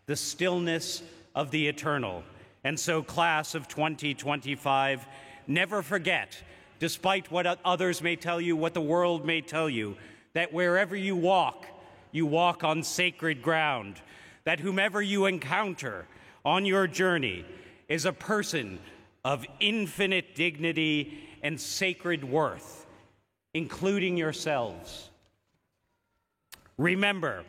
S20: the stillness of the eternal. And so, class of 2025, never forget, despite what others may tell you, what the world may tell you, that wherever you walk on sacred ground, that whomever you encounter on your journey is a person of infinite dignity and sacred worth, including yourselves. Remember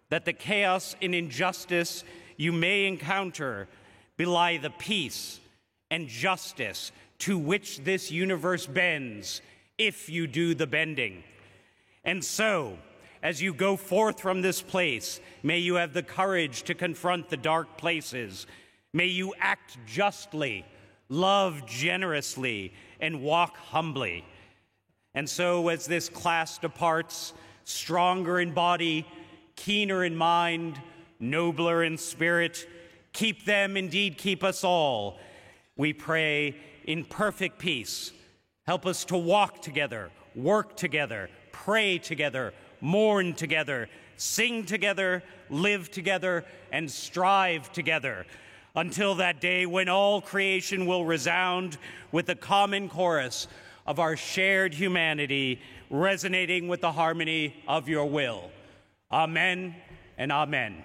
S20: that the chaos and injustice you may encounter belie the peace and justice to which this universe bends, if you do the bending. And so, as you go forth from this place, may you have the courage to confront the dark places. May you act justly, love generously, and walk humbly. And so, as this class departs, stronger in body, keener in mind, nobler in spirit, keep them, indeed keep us all, we pray, in perfect peace. Help us to walk together, work together, pray together, mourn together, sing together, live together, and strive together, until that day when all creation will resound with the common chorus of our shared humanity, resonating with the harmony of your will. Amen and amen.